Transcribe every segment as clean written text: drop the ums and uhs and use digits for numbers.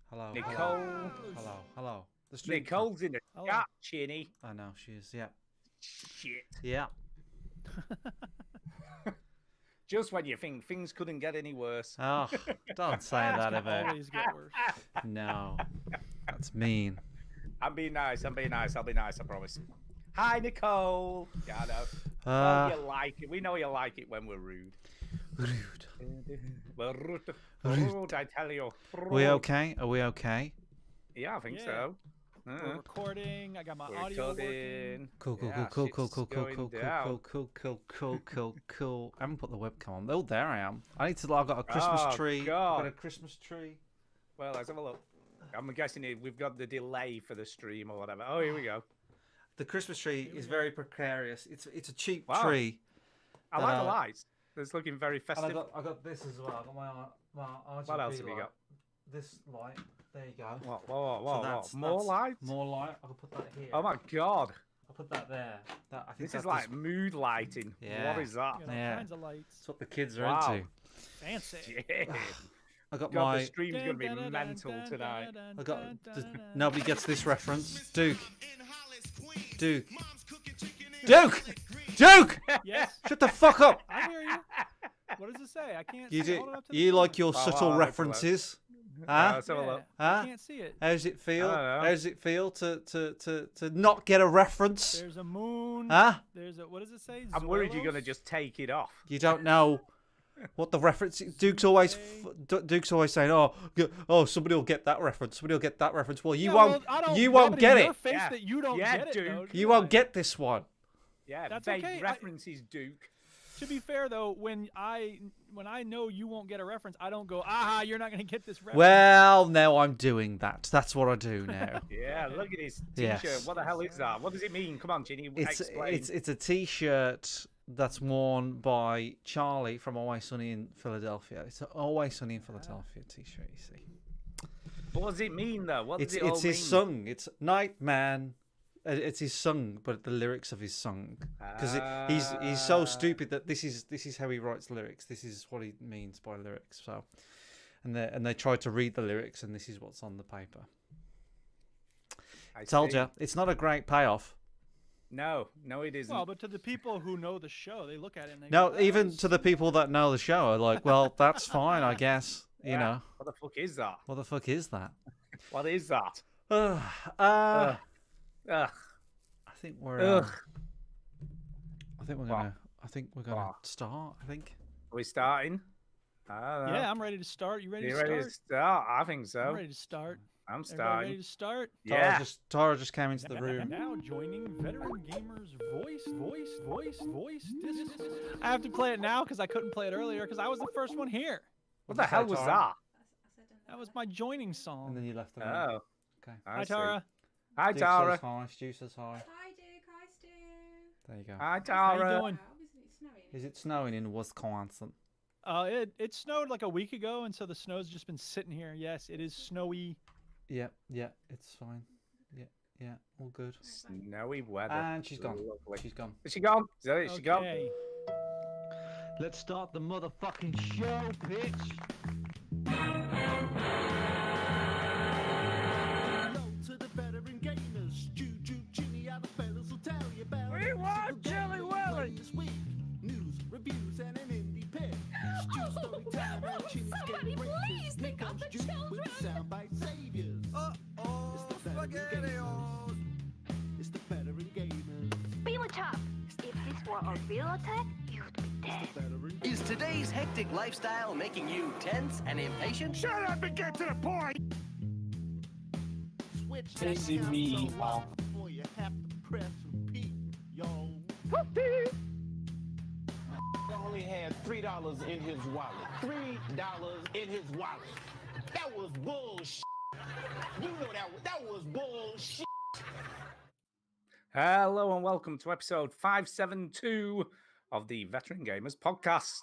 Hello. Nicole. Hello. The stream. Nicole's in the chat, Chinny. I know she is. Yeah. Shit. Yeah. Just when you think things couldn't get any worse. Oh, don't say that about. Always get worse. No, that's mean. I'm being nice. I'll be nice. I promise. Hi, Nicole. Yeah, I know. Uh, You like it. We know you like it when we're rude. Rude. We're rude, I tell you. We okay? Are we okay? Yeah, I think Yeah. so. We're recording. I got my We're audio working. recording. Cool. Yeah, Cool. shit's going down. I haven't put the webcam on. Oh, there I am. I need to. I've got a Christmas Oh, tree. God. I've got a Christmas tree. Well, let's have a look. I'm guessing we've got the delay for the stream or whatever. Oh, here we go. The Christmas tree is very precarious. It's a cheap Wow. tree. I That, like the lights. It's looking very And festive. I got this as well. I got my RGB What else have you light. got? This light. There you go. Whoa. that's- More that's- lights? More light. I can put that here. Oh, my God. I'll put that there. I think This that's is like mood lighting. Yeah. What is that? You got all Yeah. kinds of lights. That's what the kids are Wow. into. Fancy. Yeah. I got God, my. the stream's going to be mental tonight. I got. Nobody gets this reference. Duke. Duke. Yes, Shut the fuck up. I hear you. What does it say? I can't You see. do. Hold it up to the You camera. like your Wow, subtle wow, that's a lot. references, Yeah, huh? let's have a look. Huh? I can't see it. How does it feel? I don't know. How does it feel to not get a reference? There's a moon. Huh? There's a, what does it say? I'm worried you're going to Zoilos? just take it off. You don't know what the reference. Duke's always saying, "Oh, somebody will get that reference. Somebody will get that reference." Well, you Yeah, won't. I don't You rub won't in get your it. Face Yeah. that you don't Yeah, get it, Duke. though. You Come won't on. get this one. Yeah, That's vague okay. references, Duke. To be fair though, when I know you won't get a reference, I don't go, aha, you're not gonna get this reference. Well, now I'm doing that. That's what I do now. Yeah, look at his t-shirt. Yes. What the hell is that? What does it mean? Come on, Ginny, explain. It's a T-shirt that's worn by Charlie from Always Sunny in Philadelphia. It's an Always Sunny in Philadelphia T-shirt. You see, What does it mean, though? What does it's it all it's his mean? song. It's Night Man. It's his song, but the lyrics of his song, because he's so stupid that this is how he writes lyrics. This is what he means by lyrics. So, and they tried to read the lyrics, and this is what's on the paper. I Told see. you, it's not a great payoff. No, it isn't. Well, but to the people who know the show, they look at it and they No, go, even "That's to the people that know the show are like, well, that's fine, I guess. You Yeah. know, What the fuck is that? what the fuck is that? What is that? I Ugh. think we're. Ugh. I think we're Wow. gonna. I think we're gonna Wow. start. I think. Are we starting? I don't know. Yeah, I'm ready to start. You ready You to ready start? to start? I think so. I'm ready to start. I'm Everybody starting. ready to start? Yeah. Tara just came into the room. Now joining veteran gamers voice. I have to play it now because I couldn't play it earlier because I was the first one here. What the hell was that? That was my joining song. And then you left the room. Oh. Okay. I Hi, see. Tara. Hi, Duke Tara. says hi. Stu says hi. Hi, Duke. Hi, Stu. There you go. Hi, How Tara. you doing? Obviously, it's snowing. Is it snowing in Wisconsin? It snowed like a week ago, and so the snow's just been sitting here. Yes, it is snowy. Yeah, it's fine. Yeah, all good. Snowy weather. And she's gone. Lovely. She's gone. Is she gone? Is that it? She gone? Okay. Let's start the motherfucking show, bitch. Hello to the veteran gamers. Juju, Jimmy, other fellas will tell you about We want Jelly Willy. this week. News, reviews, and an indie pick. Stu story time and Jimmy's somebody getting please breakfast. pick up Nico's the Juke with children. soundbite saviors. It's the veteran gamers. It's the veteran gamers. Be a chap. If this were a real attack, you'd be dead. Veteran Is today's hectic lifestyle making you tense and impatient? Shut up and get to the point! Switch that Easy console me, off before you have to press repeat, yo. Only had $3 in his wallet. $3 in his wallet. That was bullshit. You know that was bullshit. Hello and welcome to episode 572 of the Veteran Gamers podcast.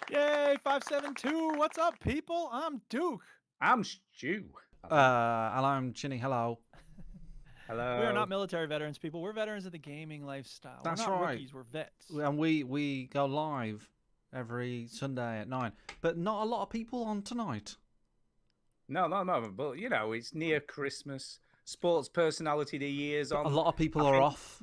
Yay, 572. What's up, people? I'm Duke. I'm Stu. And I'm Chinny. Hello. Hello. We are not military veterans, people. We're veterans of the gaming lifestyle. That's we're not right. rookies. We're vets. And we go live every Sunday at 9, but not a lot of people on tonight. No. But you know, it's near Christmas. Sports personality of the year's on. A lot of people are off.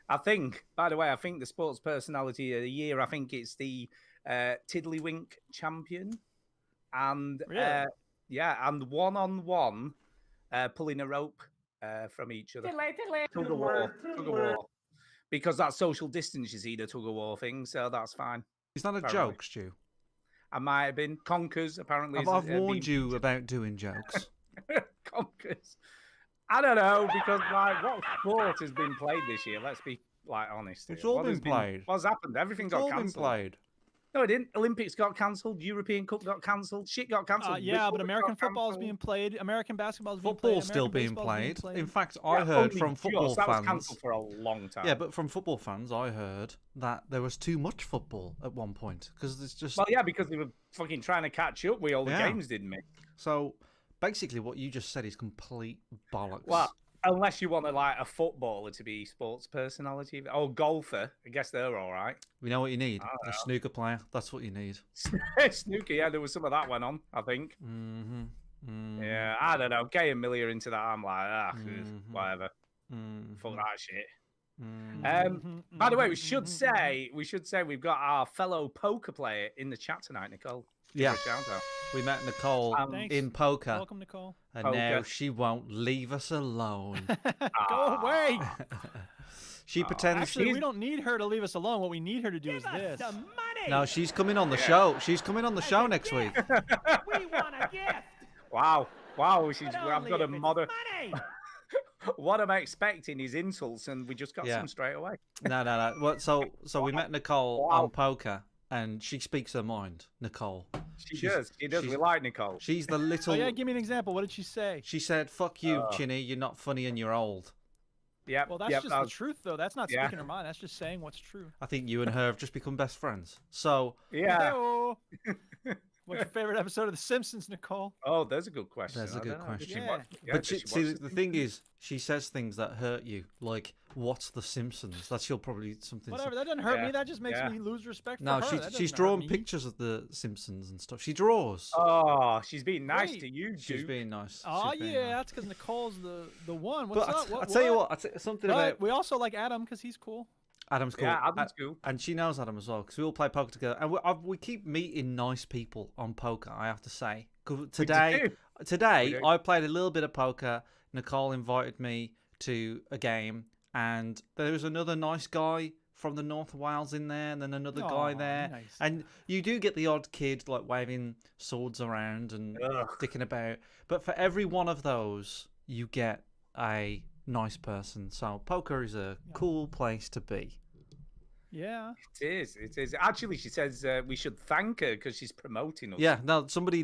I think. By the way, I think the sports personality of the year. I think it's the Tiddlywink champion, and Really? and 1-on-1 pulling a rope from each other. Tug of war. Because that social distance, you see, the tug of war thing, so that's fine. Is that a Apparently. joke, Stu? I might have been. Conkers, apparently. I've warned you about doing jokes. Conkers. I don't know, because, like, what sport has been played this year? Let's be, like, honest. It's here. all What been has played. What's happened? Everything It's got all been cancelled. played. No, it didn't. Olympics got cancelled. European Cup got cancelled. Shit got cancelled. Yeah, but Wimbledon American got football is cancelled. being played. American basketball is being played. Football's still American being baseball is played. In fact, I Yeah, heard only from football just. That was fans. cancelled for a long time. Yeah, but from football fans, I heard that there was too much football at one point because it's just Well, yeah, because they were fucking trying to catch up with all the Yeah. games, didn't they? so. Basically, what you just said is complete bollocks. Well, unless you want a footballer to be sports personality. Oh, golfer. I guess they're all right. We know what you need. A snooker player. That's what you need. Snooker, yeah, there was some of that went on, I think. Mm-hmm. Yeah, I don't know. Gay and Millie are into that. I'm like, whatever. Mm-hmm. Fuck that shit. Mm-hmm. By the way, we should say we've got our fellow poker player in the chat tonight, Nicole. Give her Yeah. a shout out. We met Nicole Thanks. in poker, Welcome, Nicole. and Poker. now she won't leave us alone. Go away. She pretends. Actually, we don't need her to leave us alone. What we need her to do is this. No, she's coming on the show. She's coming on the show next week. We want a gift. Wow. I've Only got a if it's mother. money. What I'm expecting is insults, and we just got Yeah. some straight away. No. Well, so we met Nicole Wow. on poker, and she speaks her mind. Nicole. She does. We she's- like Nicole. She's the little. Oh yeah, give me an example. What did she say? She said, "Fuck you, Chinny. You're not funny and you're old." Yeah. Well, that's just the truth, though. That's not Yeah. speaking her mind. That's just saying what's true. I think you and her have just become best friends. So Yeah. Heyo. What's your favorite episode of The Simpsons, Nicole? Oh, there's a good question. There's a I good don't know. Did question. she Yeah. watch- yeah, but did she see, watch the thing is, she says things that hurt you, like "What's The Simpsons?" That's she'll probably something. Whatever. That doesn't hurt Yeah. me. That just makes Yeah. me lose respect for No, her. she's That she's doesn't hurt drawn me. pictures of the Simpsons and stuff. She draws. Oh, she's being nice Great. to you, She's Duke. being nice. Oh She's being yeah, nice. that's because Nicole's the one. What's But up? I tell you what, something But about we also like Adam because he's cool. Adam's cool. Yeah, Adam's cool. And she knows Adam as well because we all play poker together. And we keep meeting nice people on poker. I have to say, 'cause today We do. I played a little bit of poker. Nicole invited me to a game, and there was another nice guy from the North of Wales in there, and then another guy Aw, there. nice. And you do get the odd kid like waving swords around and Ugh. sticking about. But for every one of those, you get a nice person. So poker is a cool place to be. Yeah. It is. It is. Actually, she says we should thank her because she's promoting us. Yeah, no, somebody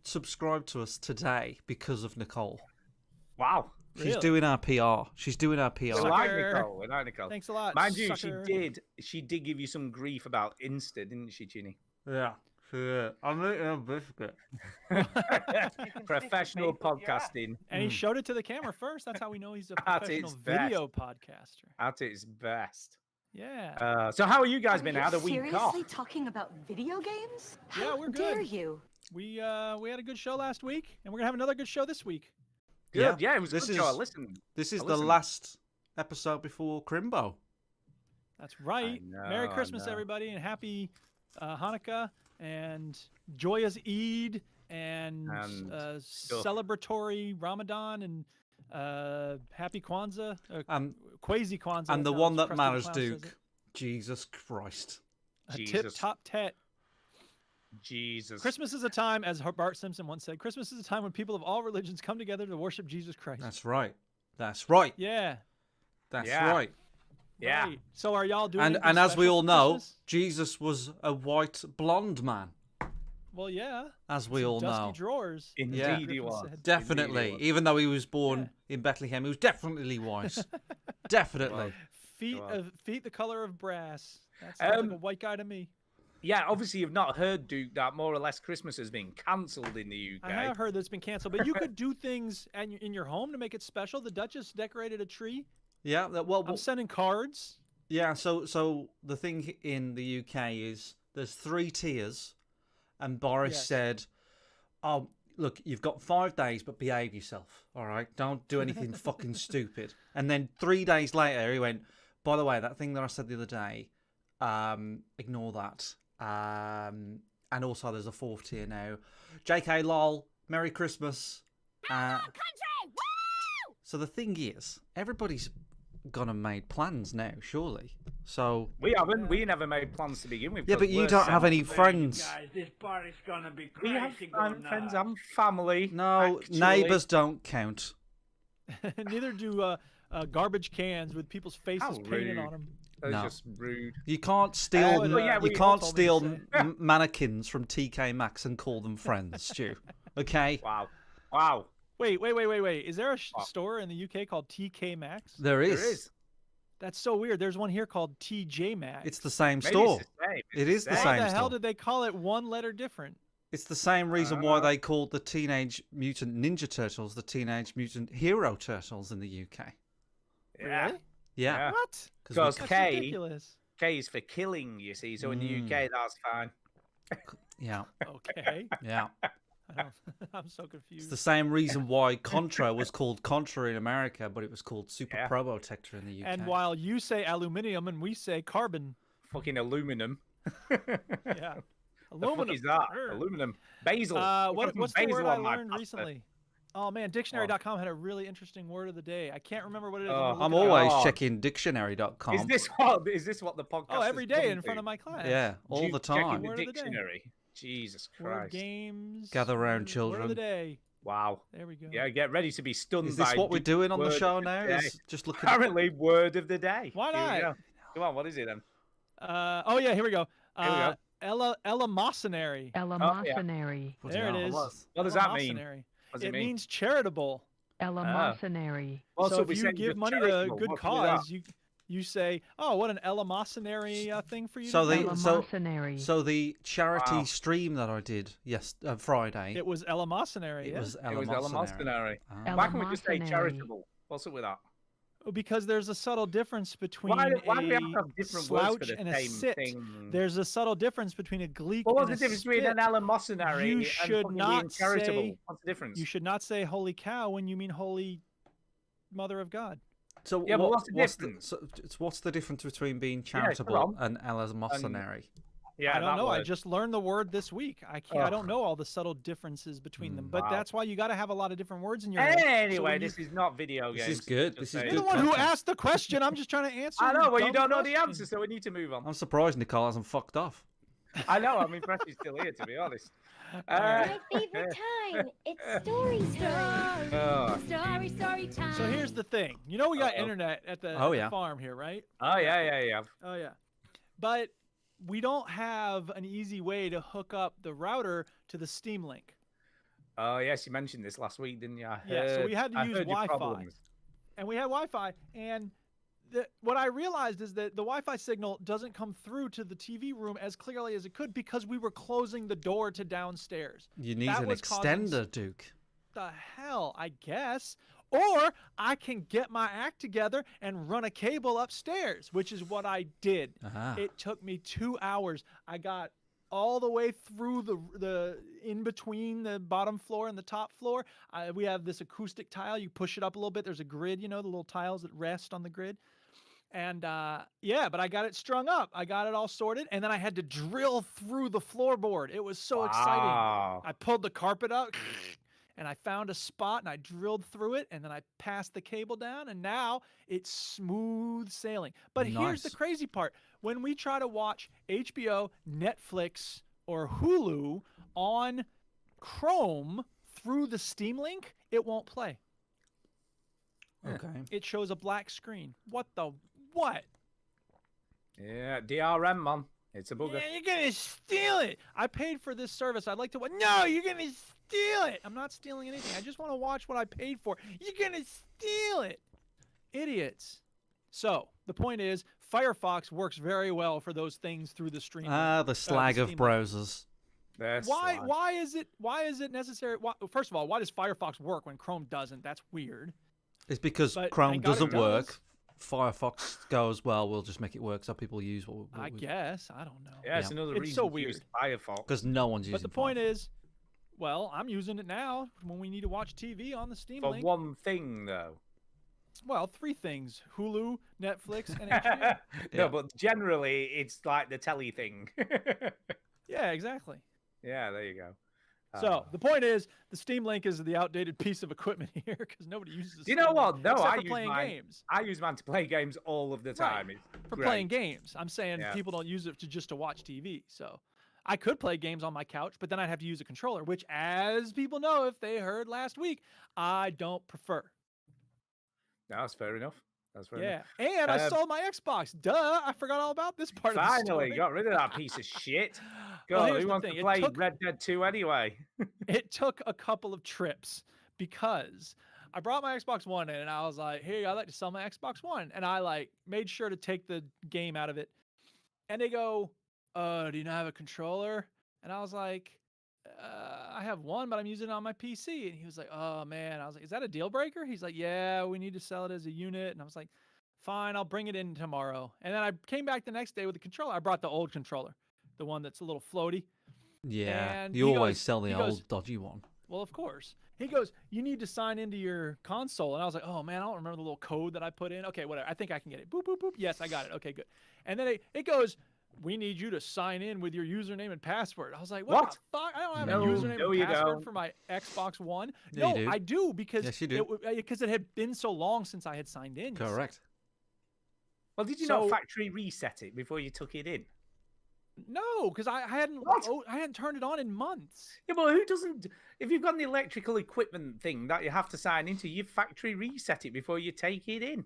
subscribed to us today because of Nicole. Wow. She's Really? doing our PR. She's doing our We PR. like Sucker. Nicole. We like Nicole. Thanks a lot. Mind you, sucker. she did give you some grief about Insta, didn't she, Ginny? Yeah. I'm eating a biscuit. Professional podcasting And he showed it to the camera first. That's how we know he's a At professional its best. video podcaster. at its best. Yeah. So how are you guys been? Are you Had a week seriously off? talking about video games? Yeah, How we're dare good. you? We had a good show last week, and we're gonna have another good show this week. Good. Yeah, it was this good. is Joe. Listen, this is I the listened. last episode before Crimbo. That's right. Merry know, I Christmas, know. everybody, and happy Hanukkah and joyous Eid and And celebratory Ramadan and happy Kwanzaa, And Quasi Kwanzaa. and the that's one how that Krusty the matters, Clown says Duke. it. Jesus Christ. A tip Jesus. top tet. Jesus. Christmas is a time, as Bart Simpson once said, Christmas is a time when people of all religions come together to worship Jesus Christ. That's right. That's right. Yeah. That's Yeah. right. Yeah. Right. So are y'all doing And anything as we special all for know, Christmas? Jesus was a white blonde man. Well, yeah. As we Some all dusty know. drawers. Indeed Yeah. he Griffin was. said. Definitely. Indeed he was. Even though he was born in Bethlehem, he was definitely white. Definitely. Feet the color of brass. That sounds like a white guy to me. Yeah, obviously you've not heard, Duke, that more or less Christmas has been cancelled in the UK. I have heard that it's been canceled, but you could do things in your home to make it special. The Duchess decorated a tree. Yeah. Well, I'm sending cards. yeah. So the thing in the UK is there's 3 tiers, and Boris Yes. said, "Oh, look, you've got 5 days, but behave yourself. All right, don't do anything fucking stupid. And then 3 days later, he went, by the way, that thing that I said the other day, ignore that. And also, there's a 4th tier now. JK, lol, Merry Christmas. Country! Woo! So the thing is, everybody's gonna made plans now, surely. So We haven't. We never made plans to begin with. yeah, but 'cause you we're don't have self- any friends. Guys, this party's gonna be We have crazy. friends and family. No, actually. neighbours don't count. Neither do garbage cans with people's faces How painted rude. on them. That's No. just rude. You can't steal. well, yeah, you we can't told me steal to mannequins from TK Maxx and call them friends, Stu. Okay, Wow. Wow. Wait. Is there a store in the UK called TK Maxx? there is. There is. That's so weird. There's one here called TJ Maxx. It's the same Maybe store. It's the same. It is the Why same the hell store. did they call it one letter different? It's the same reason why they called the Teenage Mutant Ninja Turtles the Teenage Mutant Hero Turtles in the UK. Yeah. Really? Yeah, Yeah. What? Because That's K ridiculous. is for killing, you see. So in the UK, that's fine. yeah, Okay. yeah. I don't, I'm so It's confused. the same reason why Contra was called Contra in America, but it was called Super Yeah. Probotector in the UK. And while you say aluminium and we say carbon, Fucking aluminum. yeah, The fuck aluminum. is that? Brr. Aluminum. Basil. What's the Basil word I on my learned pasta. recently? Oh man, dictionary.com had a really interesting word of the day. I can't remember what it is. Oh, gonna I'm look it up. always God. checking dictionary.com. Is this what the podcast? Oh, every has day come in front to? of my class. Yeah, all the Checking time. the Word of the day. dictionary. Jesus Word Christ. games. Gather round, Word of children. the day. Wow. There we go. Yeah, get ready to be stunned. Is this by what we're doing on the word show of the now? day. Is just looking at Apparently, word of the day. Why Here we not? go. Come on, what is it then? Oh yeah, here we go. Here we go. Eleemosynary. Eleemosynary. Bloody There it hell. is. What does that mean? Eleemosynary. What does It it mean? means charitable. Eleemosynary. Also, So we if you said give just money to a charitable. good What's with that? cause, you say, "Oh, what an eleemosynary thing for you." So to do." Eleemosynary. So the charity Wow. stream that I did Friday, It was eleemosynary. it yeah. was It was eleemosynary. eleemosynary. Ah. Why can't we just say Eleemosynary. charitable? What's up with that? Because there's a subtle difference between Why do we have a to have different words for slouch the and a same sit. thing? There's a subtle difference between a gleek Well, what's and the a difference between spit. an eleemosynary You and should fucking not being charitable? say- What's the difference? You should not say "holy cow" when you mean "holy mother of God." So Yeah, but what's the difference? what's the difference between being go charitable on. and eleemosynary? Yeah, I don't that know. I word. just learned the word this week. I can't. I don't Ugh. know all the subtle differences between them. But Wow. that's why you got to have a lot of different words in your head. So Anyway, when you- this is not video This games. is good, just this is saying. You're the good one who content. asked the question. I'm just trying to answer. I know, your but you dumb don't know the question. answer, so we need to move on. I'm surprised Nicole hasn't fucked off. I know, I'm impressed he's still here, to be honest. My favorite time. It's story time. Oh, Story time. So here's the thing. You know we got Uh-oh. internet at the, Oh, at the yeah. farm here, right? oh yeah. Oh yeah. But we don't have an easy way to hook up the router to the Steam Link. Oh yes, you mentioned this last week, didn't you? Yeah, so we had to I use heard your Wi-Fi. problems. And we had Wi-Fi, and what I realized is that the Wi-Fi signal doesn't come through to the TV room as clearly as it could because we were closing the door to downstairs. You need That an was causing extender, Duke. The hell, I guess. Or I can get my act together and run a cable upstairs, which is what I did. Ah. It took me 2 hours. I got all the way through the in between the bottom floor and the top floor. We have this acoustic tile. You push it up a little bit. There's a grid, you know, the little tiles that rest on the grid. And yeah, but I got it strung up. I got it all sorted. And then I had to drill through the floorboard. It was so exciting. Wow. I pulled the carpet up and I found a spot and I drilled through it and then I passed the cable down and now it's smooth sailing. But here's the Nice. crazy part. When we try to watch HBO, Netflix, or Hulu on Chrome through the Steam Link, it won't play. Okay. It shows a black screen. What the what? Yeah, DRM, man. It's a bugger. Yeah, you're gonna steal it. I paid for this service. I'd like to. No, you're gonna steal it. I'm not stealing anything. I just want to watch what I paid for. You're gonna steal it, idiots. So the point is, Firefox works very well for those things through the stream. Ah, the slag of Steam Link. browsers. That's Why? like- Why is it necessary? First of all, why does Firefox work when Chrome doesn't? That's weird. It's because But Chrome thank God it doesn't work. does. Firefox goes, well, we'll just make it work so people use what I guess. I don't know. Yeah, it's Yeah. another It's reason so to use weird. Firefox. because no one's using But the point Firefox. is, Well, I'm using it now when we need to watch TV on the Steam For Link. one thing, though. Well, 3 things: Hulu, Netflix, and HBO. No, but generally, it's like the telly thing. Yeah, exactly. Yeah, there you go. So the point is, the Steam Link is the outdated piece of equipment here because nobody uses it. You know what? No, I for use playing mine. games. I use mine to play games all of the time. Right. It's For great. playing games. I'm saying Yeah. people don't use it just to watch TV. So I could play games on my couch, but then I'd have to use a controller, which, as people know, if they heard last week, I don't prefer. No, that's fair enough. That's fair enough. Yeah, and I sold my Xbox. Duh, I forgot all about this part of the Finally, story. got rid of that piece of shit. Well, God, here's who the wants thing, to it play took- Red Dead 2 anyway? It took a couple of trips because I brought my Xbox One in and I was like, hey, I'd like to sell my Xbox One. And I like made sure to take the game out of it. And they go, do you not have a controller? And I was like, I have one, but I'm using it on my PC. And he was like, oh man. I was like, is that a deal breaker? He's like, yeah, we need to sell it as a unit. And I was like, fine, I'll bring it in tomorrow. And then I came back the next day with the controller. I brought the old controller, the one that's a little floaty. Yeah, And you he always goes- sell the he old goes- dodgy one. Well, of course. He goes, you need to sign into your console. And I was like, oh man, I don't remember the little code that I put in. Okay, whatever. I think I can get it. Boop, boop, boop. Yes, I got it. Okay, good. And then it goes, we need you to sign in with your username and password. I was like, what? The fuck? I don't have No, a username no, and you password don't. for my Xbox One. Yeah, you No, do. I do because Yes, you do. because it had been so long since I had signed in. you see. Correct. Well, did you So- not factory reset it before you took it in? No, because I hadn't What? I hadn't turned it on in months. Yeah, but who doesn't? If you've got an electrical equipment thing that you have to sign into, you factory reset it before you take it in.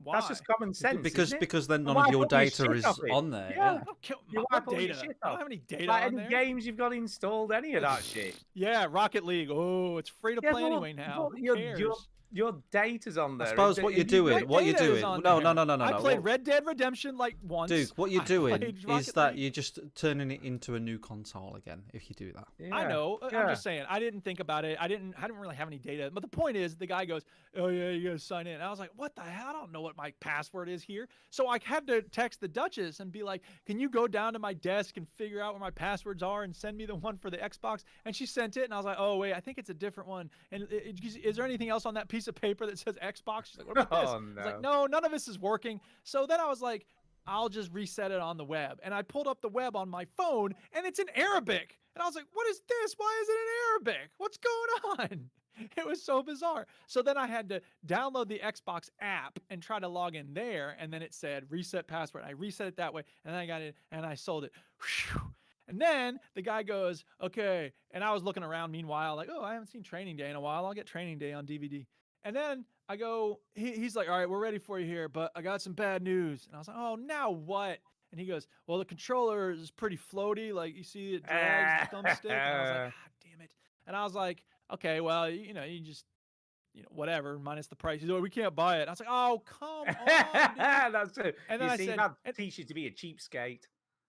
Why? That's just common sense. isn't it? Because then none Why of your put your data shit is off it? on there. Yeah. Yeah. I don't care You my wipe all your data. shit I don't off. have any data Like on any there. games you've got installed, any of that shit. Yeah, Rocket League. Oh, it's free to Yeah, play but- anyway now. but Who your- cares? Your data's on there. I suppose If what you- you're doing, My what you're data is doing. on No, there. no. I played What- Red Dead Redemption like once. Duke, what you're I doing played is Rocket that League. you're just turning it into a new console again. If you do that, I Yeah, know. I'm yeah. just saying. I didn't think about it. I didn't really have any data. But the point is, the guy goes, "Oh yeah, you gotta sign in." And I was like, "What the hell? I don't know what my password is here." So I had to text the Duchess and be like, "Can you go down to my desk and figure out where my passwords are and send me the one for the Xbox?" And she sent it, and I was like, "Oh wait, I think it's a different one." And is there anything else on that piece of paper that says Xbox? She's like, "What about this?" Oh, I was like, no. "No, none of this is working." So then I was like, I'll just reset it on the web. And I pulled up the web on my phone and it's in Arabic. And I was like, what is this? Why is it in Arabic? What's going on? It was so bizarre. So then I had to download the Xbox app and try to log in there. And then it said reset password. I reset it that way. And then I got it and I sold it. Whew. And then the guy goes, okay. And I was looking around meanwhile, like, oh, I haven't seen Training Day in a while. I'll get Training Day on DVD. And then I go, he's like, all right, we're ready for you here, but I got some bad news. And I was like, oh, now what? And he goes, well, the controller is pretty floaty. Like, you see it drags the thumbstick. And I was like, ah, damn it. And I was like, okay, well, you just, whatever, minus the price. He's like, we can't buy it. I was like, oh, come on, dude. That's it. And then you I see, said- that and- teach you to be a cheapskate.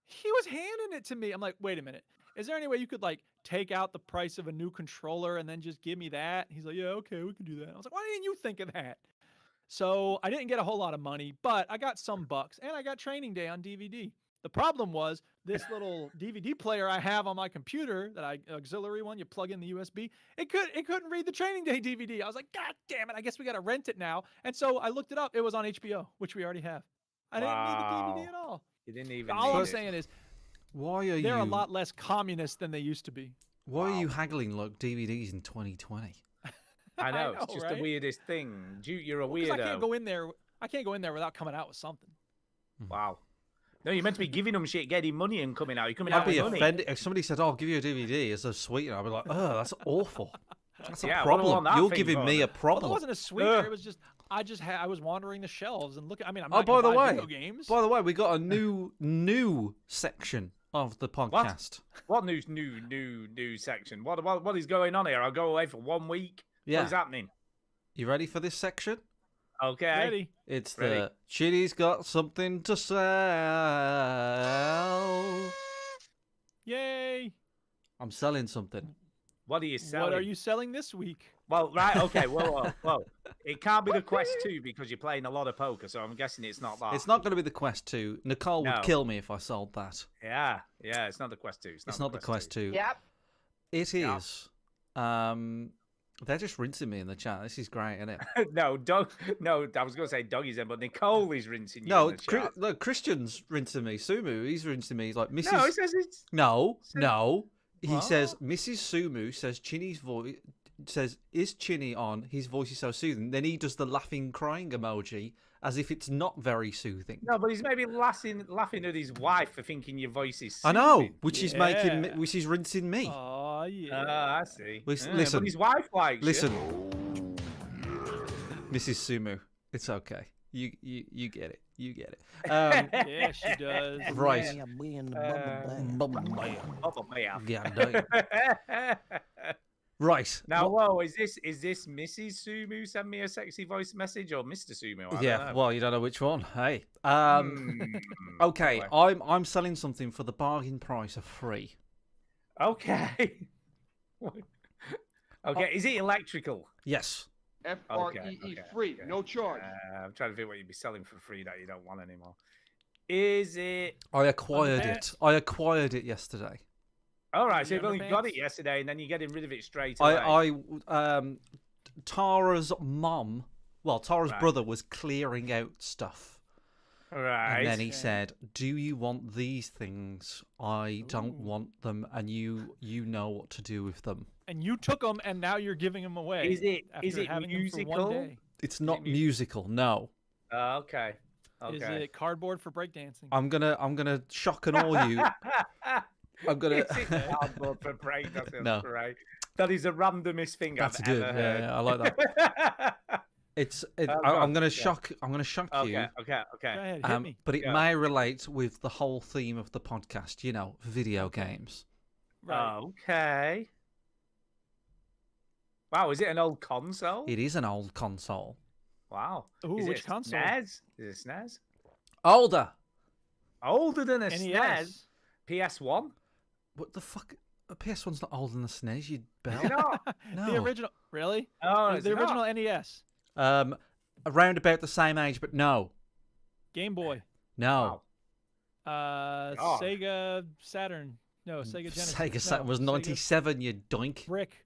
He was handing it to me. I'm like, wait a minute. Is there any way you could like take out the price of a new controller and then just give me that? He's like, yeah, okay, we can do that. I was like, why didn't you think of that? So I didn't get a whole lot of money, but I got some bucks and I got Training Day on DVD. The problem was this little DVD player I have on my computer, that auxiliary one, you plug in the USB, it couldn't read the Training Day DVD. I was like, God damn it, I guess we got to rent it now. And so I looked it up. It was on HBO, which we already have. I didn't need the DVD at all. You didn't even. All need I'm it. saying is why are they're you? a lot less communist than they used to be. Why are you haggling like DVDs in 2020? I know, it's know, just right? the weirdest thing. You're a 'Cause weirdo. I can't go in there. I can't go in there without coming out with something. Wow. No, you're meant to be giving them shit, getting money and coming out. You're coming I'd out with be money. offended if somebody said, "Oh, I'll give you a DVD as a sweetener." I'd be like, "Oh, that's awful. That's Yeah, a what do I want problem. that You're thing giving for?" me a Well, problem." it wasn't a sweetener. It was just I was wandering the shelves and looking. I mean, I'm Oh, not by gonna the buy way, video games. by the way, we got a new section of the podcast. What new section? What is going on here? I'll go away for 1 week. Yeah. What is happening? You ready for this section? Okay. Ready? It's Ready. the Chitty's got something to sell. Yay! I'm selling something. What are you selling? What are you selling this week? Well, right, okay, well. It can't be the Quest 2 because you're playing a lot of poker, so I'm guessing it's not that. It's not going to be the Quest 2. Nicole would No. kill me if I sold that. Yeah, it's not the Quest 2. It's not the Quest 2. Yep. It is. They're just rinsing me in the chat. This is great, isn't it? No, Doug. No, I was going to say Doggy's in, but Nicole is rinsing you. No, in the chat. look, Christian's rinsing me. Sumu, he's rinsing me. He's like Mrs. No, it says it's. No. He What? says Mrs. Sumu says Chinny's voice says is Chinny on? His voice is so soothing. Then he does the laughing, crying emoji as if it's not very soothing. No, but he's maybe laughing at his wife for thinking your voice is. I know, soothing. which is making me, which is rinsing me. Oh yeah. I see. Listen, But his wife likes listen, you. Mrs. Sumu, it's okay. You get it. You get it. Yeah, she does. Right. Bubble bath. Yeah, damn. Right. Now, whoa, is this Mrs. Sumu send me a sexy voice message or Mr. Sumu? I Yeah, don't know. well, you don't know which one. Hey. Okay, Anyway. I'm selling something for the bargain price of free. Okay. Okay, is it electrical? Yes. F-R-E-E, free, no charge. I'm trying to think what you'd be selling for free that you don't want anymore. Is it? I acquired it. I acquired it yesterday. All right, so You you've only got it underpants? yesterday, and then you're getting rid of it straight away. Tara's mom, well, Tara's Right. brother was clearing out stuff. Right. And then he said, "Do you want these things? I don't want them, and you know what to do with them." And you took them, and now you're giving them away. Is it after having them for one musical? day. It's not musical, no. Okay. Okay. Is it cardboard for breakdancing? I'm gonna shock and awe you. I'm gonna. Is it cardboard for break? That's No. right. That is the randomest thing That's I've good. ever heard. Yeah, I like that. I'm gonna shock. I'm gonna shock you. Okay. Go ahead, hit me. But it Yeah. may relate with the whole theme of the podcast. You know, video games. Right. Okay. Wow, is it an old console? It is an old console. Wow. Ooh, is which it a console? SNES? Is it SNES? Older. Older than a NES. SNES? PS1? What the fuck? A PS1's not older than a SNES, you bell. You know? No. The original, really? Oh, the original NES, Around about the same age, but no, Game Boy, no. God. Sega Saturn. No, Sega Genesis. Sega Saturn was Sega 97. You doink. Brick.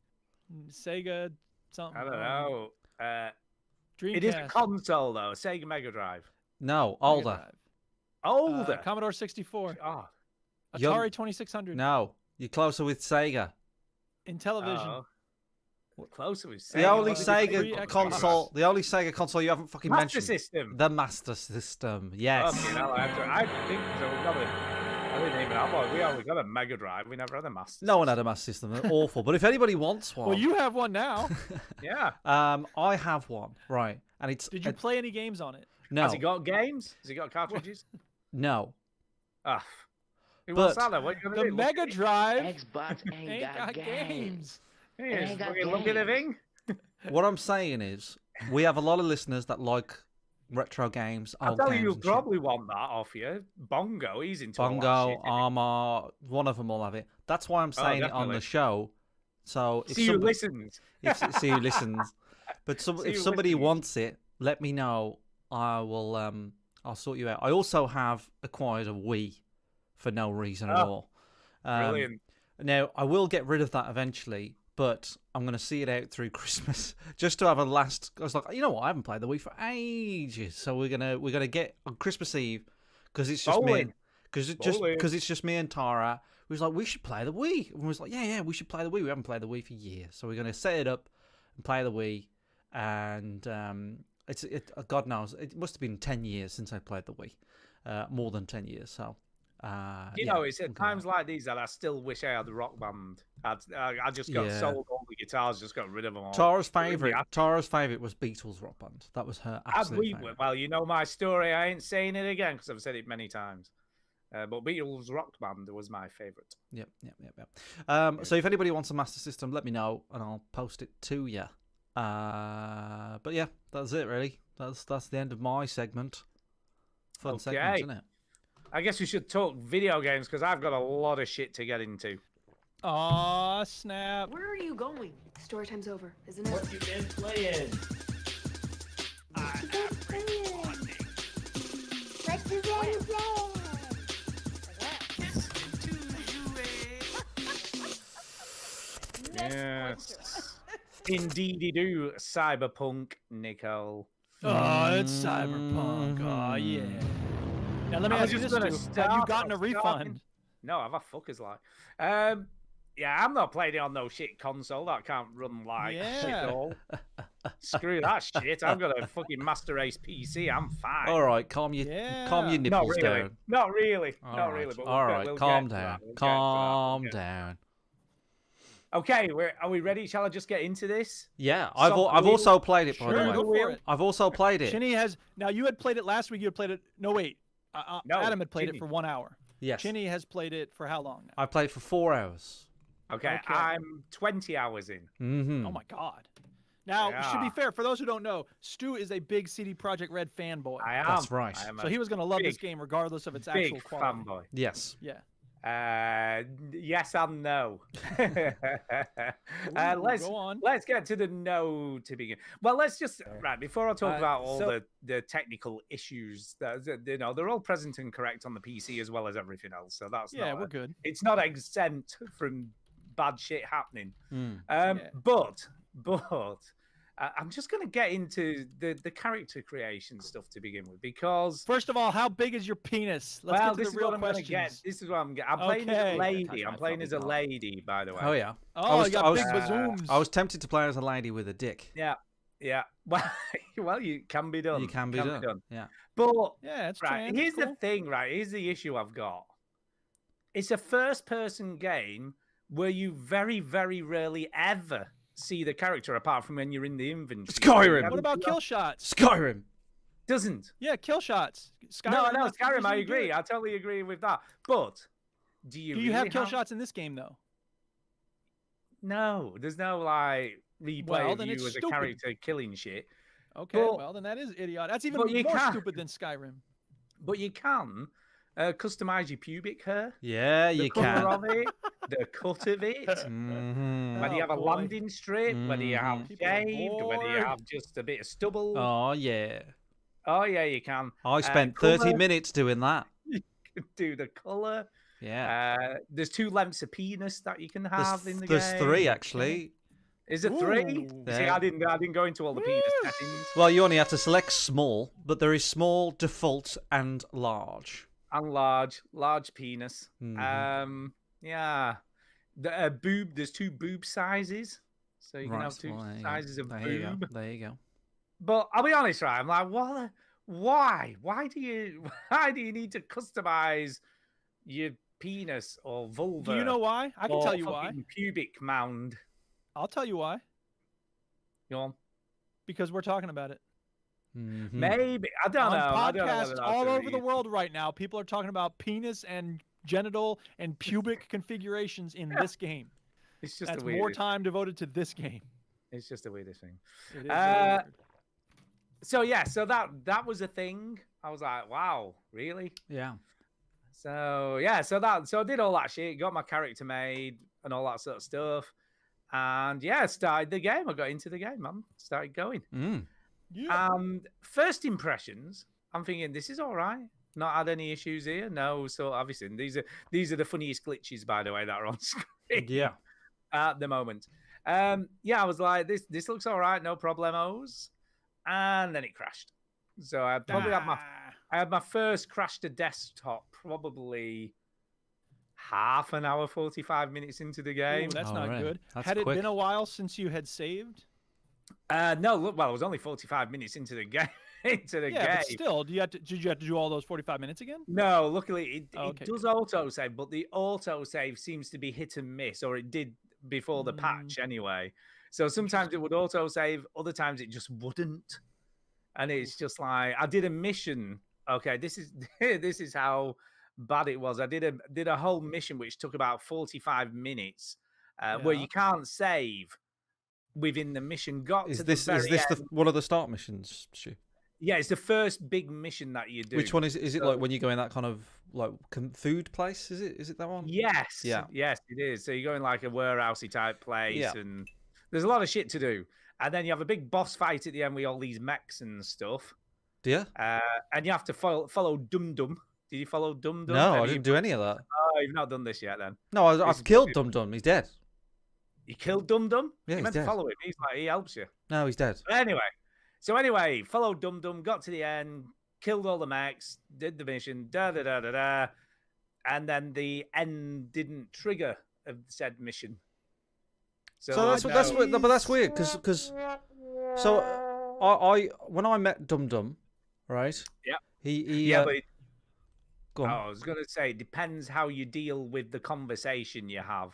Sega something. I don't know. Dreamcast. It is a console, though. A Sega Mega Drive. No, Mega older. Drive. Older. Commodore 64. Oh. Young- Atari 2600. No, you're closer with Sega. Intellivision. Oh. Closer with Sega. The only What did you do? Sega console, the only Sega console you haven't fucking Master mentioned. System. The Master System. Yes. Okay, now I think so. I didn't even have one. We only got a Mega Drive. We never had a Master No one System. had a Master System. They're awful. But if anybody wants one, Well, you have one now. Yeah. I have one. Right, and it's Did you play any games on it? no, Has he got games? Has he got cartridges? no. Ah. Who But- wants that? Then? What are you gonna The do? Mega Drive Xbox ain't got games. He is ain't got fucking lucky games. living. What I'm saying is, we have a lot of listeners that like retro games. I'll old tell games you, you'll and shit. probably want that off you. Bongo, he's into all that Bongo, shit, isn't he? Armour, one of them will have it. That's why I'm saying it on the definitely. show. So if See who somebody, listens. see who listens. But See if who somebody listens. wants it, let me know. I will. I'll sort you out. I also have acquired a Wii for no reason at Oh, all. Brilliant. Now I will get rid of that eventually, but I'm going to see it out through Christmas just to have a last. I was like, you know what? I haven't played the Wii for ages, so we're gonna get on Christmas Eve because it's just me, Bowling. because it's just me and Tara. We was like, we should play the Wii, and we was like, yeah, we should play the Wii. We haven't played the Wii for years, so we're gonna set it up and play the Wii. And God knows, it must have been 10 years since I played the Wii, more than 10 years. So. You know, it's at times like these that I still wish I had the Rock Band. I just got Yeah. sold all the guitars, just got rid of them all. Tara's Really, favorite was Beatles Rock Band. That was her absolute favorite. Well, you know my story. I ain't saying it again because I've said it many times. But Beatles Rock Band was my favorite. Yep. So if anybody wants a Master System, let me know and I'll post it to you. But yeah, that's it really. That's the end of my segment. Fun segment, Okay. isn't it? I guess we should talk video games because I've got a lot of shit to get into. Aw, snap. Where are you going? Story time's over, isn't it? What you been playing? Yes. Indeedy do, Cyberpunk, Nicole. Oh, it's Cyberpunk. Oh, yeah. Now, let me I was ask you just this, gonna Stu. Have you start- gotten a I was refund? starting- No, I've a fucker's life. Yeah, I'm not playing it on no shit console that can't run like shit Yeah. all. Screw that shit. I've got a fucking Master Race PC. I'm fine. All right, calm your Yeah. nipples Not really. down. Not really. All Not right, really. But all right, we'll calm get to down. that. We'll get to that. Calm Okay. down. Okay, are we ready? Shall I just get into this? Yeah, Soft I've wheel. also played it by Sure, the go way. for it. I've also played it. Chinny has. Now, you had played it last week. You had played it. No, wait. No, Adam had played Chinny. it for 1 hour. Yes, Chinny has played it for how long now? I played for 4 hours. Okay, Okay. I'm 20 hours in. Mm-hmm. Oh my god. Now, to be Yeah. fair, for those who don't know, Stu is a big CD Projekt Red fanboy. I am. That's right. I am So a he was going to love this big, game regardless of its big actual quality. fanboy. Yes. Yeah. Yes and no. Ooh, go on. Let's get to the no to begin. Well, let's just right before I talk about all so- the technical issues that they're all present and correct on the PC as well as everything else. So that's Yeah, not we're good. it's not exempt from bad shit happening. Mm. Yeah. But I'm just going to get into the character creation stuff to begin with because First of all, how big is your penis? Let's well, get to this the is real what I'm going to questions. get. This is what I'm getting. I'm playing as Okay. a lady. Touch I'm my playing as a fucking lady, by the way. Oh yeah. Oh, was- you got I was- big bazooms. I was tempted to play as a lady with a dick. Yeah. Well, you can be done. You can be done. Yeah. But Yeah, it's right, trans, here's cool. the thing. Right, here's the issue I've got. It's a first-person game where you very, very rarely ever see the character apart from when you're in the inventory. Skyrim. What about kill shots? Skyrim. Doesn't. Yeah, kill shots. Skyrim, No, that's Skyrim. I usually agree. good. I totally agree with that. But do you? Do you really have kill shots in this game though? No, there's no like replay Well, of then you it's as a stupid. character killing shit. Okay, But- well then that is idiotic. That's even but you more can't- stupid than Skyrim. But you can customize your pubic hair. Yeah, The you colour can. of it, the cut of it. Mhm. Whether you have a boy. landing strip, whether you have People are shaved, whether you bored. have just a bit of stubble. Oh yeah. Oh yeah, you can. I spent 30 colour. minutes doing that. Do the color. Yeah. There's 2 lengths of penis that you can have in the There's game. 3 actually. Is it 3? Ooh. See, Yeah. I didn't go into all the penis settings. Well, you only have to select small, but there is small, default, and large. And large penis. Mhm. Yeah. The boob. There's 2 boob sizes, so you can have 2 well, there you go. sizes of There you go. boob. There you go. But I'll be honest, right? I'm like, what? Why? Why do you need to customize your penis or vulva? Do you know why? I can or tell you why. fucking pubic mound. I'll tell you why. You know, Because we're talking about it. Mhm. maybe I don't On know. I don't know podcasts whether that's all the over the reason. world right now, people are talking about penis and genital and pubic configurations in this game. It's just That's the more weirdest. time devoted to this game. It's just the weirdest thing. It is Uh, very weird. So yeah, so that was a thing. I was like, wow, really? Yeah. So yeah, so I did all that shit, got my character made and all that sort of stuff. And yeah, started the game. I got into the game, man. Started going. Mm. Yeah. First impressions, I'm thinking this is all right. Not had any issues here. No, so obviously these are the funniest glitches, by the way, that are on screen Yeah. at the moment. Yeah, I was like, this looks all right, no problemos. And then it crashed. So I probably had my first crash to desktop probably half an hour, 45 minutes into the game. Ooh, that's All not right. good. That's Had it quick. been a while since you had saved? No, look, well, it was only 45 minutes into the game. Yeah, but still, did you have to do all those 45 minutes again? No, luckily it Okay, does autosave, but the autosave seems to be hit and miss, or it did before the patch anyway. So sometimes it would autosave, other times it just wouldn't. And it's just like I did a mission. Okay, this is this is how bad it was. I did a whole mission which took about 45 minutes, where Yeah. you can't save within the mission. Got Is to this the very the end. one of the start missions, Stu? Yeah, it's the first big mission that you do. Which one is it? Is it So- like when you go in that kind of like food place? Is it that one? Yes. Yeah. Yes, it is. So you go in like a warehousey type place, Yeah. and there's a lot of shit to do. And then you have a big boss fight at the end with all these mechs and stuff. Do you? And you have to follow Dum Dum. Did you follow Dum Dum? No, I Have you- didn't do any of that. Oh, you've not done this yet then. No, This I've is killed good. Dum Dum. He's dead. You killed Dum Dum? Yeah, you he's meant dead. to follow him. He's like, he helps you. No, he's dead. But anyway, followed Dum Dum, got to the end, killed all the mechs, did the mission, and then the end didn't trigger of said mission. So that's weird because so I when I met Dum Dum, right? Yeah. He Yeah, but go on. I was gonna say it depends how you deal with the conversation you have.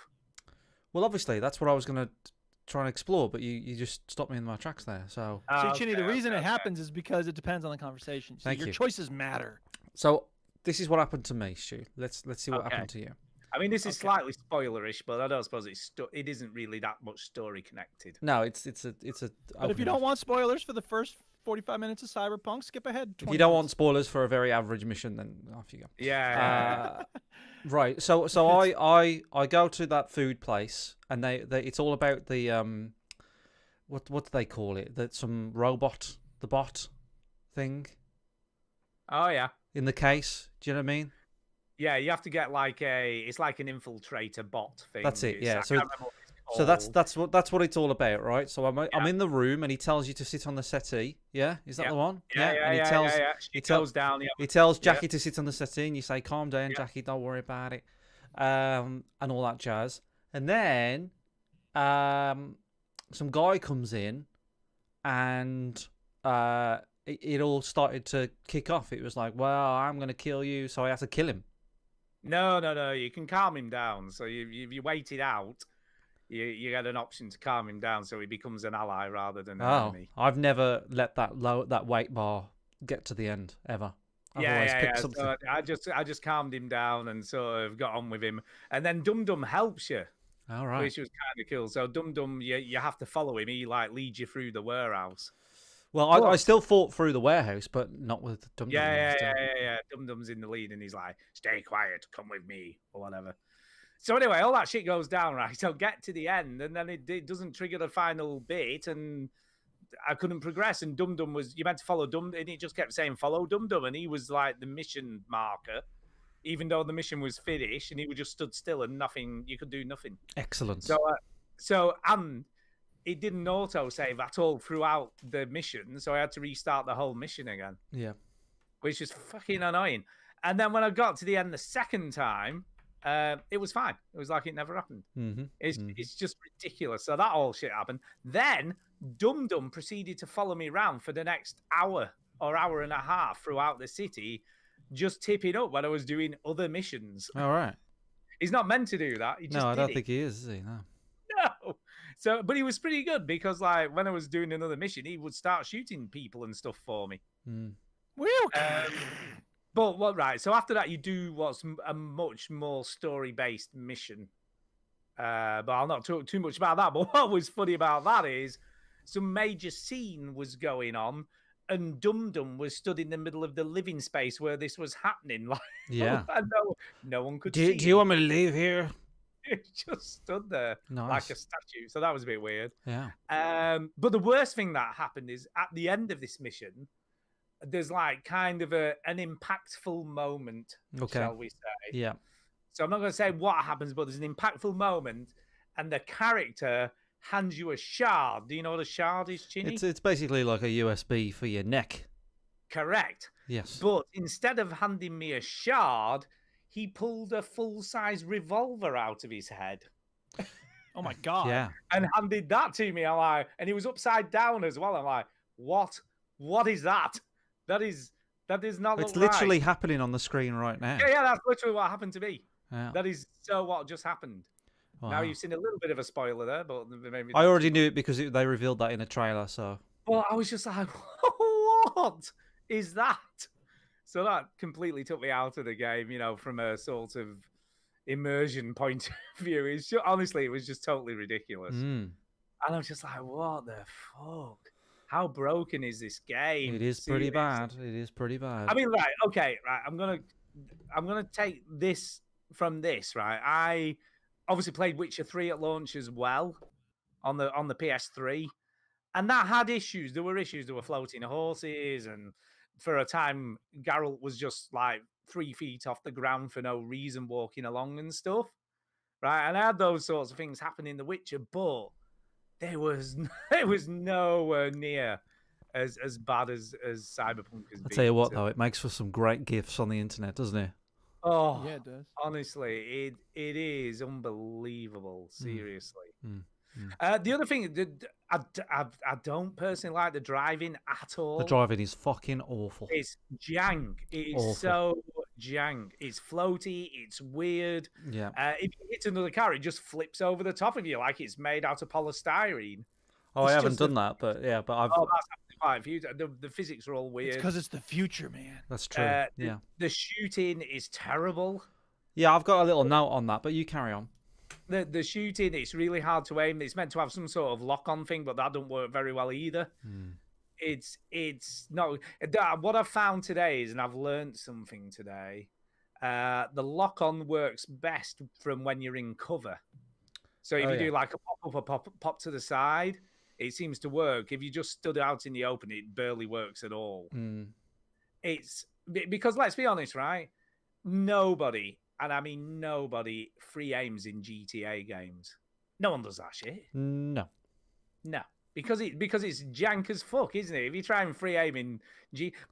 Well, obviously that's what I was gonna try and explore, but you just stopped me in my tracks there. So See, Chinny, the reason it happens is because it depends on the conversation. So Thank your you. choices matter. So this is what happened to me, Stu. Let's see what Okay. happened to you. I mean, this is slightly spoilerish, but I don't suppose it isn't really that much story connected. No, it's a. But if you don't want spoilers for the first 45 minutes of Cyberpunk, skip ahead. If 20 you don't want minutes. spoilers for a very average mission, then off you go. Yeah. Right. So I go to that food place, and they it's all about the what do they call it? That some robot, the bot thing Oh yeah. in the case. Do you know what I mean? Yeah, you have to get it's like an infiltrator bot thing. That's it, yeah. I So can't remember what it's So that's called. what it's all about, right? So I'm in the room, and he tells you to sit on the settee. Yeah, is that Yeah. the one? Yeah. And he tells She goes down. Yeah. he tells Yeah. Jackie to sit on the settee, and you say, "Calm down, Yeah. Jackie. Don't worry about it," and all that jazz. And then some guy comes in, and it all started to kick off. It was like, "Well, I'm gonna kill you," so I had to kill him. No. You can calm him down. So you wait it out. You get an option to calm him down, so he becomes an ally rather than an Oh, enemy. I've never let that weight bar get to the end ever. I've always picked something. So I just calmed him down and sort of got on with him, and then Dum Dum helps you, All right. which was kind of cool. So Dum Dum, you have to follow him. He like leads you through the warehouse. Well, I still fought through the warehouse, but not with Dum Dum. Yeah. Dum Dum's in the lead, and he's like, "Stay quiet, come with me," or whatever. So anyway, all that shit goes down, right? So get to the end, and then it doesn't trigger the final bit, and I couldn't progress. And Dum Dum you meant to follow Dum, and it just kept saying follow Dum Dum, and he was like the mission marker, even though the mission was finished, and he was just stood still and nothing. You could do nothing. Excellent. So it didn't auto save at all throughout the mission, so I had to restart the whole mission again, Yeah. which is fucking annoying. And then when I got to the end the second time, it was fine. It was like it never happened. Mm-hmm. It's just ridiculous. So that all shit happened. Then Dum Dum proceeded to follow me around for the next hour or hour and a half throughout the city, just tipping up when I was doing other missions. All right. He's not meant to do that. He just No, I did don't it. think he is he? No. No. So, but he was pretty good because, like, when I was doing another mission, he would start shooting people and stuff for me. Mm. But right? So after that, you do what's a much more story-based mission. But I'll not talk too much about that. But what was funny about that is some major scene was going on, and Dum Dum was stood in the middle of the living space where this was happening. Like, Yeah. and no one could Do see. you want me to leave here? It just stood there like Nice. a statue. So that was a bit weird. Yeah. But the worst thing that happened is at the end of this mission, there's like kind of an impactful moment, Okay. shall we say. Yeah. So I'm not going to say what happens, but there's an impactful moment, and the character hands you a shard. Do you know what a shard is, Chinny? It's basically like a USB for your neck. Correct. Yes. But instead of handing me a shard, he pulled a full-size revolver out of his head Oh my god. Yeah. and handed that to me. I'm like, and he was upside down as well. I'm like, what? What is that? That is not. It's look literally right. happening on the screen right now. Yeah, that's literally what happened to me. Yeah. That is so what just happened. Now Wow. you've seen a little bit of a spoiler there, but maybe I already knew it because they revealed that in a trailer. So Well, I was just like, what is that? So that completely took me out of the game, from a sort of immersion point of view. Honestly, it was just totally ridiculous. Mm. And I was just like, what the fuck? How broken is this game? It is pretty Seriously. bad. It is pretty bad. I mean, right, okay, right. I'm gonna take this from this, right? I obviously played Witcher 3 at launch as well on the PS3, and that had issues. There were issues. There were floating horses, and for a time, Geralt was just like 3 feet off the ground for no reason, walking along and stuff. right? And I had those sorts of things happen in The Witcher, but there was it was nowhere near as bad as Cyberpunk has been. I'll tell you what, though, it makes for some great gifs on the internet, doesn't it? Oh, Yeah, it does. honestly, it is unbelievable. Seriously. Mm. The other thing, I don't personally like the driving at all. The driving is fucking awful. It's jank. It is Awful. so jank. It's floaty. It's weird. Yeah. If you hit another car, it just flips over the top of you like it's made out of polystyrene. Oh, I It's haven't just done that, but yeah, but I've. Oh, that's happened quite a few. The physics are all It's weird. because it's the future, man. That's true. Yeah. The shooting is terrible. Yeah, I've got a little note on that, but you carry on. The shooting, it's really hard to aim. It's meant to have some sort of lock-on thing, but that don't work very well either. It's not. What I've found today is, and I've learned something today. The lock-on works best from when you're in cover. So if you do like a pop to the side, it seems to work. If you just stood out in the open, it barely works at all. It's because let's be honest, right? Nobody, and I mean nobody, free aims in GTA games. No one does that shit. No. No, because it's jank as fuck, isn't it? If you try and free aim in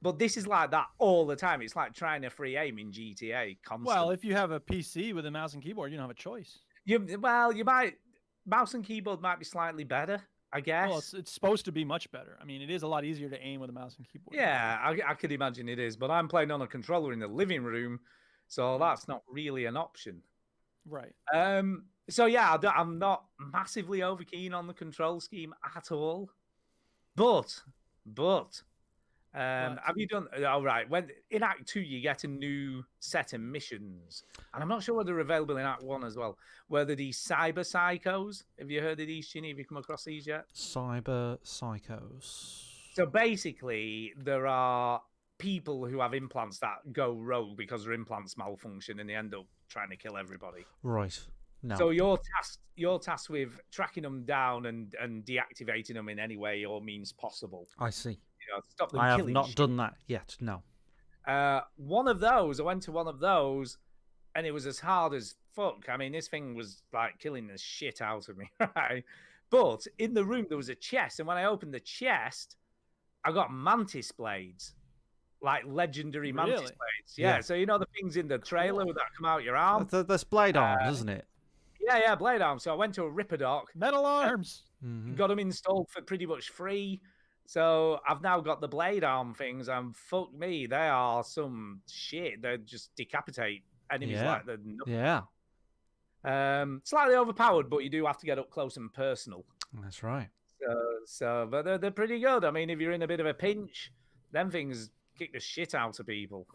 but this is like that all the time. It's like trying to free aim in GTA constantly. Well, if you have a PC with a mouse and keyboard, you don't have a choice. You might mouse and keyboard might be slightly better, I guess. Well, it's supposed to be much better. I mean, it is a lot easier to aim with a mouse and keyboard. Yeah, I could imagine it is, but I'm playing on a controller in the living room, so that's not really an option. Right. So yeah, I'm not massively over keen on the control scheme at all. But have you done? All right. When in Act 2 you get a new set of missions, and I'm not sure whether they're available in Act 1 as well. Whether these cyber psychos? Have you heard of these, Ginny? Have you come across these yet? Cyber psychos. So basically, there are people who have implants that go rogue because their implants malfunction, and they end up trying to kill everybody. Right. No. So you're tasked with tracking them down and deactivating them in any way or means possible. I see. Stop them I have killing not shit. done that yet. No. One of those, I went to one of those, and it was as hard as fuck. I mean, this thing was like killing the shit out of me, right? But in the room there was a chest, and when I opened the chest, I got mantis blades, like legendary mantis Really? blades. Yeah. So you know the things in the trailer that come out your arm. That's blade arms, isn't it? Yeah, blade arms. So I went to a Ripperdoc, Metal arms. got them installed for pretty much free. So I've now got the blade arm things, and fuck me, they are some shit. They just decapitate enemies like the Yeah. slightly overpowered, but you do have to get up close and personal. That's right. But they're pretty good. I mean, if you're in a bit of a pinch, them things kick the shit out of people.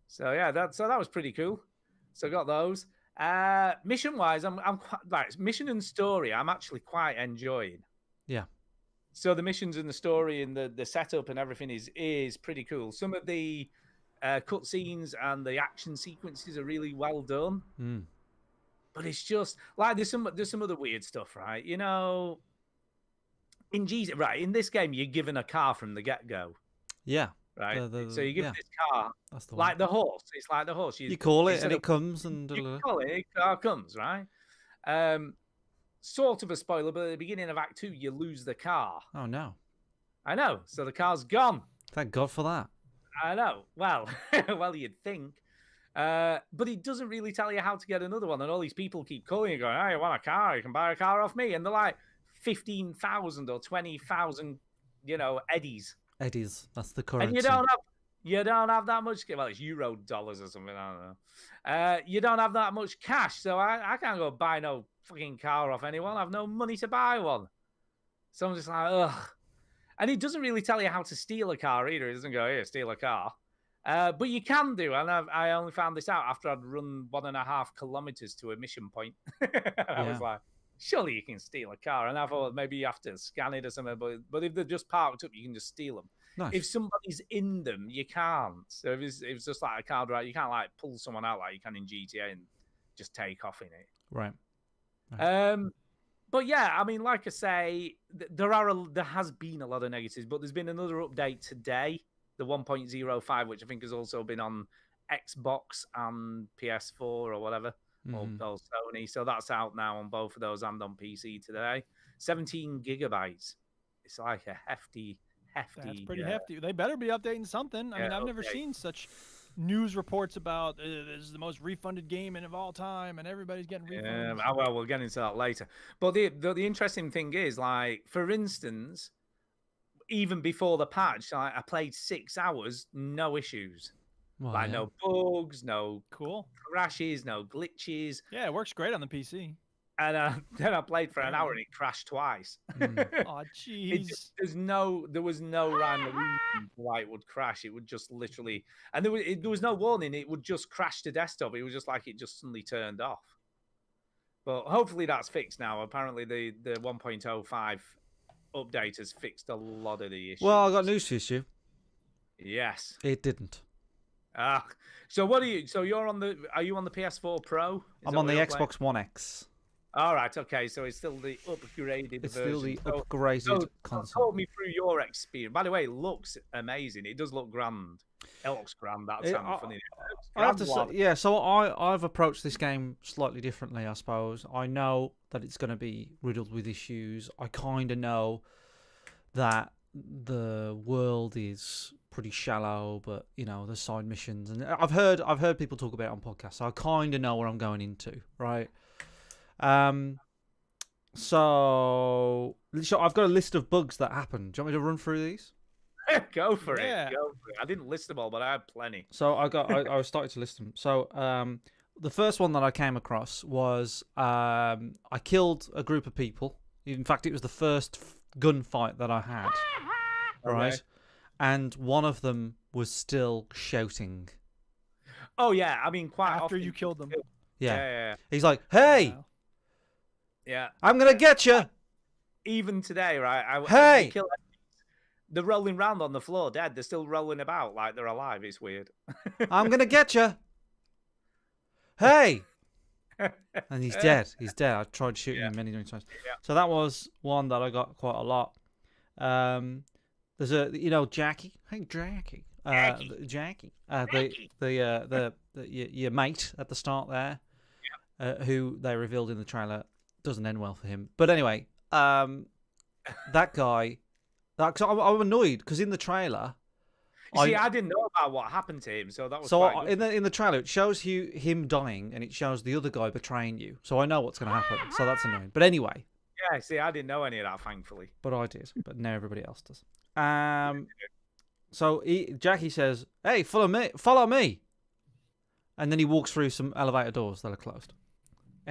So yeah, that was pretty cool. So I got those. Mission wise, I'm quite, like mission and story. I'm actually quite enjoying. Yeah. So the missions and the story and the setup and everything is pretty cool. Some of the cutscenes and the action sequences are really well done. But it's just like there's some other weird stuff, right? You know, in this game you're given a car from the get go. Yeah. Right. So you give this car That's the like one. the horse. It's like the horse. You call it instead and of- it comes and. You call it, car comes, right? Sort of a spoiler, but at the beginning of Act 2, you lose the car. Oh no! I know. So the car's gone. Thank God for that. I know. Well, well, you'd think. But it doesn't really tell you how to get another one. And all these people keep calling you, going, "Hey, you want a car? You can buy a car off me." And they're like 15,000 or 20,000, eddies. Eddies. That's the currency. And you don't have that much. Well, it's euro dollars or something. I don't know. You don't have that much cash, so I can't go buy no fucking car off anyone. I have no money to buy one. So I'm just like, ugh. And it doesn't really tell you how to steal a car either. It doesn't go, here, steal a car. But you can do, and I only found this out after I'd run 1.5 kilometers to a mission point. I was like, surely you can steal a car. And I thought maybe you have to scan it or something. But if they're just parked up, you can just steal them. Nice. If somebody's in them, you can't. So if it's just like a car drive, you can't like pull someone out like you can in GTA and just take off in it. Right. But yeah, I mean, like I say, there has been a lot of negatives, but there's been another update today, the 1.05, which I think has also been on Xbox and PS4 or whatever. old Sony. So that's out now on both of those and on PC today. 17 gigabytes. It's like a hefty. That's pretty hefty. They better be updating something. I mean, I've never seen such news reports about this is the most refunded game of all time, and everybody's getting refunds. Well, we'll get into that later. But the interesting thing is, like, for instance, even before the patch, I played 6 hours, no issues. Well, like, no bugs, no cool crashes, no glitches. Yeah, it works great on the PC. And then I played for an hour and it crashed twice. Oh, jeez. There was no rhyme or reason why it would crash. It would just literally, and there was no warning. It would just crash the desktop. It was just like it just suddenly turned off. But hopefully that's fixed now. Apparently the 1.05 update has fixed a lot of the issues. Well, I got news for you, Stu. Yes. It didn't. So what are you? So are you on the PS4 Pro? I'm on the Xbox One X. All right, okay, so it's still the upgraded It's version. still the upgraded console. Talk me through your experience. By the way, it looks amazing. It does look grand. It looks grand. That sounds funny. I have to say, yeah. So I've approached this game slightly differently, I suppose. I know that it's going to be riddled with issues. I kind of know that the world is pretty shallow, but you know, there's side missions, and I've heard people talk about it on podcasts. So I kind of know what I'm going into, right? So I've got a list of bugs that happened. Do you want me to run through these? Go for it. I didn't list them all, but I had plenty. So I was starting to list them. So the first one that I came across was I killed a group of people. In fact, it was the first gunfight that I had. Right? Okay. And one of them was still shouting. Oh yeah, I mean, quite after often you killed them. Yeah. He's like, "Hey, Wow. Yeah. I'm gonna get you." Even today, right? Hey! They're rolling around on the floor, dead. They're still rolling about like they're alive. It's weird. I'm gonna get you. Hey, and he's dead. He's dead. I tried shooting him many times. Yeah. So that was one that I got quite a lot. There's Jackie. Hey, Jackie. Jackie. Your mate at the start there, who they revealed in the trailer, doesn't end well for him. But anyway, that guy. I'm annoyed because in the trailer. See, I didn't know about what happened to him, so that was. So in the trailer, it shows him dying, and it shows the other guy betraying you. So I know what's going to happen. So that's annoying. But anyway. Yeah, see, I didn't know any of that, thankfully. But I did. But now everybody else does. So Jackie says, "Hey, follow me," and then he walks through some elevator doors that are closed.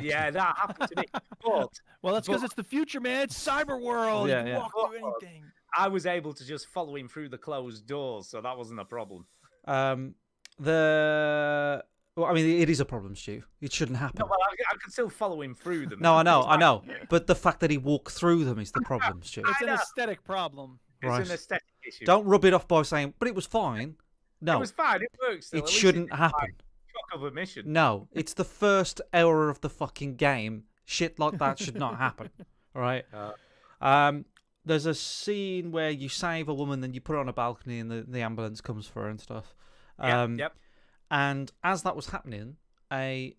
Yeah, that happened to me. But well, that's because it's the future, man. It's cyber world. Yeah, you can yeah. walk through anything. I was able to just follow him through the closed doors, so that wasn't a problem. Well, I mean, it is a problem, Stu. It shouldn't happen. No, well, I could still follow him through them. No, I know. But the fact that he walked through them is the problem, Stu. It's an aesthetic problem. It's an aesthetic issue. Don't rub it off by saying, "But it was fine." No, it was fine. It works. It shouldn't happen. Shock of omission. No, it's the first hour of the fucking game. Shit like that should not happen. All right. There's a scene where you save a woman, then you put her on a balcony, and the ambulance comes for her and stuff. Yep. And as that was happening, a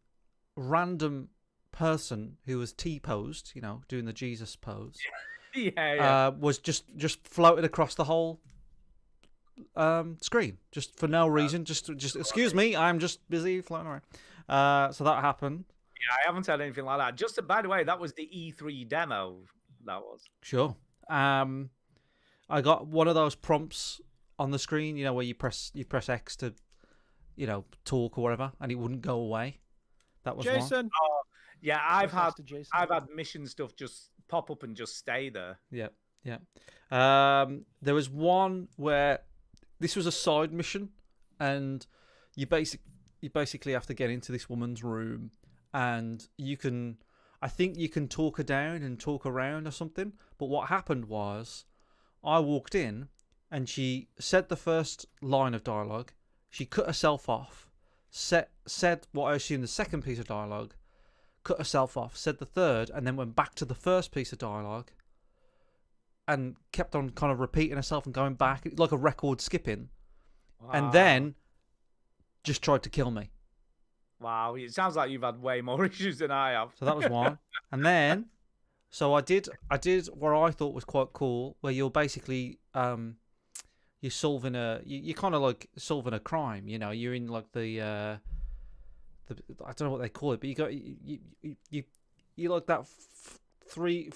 random person who was T-posed, doing the Jesus pose, was just floated across the whole screen, just for no reason. Just excuse me, I'm just busy floating around. So that happened. Yeah, I haven't had anything like that. Just by the way, that was the E3 demo. That was sure. I got one of those prompts on the screen, where you press X to, talk or whatever, and it wouldn't go away. That was Jason. one. Oh, yeah, I've had mission stuff just pop up and just stay there. Yeah. There was one where this was a side mission, and you basically have to get into this woman's room, and I think you can talk her down and talk around or something. But what happened was, I walked in, and she said the first line of dialogue. She cut herself off, said what I assume the second piece of dialogue, cut herself off, said the third, and then went back to the first piece of dialogue, and kept on kind of repeating herself and going back, like a record skipping, and then just tried to kill me. Wow, it sounds like you've had way more issues than I have. So that was one. And then, so I did what I thought was quite cool, where you're basically you're solving you're kind of like solving a crime. You know, you're in like the I don't know what they call it, but you got you like that free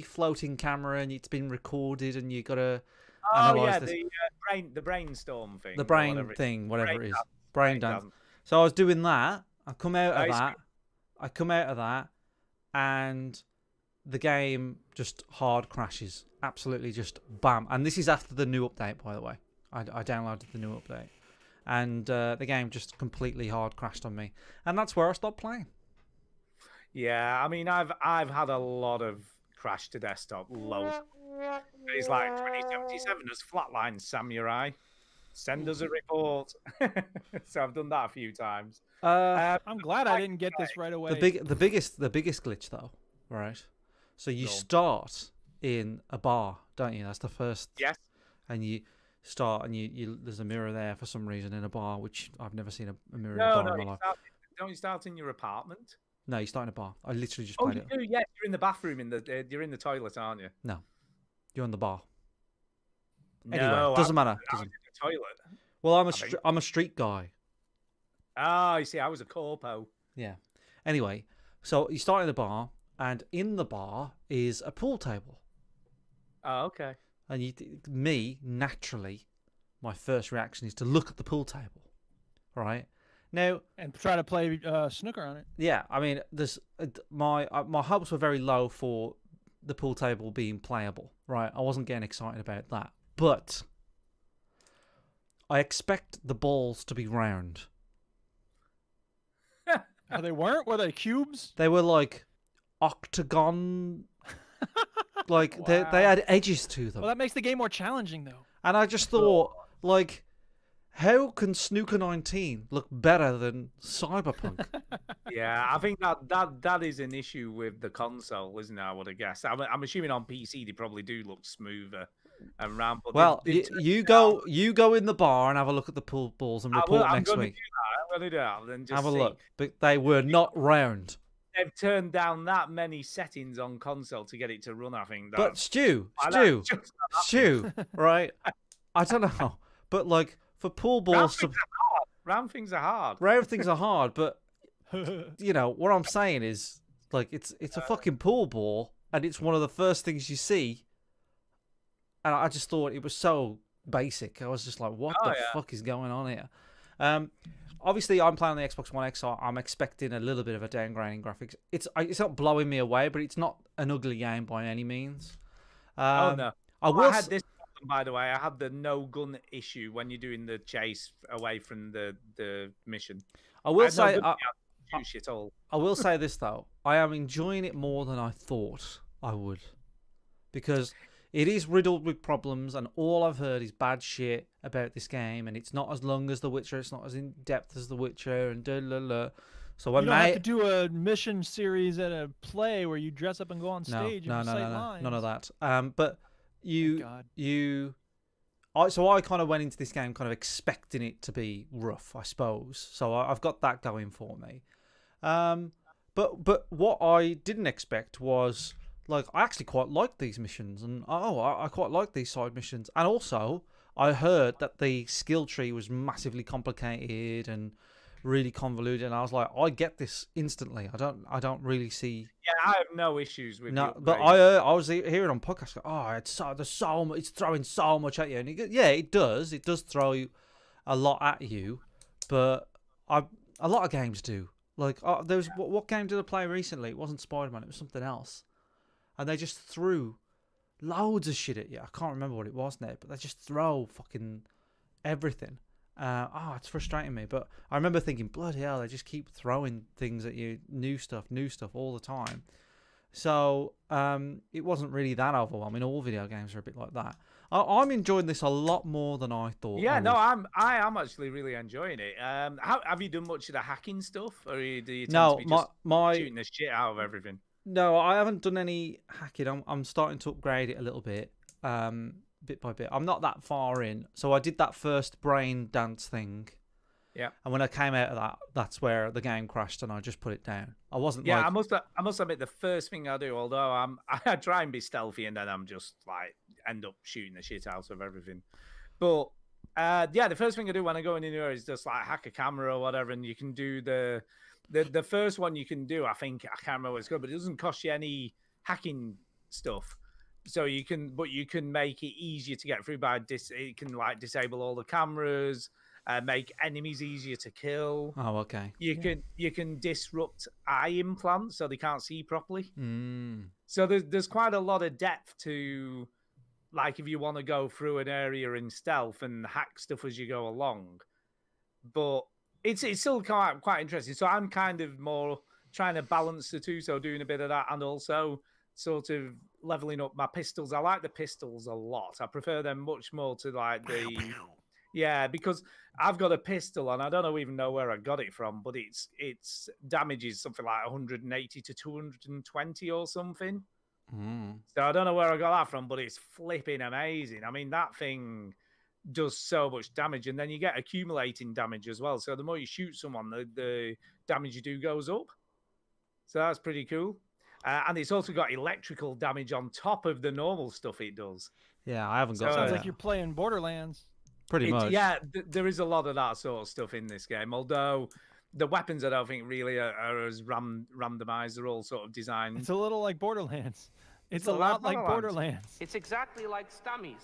floating camera, and it's been recorded, and you got to analyze this. The brainstorm thing. The brain thing, whatever it is, brain dance. So I was doing that. I come out of that, and the game just hard crashes. Absolutely, just bam. And this is after the new update, by the way. I downloaded the new update, and the game just completely hard crashed on me, and that's where I stopped playing. Yeah, I mean, I've had a lot of crash to desktop, loads. It's like 2077 has flatlined Samurai. Send us a report. So I've done that a few times. I'm glad I didn't get this right away. The biggest glitch though, right? So you start in a bar, don't you? That's the first. Yes. And you start, and you there's a mirror there for some reason in a bar, which I've never seen a mirror in a bar in my life. Don't you start in your apartment? No, you start in a bar. I literally just played it. Oh, you do? Yes, you're in the bathroom. You're in the toilet, aren't you? No, you're in the bar. No, anyway, doesn't matter. I was in the toilet. Well, I'm a street guy. Ah, you see, I was a corpo. Yeah. Anyway, so you start in the bar, and in the bar is a pool table. Oh, okay. And naturally, my first reaction is to look at the pool table, right? Now, and try to play snooker on it. Yeah, I mean, my hopes were very low for the pool table being playable, right? I wasn't getting excited about that, but I expect the balls to be round. They weren't? Were they cubes? They were like octagon, like Wow. they had edges to them. Well, that makes the game more challenging, though. And I just thought, like, how can Snooker 19 look better than Cyberpunk? Yeah, I think that is an issue with the console, isn't it? I would have guessed. I'm assuming on PC they probably do look smoother and round. But Well, you go in the bar and have a look at the pool balls and report next week. I'm going to do that. Then just Have a see. look, but they were not round. They've turned down that many settings on console to get it to run. I think. But Stu, right? I don't know, but like for pool balls to round things are hard. round things are hard, but you know what I'm saying is like it's a fucking pool ball, and it's one of the first things you see, and I just thought it was so basic. I was just like, what the fuck is going on here? Obviously, I'm playing on the Xbox One X, so I'm expecting a little bit of a downgrade in graphics. It's not blowing me away, but it's not an ugly game by any means. Oh no! I had this problem, by the way. I had the no gun issue when you're doing the chase away from the mission. I will say, shit all. I will say this though, I am enjoying it more than I thought I would, because it is riddled with problems, and all I've heard is bad shit about this game, and it's not as long as The Witcher, it's not as in depth as The Witcher, and So you don't have to do a mission series at a play where you dress up and go on stage and recite lines. None of that. But so I kind of went into this game kind of expecting it to be rough, I suppose. So I've got that going for me. But what I didn't expect was, like, I actually quite like these missions, and I quite like these side missions. And also, I heard that the skill tree was massively complicated and really convoluted, and I was like, I get this instantly. I don't really see. Yeah, I have no issues with. No, but I was hearing on podcasts, there's so much, it's throwing so much at you, and it does throw you a lot at you, but a lot of games do. Like, there was what game did I play recently? It wasn't Spider-Man, it was something else, and they just threw loads of shit at you. I can't remember what it was now, but they just throw fucking everything. It's frustrating me, but I remember thinking, bloody hell, they just keep throwing things at you, new stuff all the time. So it wasn't really that overwhelming. All video games are a bit like that. I'm enjoying this a lot more than I thought. Yeah, no, I am actually really enjoying it. Have you done much of the hacking stuff, or do you tend to be just shooting the shit out of everything? No, I haven't done any hacking. I'm starting to upgrade it a little bit. Bit by bit. I'm not that far in. So I did that first brain dance thing. Yeah. And when I came out of that, that's where the game crashed, and I just put it down. I wasn't Yeah, like, I must admit the first thing I do, although I try and be stealthy, and then I'm just like end up shooting the shit out of everything. But yeah, the first thing I do when I go in anywhere is just like hack a camera or whatever, and you can do the first one you can do. I think I can't remember what it's called, but it doesn't cost you any hacking stuff. So you can make it easier to get through by it can like disable all the cameras, make enemies easier to kill. oh, okay. You can disrupt eye implants so they can't see properly. Mm. So there's quite a lot of depth to, like, if you want to go through an area in stealth and hack stuff as you go along. But it's still quite interesting. So I'm kind of more trying to balance the two. So doing a bit of that and also sort of leveling up my pistols. I like the pistols a lot. I prefer them much more to like the... Yeah, because I've got a pistol and I don't even know where I got it from, but its damage is something like 180 to 220 or something. Mm. So I don't know where I got that from, but it's flipping amazing. I mean, that thing does so much damage, and then you get accumulating damage as well. So the more you shoot someone, the damage you do goes up. So that's pretty cool. And it's also got electrical damage on top of the normal stuff it does. Yeah, I haven't got So- that. Sounds like you're playing Borderlands. Pretty much. Yeah, there is a lot of that sort of stuff in this game. Although the weapons, I don't think really are as randomized. They're all sort of designed. It's a little like Borderlands. It's a a lot lot like like Borderlands. Borderlands. It's exactly like Stummies.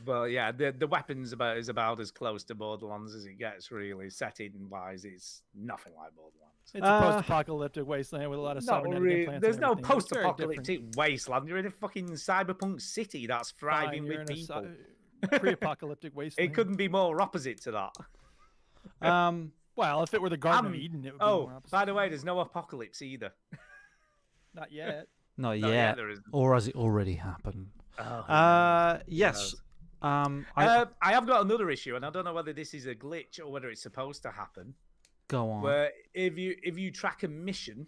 But yeah, the weapons is about as close to Borderlands as it gets. Really, setting wise, it's nothing like Borderlands. It's a post-apocalyptic wasteland with a lot of Not cybernetic really. implants. There's and no everything. It's very post-apocalyptic wasteland. You're in a fucking cyberpunk city that's different. thriving Fine, you're with in a people. pre-apocalyptic wasteland. It couldn't be more opposite to that. Well, if it were the Garden of Um, Eden, it would be more Oh, opposite. by the way, there's no apocalypse either. Not yet. Not No, yeah, yet. there isn't. Or has it already happened? Oh, Yes. I have got another issue, and I don't know whether this is a glitch or whether it's supposed to happen. Go on. Where if you track a mission,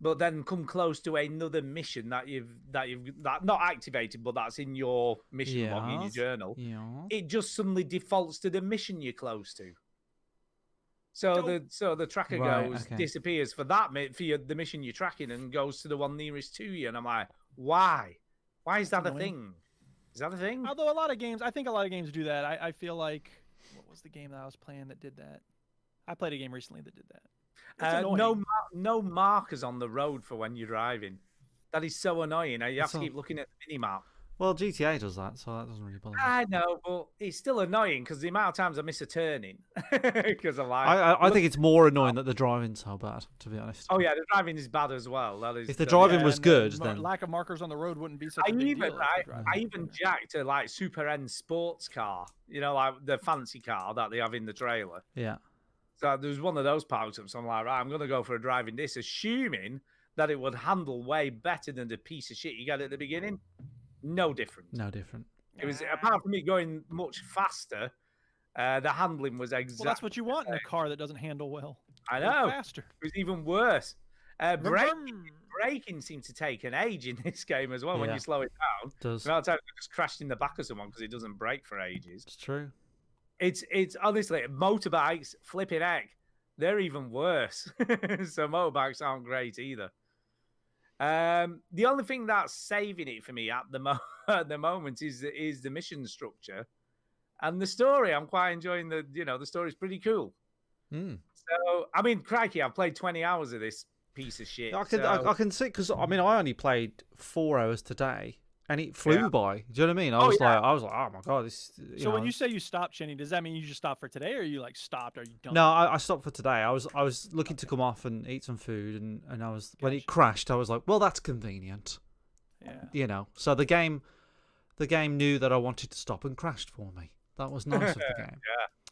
but then come close to another mission that you've not activated, but that's in your mission log in your Yes. journal, Yeah. it just suddenly defaults to the mission you're close to. So the tracker Right, goes okay. disappears for that the mission you're tracking and goes to the one nearest to you, and I'm like, why? Why is that a annoying. thing? Is that a thing? Although I think a lot of games do that. I feel like, what was the game that I was playing that did that? I played a game recently that did that. It's annoying. No markers on the road for when you're driving. That is so annoying. You have to all- keep looking at the mini map. Well, GTA does that, so that doesn't really bother me. I know, but it's still annoying because the amount of times I miss a turning because I'm like, I think it's more annoying that the driving's so bad, to be honest. oh yeah, the driving is bad as well. That is If the that- driving Yeah, was and good, the then lack of markers on the road wouldn't be such I a big even deal. if you're I driving. even jacked a like super end sports car, you know, like the fancy car that they have in the trailer. yeah. So there was one of those parked up. So I'm like, right, I'm going to go for a drive in this, assuming that it would handle way better than the piece of shit you get at the beginning. No different. No different. It was apart from it going much faster. The handling was Well, exactly. that's what you want in a car that doesn't handle well. I Go know. faster. It was even worse. Vroom. Braking seemed to take an age in this game as well when Yeah. you slow it down. Does. The amount of times I just crashed in the back of someone because it doesn't brake for ages. It's true. It's honestly motorbikes, flipping heck, they're even worse. So motorbikes aren't great either. The only thing that's saving it for me at the moment is the mission structure and the story. I'm quite enjoying the story's pretty cool. Mm. So I mean, crikey, I've played 20 hours of this piece of shit. I can so- I can see, because I mean I only played 4 hours today, and it flew Yeah. by. Do you know what I mean? I Oh, was yeah. like, oh my god, this. So when you say you stopped, Chinny, does that mean you just stopped for today, or you like stopped? Are you done? No, I stopped for today. I was looking to come off and eat some food, and I was when it crashed, I was like, well, that's convenient. Yeah. You know, so the game knew that I wanted to stop and crashed for me. That was nice of the game.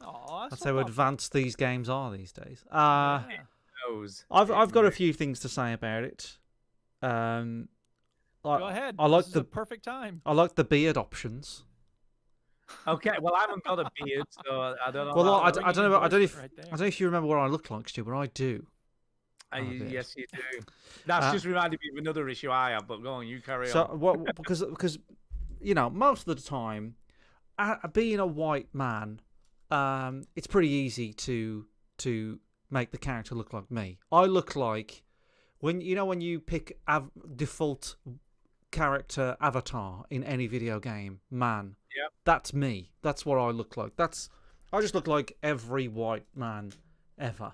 Aw, That's so how thoughtful. advanced these games are these days. Yeah. knows. I've got a few things to say about it. Go ahead. I like This is the a perfect time. I like the beard options. Okay, well, I haven't got a beard, so I don't know. Well, how- I don't know. I don't know if Right there. I don't know if you remember what I look like, Stu, but I do. have a beard. Yes, you do. That's just reminded me of another issue I have. But go on, you carry So on. what? Because you know, most of the time, being a white man, it's pretty easy to make the character look like me. I look like when you pick default character avatar in any video game, man. Yep. That's me. That's what I look like. I just look like every white man ever.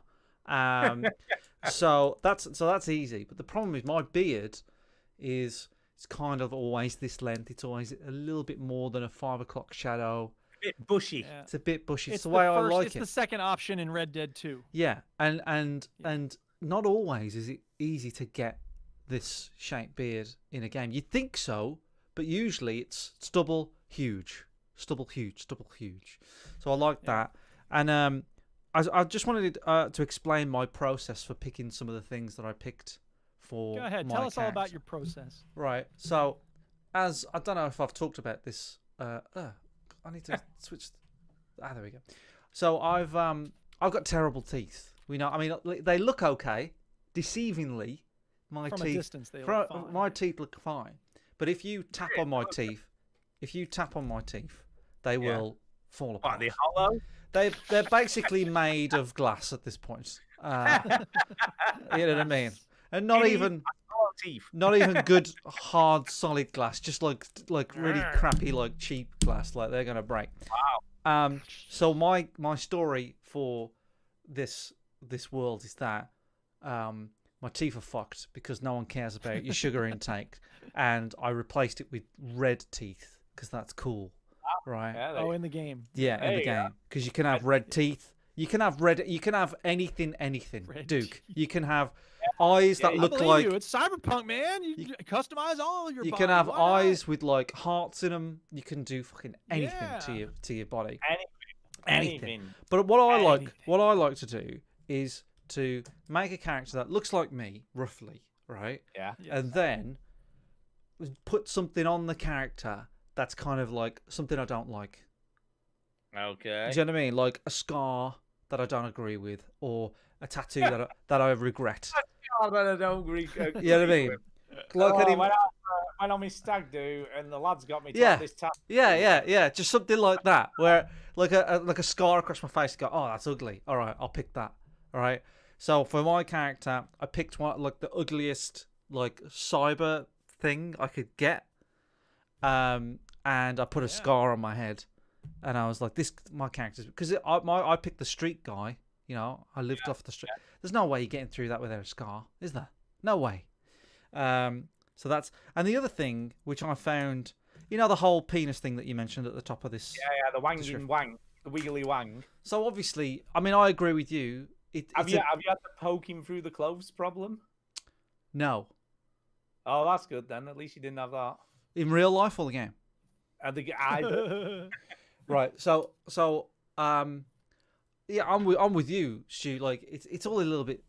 So that's easy. But the problem is my beard is it's kind of always this length. It's always a little bit more than a 5 o'clock shadow. A bit bushy. Yeah. It's a bit bushy. It's the the way I first- like it's it. the second option in Red Dead 2. Yeah, and not always is it easy to get this shaped beard in a game. You'd think so, but usually it's stubble huge. So I like that. And I just wanted to explain my process for picking some of the things that I picked for. Go ahead. my Tell us all about character. your process. Right. So, as I don't know if I've talked about this. I need to switch. There we go. So I've got terrible teeth. I mean, they look okay. Deceivingly, my From a teeth. distance, they look fine. My teeth look fine. But if you tap on my teeth, they will fall apart. What, the hollow? They're basically made of glass at this point. You know what I mean? And not even good hard solid glass, just like really crappy cheap glass, like they're gonna break. Wow. So my story for this world is that my teeth are fucked because no one cares about your sugar intake, and I replaced it with red teeth because that's cool, right? Yeah, In the game. Yeah, in the game, because you can have red teeth. You can have anything, Red Duke. teeth. You can have eyes that I look believe like you. It's cyberpunk, man. You customize all your you body. can have Why not? eyes with hearts in them. You can do fucking anything to your body. Anything. But what I like to do is to make a character that looks like me, roughly, right? Yeah. Yes. And then put something on the character that's kind of like something I don't like. Okay. Do you know what I mean? Like a scar that I don't agree with, or a tattoo that I regret. God, but I don't agree. You know what I mean? Like any... went on my stag do, and the lads got me to Yeah. have this tattoo. Yeah. Just something like that, where like a scar across my face. Go, oh, that's ugly. All right, I'll pick that. All right. So for my character, I picked one like the ugliest cyber thing I could get, and I put a scar on my head, and I was like, this my character's because I picked the street guy. You know, I lived off the street. There's no way you're getting through that without a scar, is there? No way. So that's and the other thing which I found, the whole penis thing that you mentioned at the top of this. Yeah, the wanging wang, the wiggly wang. So obviously, I mean, I agree with you. Have you had the poking through the clothes problem? No. Oh, that's good then. At least you didn't have that. In real life or the game? Right. So yeah, I'm with you, Stu. Like it's all a little bit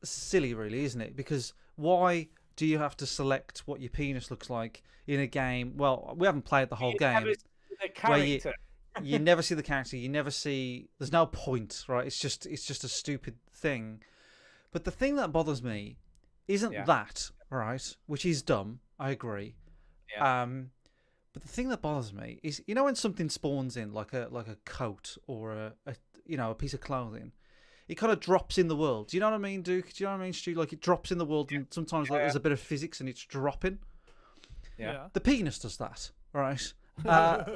silly, really, isn't it? Because why do you have to select what your penis looks like in a game? Well, we haven't played the whole game. The character. You never see the character. You never see. There's no point, right? It's just a stupid thing. But the thing that bothers me isn't that, right? Which is dumb. I agree. Yeah. But the thing that bothers me is, when something spawns in, like a coat or a piece of clothing, it kind of drops in the world. Do you know what I mean, Duke? Do you know what I mean, Stu? Like it drops in the world, and sometimes there's a bit of physics and it's dropping. Yeah. The penis does that, right?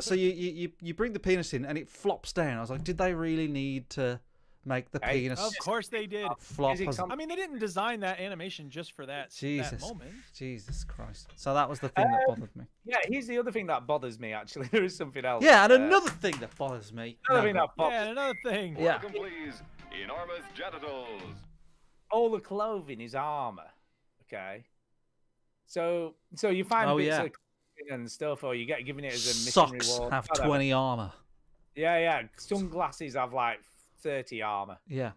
So you bring the penis in and it flops down. I was like, did they really need to make the penis Of course they did. flop? I mean, they didn't design that animation just for that moment. Jesus Christ. So that was the thing that bothered me. Yeah, here's the other thing that bothers me, actually. There is something else. Yeah, and another thing that bothers me. Another thing that Yeah, and another thing. Yeah. Welcome, please. Enormous genitals. all the clothing is armor. Okay. So you find bits of clothing and stuff, or you get given it as a mission Socks reward. have whatever. 20 armor. Yeah. Sunglasses have like 30 armor. Yeah.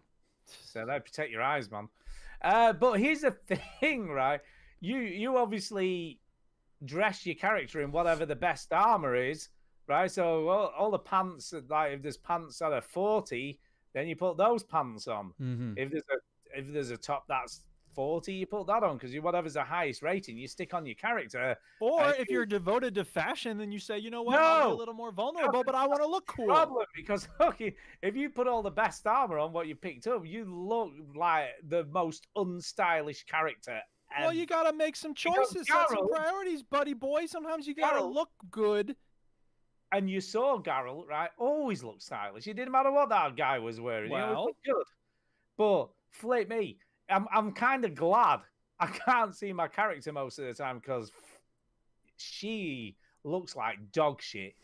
So they protect your eyes, man. But here's the thing, right? You obviously dress your character in whatever the best armor is, right? So all the pants, like if there's pants that are 40, then you put those pants on. Mm-hmm. If there's a top that's 40, you put that on because whatever's the highest rating, you stick on your character. Or And if you're devoted to fashion, then you say, you know what, I'll be a No! little more vulnerable, but I want to look cool. Problem because okay, if you put all the best armor on what you picked up, you look like the most unstylish character. Well, you got to make some choices, set some Geralt- priorities, buddy boy. Sometimes you got to Geralt- look good. And you saw Geralt, right? Always looked stylish. It didn't matter what that guy was wearing. He always Well- looked good. But flip me, I'm kind of glad I can't see my character most of the time because she looks like dog shit.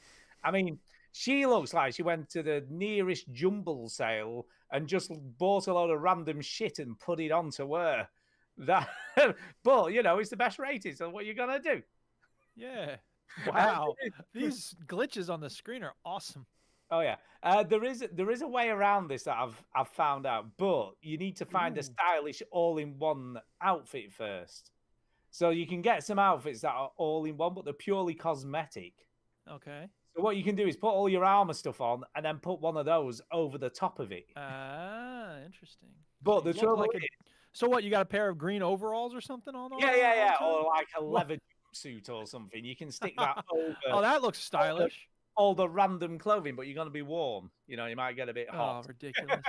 I mean, she looks like she went to the nearest jumble sale and just bought a load of random shit and put it on to wear. That, but you know, it's the best rated. So what are you gonna do? Yeah. Wow. These glitches on the screen are awesome. Oh yeah, there is a way around this that I've found out, but you need to find a stylish all-in-one outfit first. So you can get some outfits that are all-in-one, but they're purely cosmetic. Okay. So what you can do is put all your armor stuff on, and then put one of those over the top of it. Ah, interesting. But the You look trouble like is, So what? You got a pair of green overalls or something on? yeah, all or the like a Wha- leather suit or something. You can stick that over Oh, that looks stylish. all the random clothing, but you're gonna be warm. You know, you might get a bit Oh, hot. ridiculous.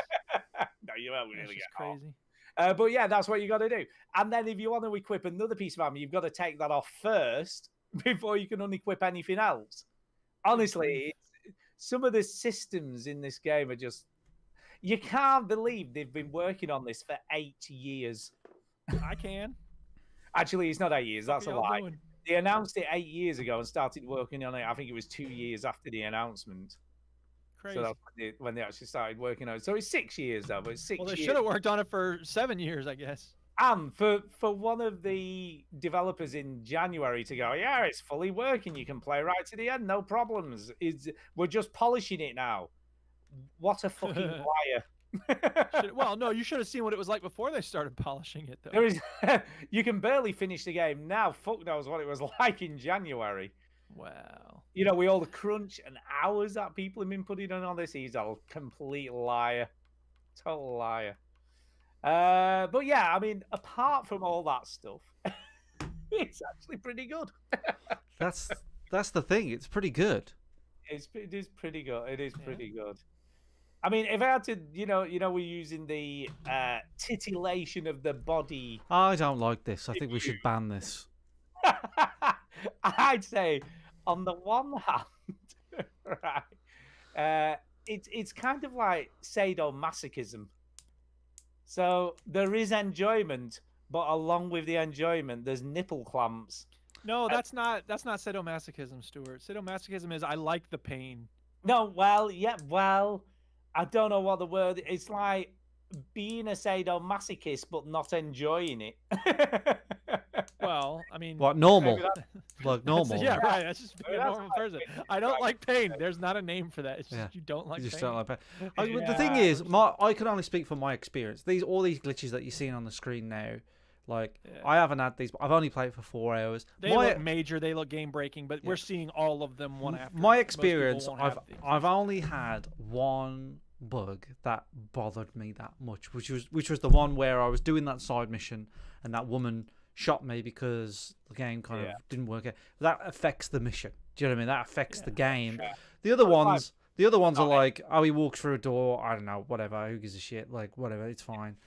No, you won't That's really just get hot. crazy. But yeah, that's what you got to do. And then if you want to equip another piece of armor, you've got to take that off first before you can unequip anything else. Honestly, some of the systems in this game are just... You can't believe they've been working on this for 8 years. I can. Actually, it's not 8 years. That's a What y'all lie. doing? They announced it 8 years ago and started working on it. I think it was 2 years after the announcement. Crazy. So that's when they actually started working on it. So it's 6 years, though, but it's 6 Well, they years. should have worked on it for 7 years, I guess. And for one of the developers in January to go, yeah, it's fully working. You can play right to the end, no problems. We're just polishing it now. What a fucking liar! Well, no, you should have seen what it was like before they started polishing it, though. There is, you can barely finish the game now. Fuck knows what it was like in January. Wow. You know, with all the crunch and hours that people have been putting in on this, he's a complete liar, total liar. But yeah, I mean, apart from all that stuff, it's actually pretty good. That's the thing. It's pretty good. It is pretty good. It is pretty good. I mean, if I had to, you know, we're using the titillation of the body. I don't like this. I think we should ban this. I'd say, on the one hand, right, it's kind of like sadomasochism. So there is enjoyment, but along with the enjoyment, there's nipple clamps. No, that's not sadomasochism, Stuart. Sadomasochism is I like the pain. No, well, yeah, well, I don't know what the word. It's like being a sadomasochist but not enjoying it. Well, I mean, What, normal? Maybe Like normal? yeah, right. That's just being a That's normal what I person. think. I don't like pain. There's not a name for that. It's just Yeah. you don't like You just pain. don't like pain. The thing is, I can only speak from my experience. All these glitches that you're seeing on the screen now, like I haven't had these. I've only played for 4 hours. They look major. They look game breaking, but we're seeing all of them one after. My Most people experience, won't have things. I've only had one bug that bothered me that much, which was the one where I was doing that side mission and that woman shot me because the game kind of didn't work out. That affects the mission. Do you know what I mean? That affects the game. The other ones are like, oh, he walks through a door. I don't know, whatever. Who gives a shit? Like, whatever. It's fine.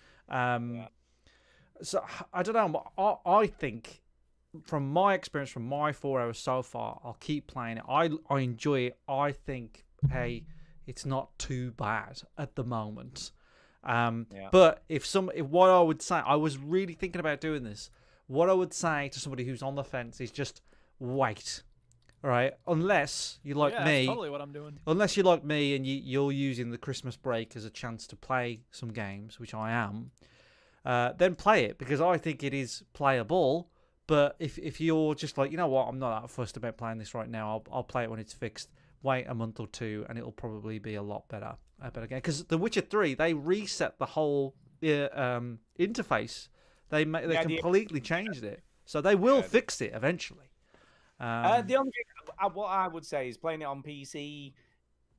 So I don't know. I think from my experience, from my 4 hours so far, I'll keep playing it. I enjoy it. I think, hey, it's not too bad at the moment. But if what I would say, I was really thinking about doing this. What I would say to somebody who's on the fence is just wait, right? Unless you like me, that's totally what I'm doing. Unless you're like me and you're using the Christmas break as a chance to play some games, which I am, then play it because I think it is playable. But if you're just like, you know what, I'm not that fussed about playing this right now. I'll play it when it's fixed. Wait a month or two, and it'll probably be a lot better. A better game because The Witcher 3 they reset the whole interface. They completely changed it, so they will fix it eventually. The only thing, what I would say is playing it on PC,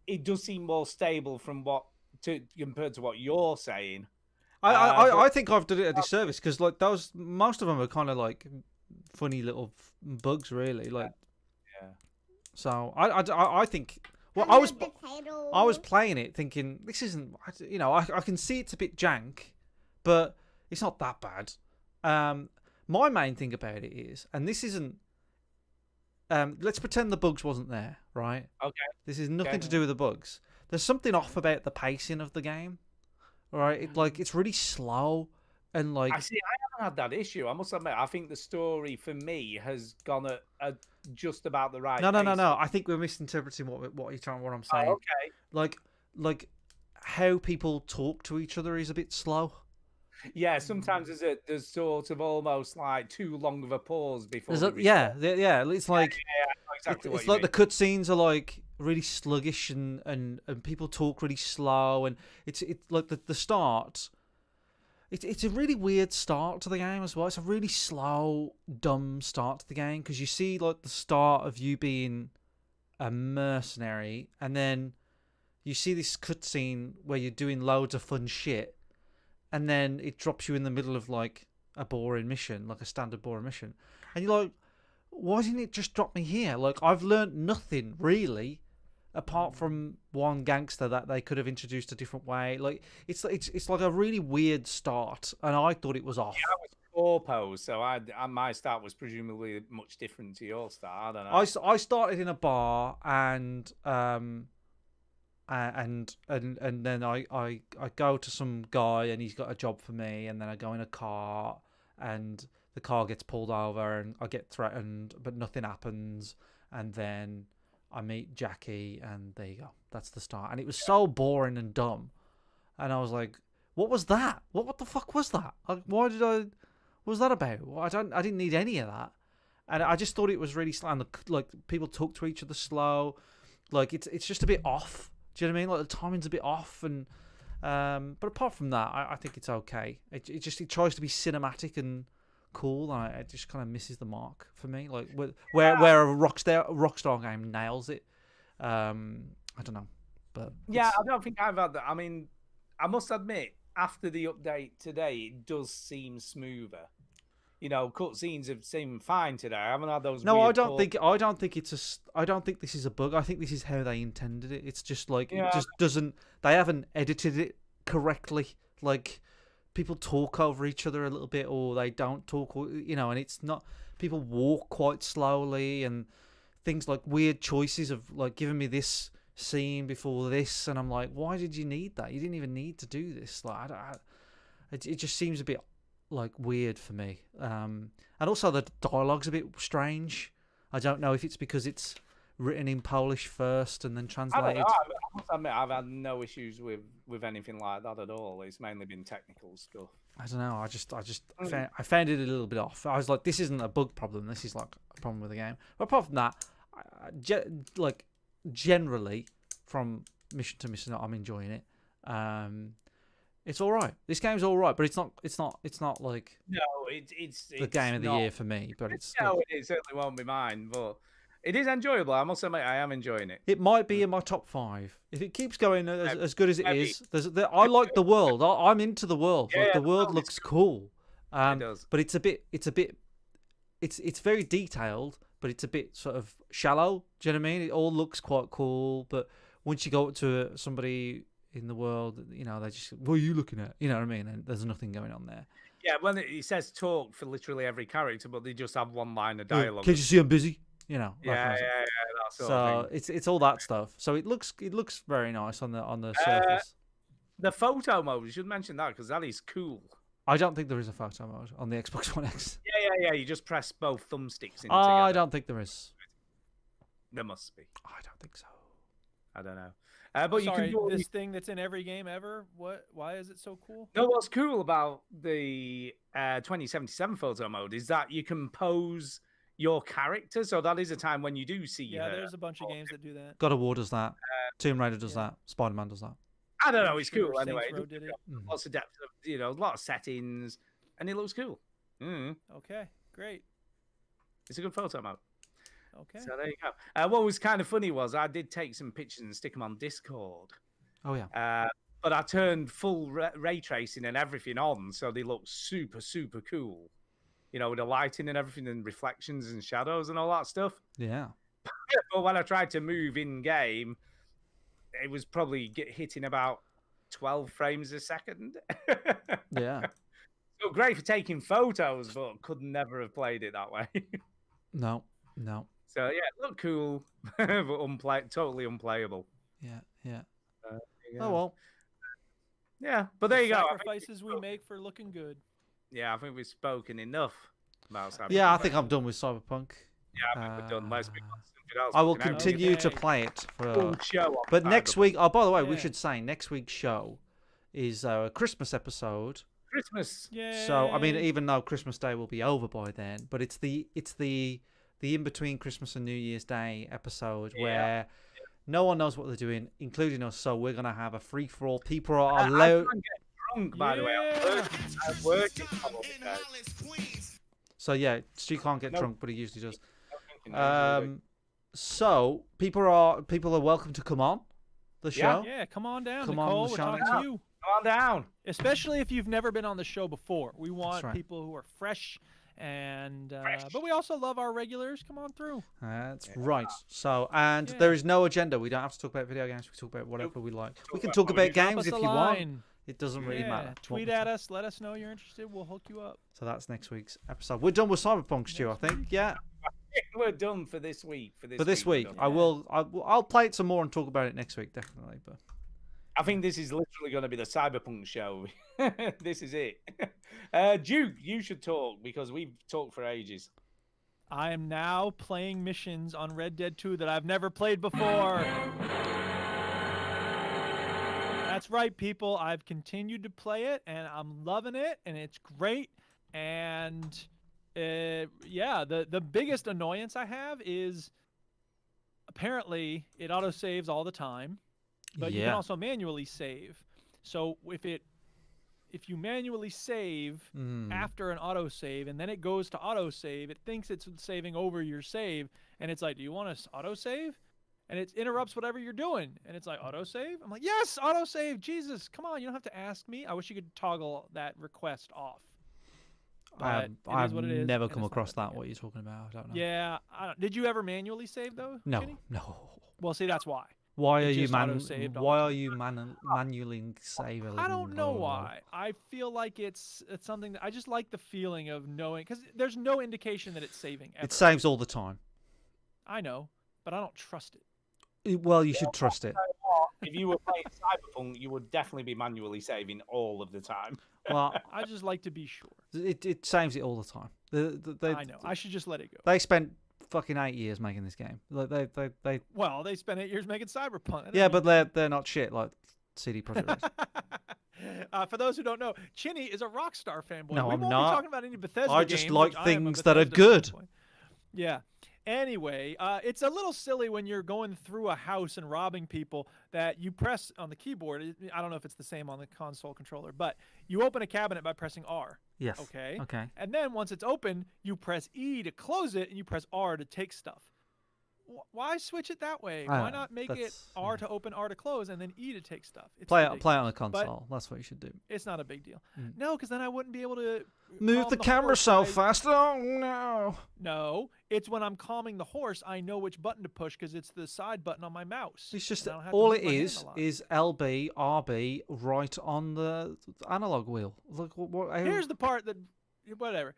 it does seem more stable from compared to what you're saying. I think I've done it a disservice because like most of them are kind of like funny little bugs, really. Like, Yeah. so I think. Well, I was playing it thinking this isn't. You know, I can see it's a bit jank, but it's not that bad. My main thing about it is, and this isn't. Let's pretend the bugs wasn't there, right? Okay. This is nothing to do with the bugs. There's something off about the pacing of the game, right? It's really slow, and like. I see. I haven't had that issue. I must admit. I think the story for me has gone at just about the right. No. pace. I think we're misinterpreting what I'm saying. Oh, okay. Like how people talk to each other is a bit slow. Yeah, sometimes there's sort of almost like too long of a pause before. It's like it's like exactly it's like the cutscenes are like really sluggish and people talk really slow, and it's like the start. It's a really weird start to the game as well. It's a really slow, dumb start to the game because you see like the start of you being a mercenary, and then you see this cutscene where you're doing loads of fun shit, and then it drops you in the middle of like a boring mission, like a standard boring mission, and you're like, why didn't it just drop me here? Like, I've learnt nothing really, apart from one gangster that they could have introduced a different way. Like, it's like a really weird start, and I thought it was off. Yeah, I was corpo, so my start was presumably much different to your start. I don't know. I started in a bar and then I go to some guy and he's got a job for me, and then I go in a car and the car gets pulled over and I get threatened, but nothing happens, and then I meet Jackie, and there you go. That's the start. And it was so boring and dumb, and I was like, what was that? What the fuck was that? Like, what was that about? I didn't need any of that, and I just thought it was really slow. And like people talk to each other slow, like it's just a bit off. Do you know what I mean? Like the timing's a bit off, and but apart from that, I think it's okay. It tries to be cinematic and cool, and it just kind of misses the mark for me. Like where a Rockstar game nails it. I don't know, but yeah, I don't think I've had that. I mean, I must admit, after the update today, it does seem smoother. You know, cutscenes have seemed fine today. I haven't had those. No, I don't think I don't think this is a bug. I think this is how they intended it. It's just like it just doesn't. They haven't edited it correctly. Like people talk over each other a little bit, or they don't talk. You know, and it's not. People walk quite slowly, and things like weird choices of like giving me this scene before this, and I'm like, why did you need that? You didn't even need to do this. Like, it just seems a bit like weird for me, and also the dialogue's a bit strange. I don't know if it's because it's written in Polish first and then translated. I must admit, I've had no issues with anything like that at all. It's mainly been technical stuff. I don't know. I found it a little bit off. I was like, this isn't a bug problem. This is like a problem with the game. But apart from that, like generally from mission to mission, I'm enjoying it. It's all right. This game's all right, but it's not like it's the game of the year for me. But it certainly won't be mine. But it is enjoyable. I must admit, I am enjoying it. It might be in my top 5 if it keeps going as good as it is. I like the world. I'm into the world. Like, the world looks cool. It does. But it's very detailed, but it's a bit sort of shallow. Do you know what I mean? It all looks quite cool, but once you go up to somebody in the world, you know, they just, what are you looking at? You know what I mean? And there's nothing going on there. Yeah, when it says talk for literally every character, but they just have one line of dialogue. Can't you see I'm busy? You know. Yeah, that sort of thing. it's all that stuff. So it looks very nice on the surface. The photo mode, you should mention that because that is cool. I don't think there is a photo mode on the Xbox One X. Yeah. You just press both thumbsticks in together. I don't think there is. There must be. I don't think so. I don't know. But you can do this thing that's in every game ever. Why is it so cool? No, what's cool about the 2077 photo mode is that you can pose your character. So that is a time when you do see her. There's a bunch of games that do that. God of War does that. Tomb Raider does that. Spider-Man does that. I don't know. It's cool Saints anyway. Row did it. Lots of depth, a lot of settings, and it looks cool. Okay, great. It's a good photo mode. Okay. So there you go. What was kind of funny was I did take some pictures and stick them on Discord. Oh yeah. but I turned full ray tracing and everything on, so they look super, super cool. You know, with the lighting and everything, and reflections and shadows and all that stuff. Yeah. But when I tried to move in game, it was probably hitting about 12 frames a second. Yeah. So great for taking photos, but could never have played it that way. No. So yeah, it looked cool, but totally unplayable. Yeah. There you Oh go. well. Yeah, but there you go. Sacrifices we make for looking good. Yeah, I think we've spoken enough about Cyberpunk. Yeah, I think I'm done with Cyberpunk. Yeah, I think we're done. Let's move on to something else. I will We can have continue to Okay. play it a for. full show on But next Cyberpunk. week, oh, by the way, we Yeah. should say next week's show is a Christmas episode. Christmas. Yeah. So I mean, even though Christmas Day will be over by then, but it's the in between Christmas and New Year's Day episode where no one knows what they're doing, including us. So we're gonna have a free for all. People are I allowed. can't get drunk, by the way. I'm working probably. So yeah, Stu can't get No. drunk, but he usually does. Um, So people are welcome to come on the show. Yeah, come on down, Come on, Nicole. We're Sean, talking next to week. you. Come on down. Especially if you've never been on the show before. We want right. people who are fresh, and but we also love our regulars. Come on through. That's right. So, and Yeah. there is no agenda. We don't have to talk about video games. We talk about whatever we like. We can talk about about Drop games us if a you want. line. It doesn't really Yeah, matter. what tweet we at talk- us. Let us know you're interested. We'll hook you up. So that's next week's episode. We're done with Cyberpunk, Stu. I think. Yeah. We're done for this week. For this week, we're done. I'll play it some more and talk about it next week, definitely. But I think this is literally going to be the Cyberpunk show. This is it. Duke, you should talk because we've talked for ages. I am now playing missions on Red Dead 2 that I've never played before. That's right, people. I've continued to play it, and I'm loving it, and it's great. And yeah, the biggest annoyance I have is apparently it autosaves all the time, but you can Yeah. also manually save. So if you manually save after an autosave and then it goes to autosave, it thinks it's saving over your save, and it's like, do you want to autosave? And it interrupts whatever you're doing, and it's like, autosave? I'm like, yes, autosave. Jesus, come on, you don't have to ask me. I wish you could toggle that request off. But it is I've what it is, never and come it's not across that that. big. What you're talking about? I don't know. Yeah, did you ever manually save though? No, Kenny? no. Well, see, that's why. Why It are you just auto-saved all Why the are you manually saving? I don't know why. I feel like it's something that I just like the feeling of knowing, because there's no indication that it's saving ever. It saves all the time. I know, but I don't trust it. Well, you should trust it. If you were playing Cyberpunk, you would definitely be manually saving all of the time. Well, I just like to be sure. it saves it all the time. I know. I should just let it go. They spent fucking 8 years making this game. Like they Well, they spent 8 years making Cyberpunk. yeah, but they're not shit like CD Projekt Red. For those who don't know, Chinny is a Rockstar fanboy. No, we I'm won't not. be talking about any Bethesda I just games, like which I am a things that are Bethesda good. fanboy. Yeah. Anyway, it's a little silly when you're going through a house and robbing people that you press on the keyboard. I don't know if it's the same on the console controller, but you open a cabinet by pressing R. Yes. Okay. Okay. And then once it's open, you press E to close it, and you press R to take stuff. Why switch it that way? I Why don't know. not make it That's- R to open, R to close, and then E to take stuff? It's Play it ridiculous. on a But console. That's what you should do. it's not a big deal. Mm. No, because then I wouldn't be able to Move calm the camera horse so by- fast. Oh no. No, it's when I'm calming the horse, I know which button to push because it's the side button on my mouse. It's just and I don't have to all move it my hand is a lot. is LB RB right on the analog wheel. Look what. Here's the part that, whatever.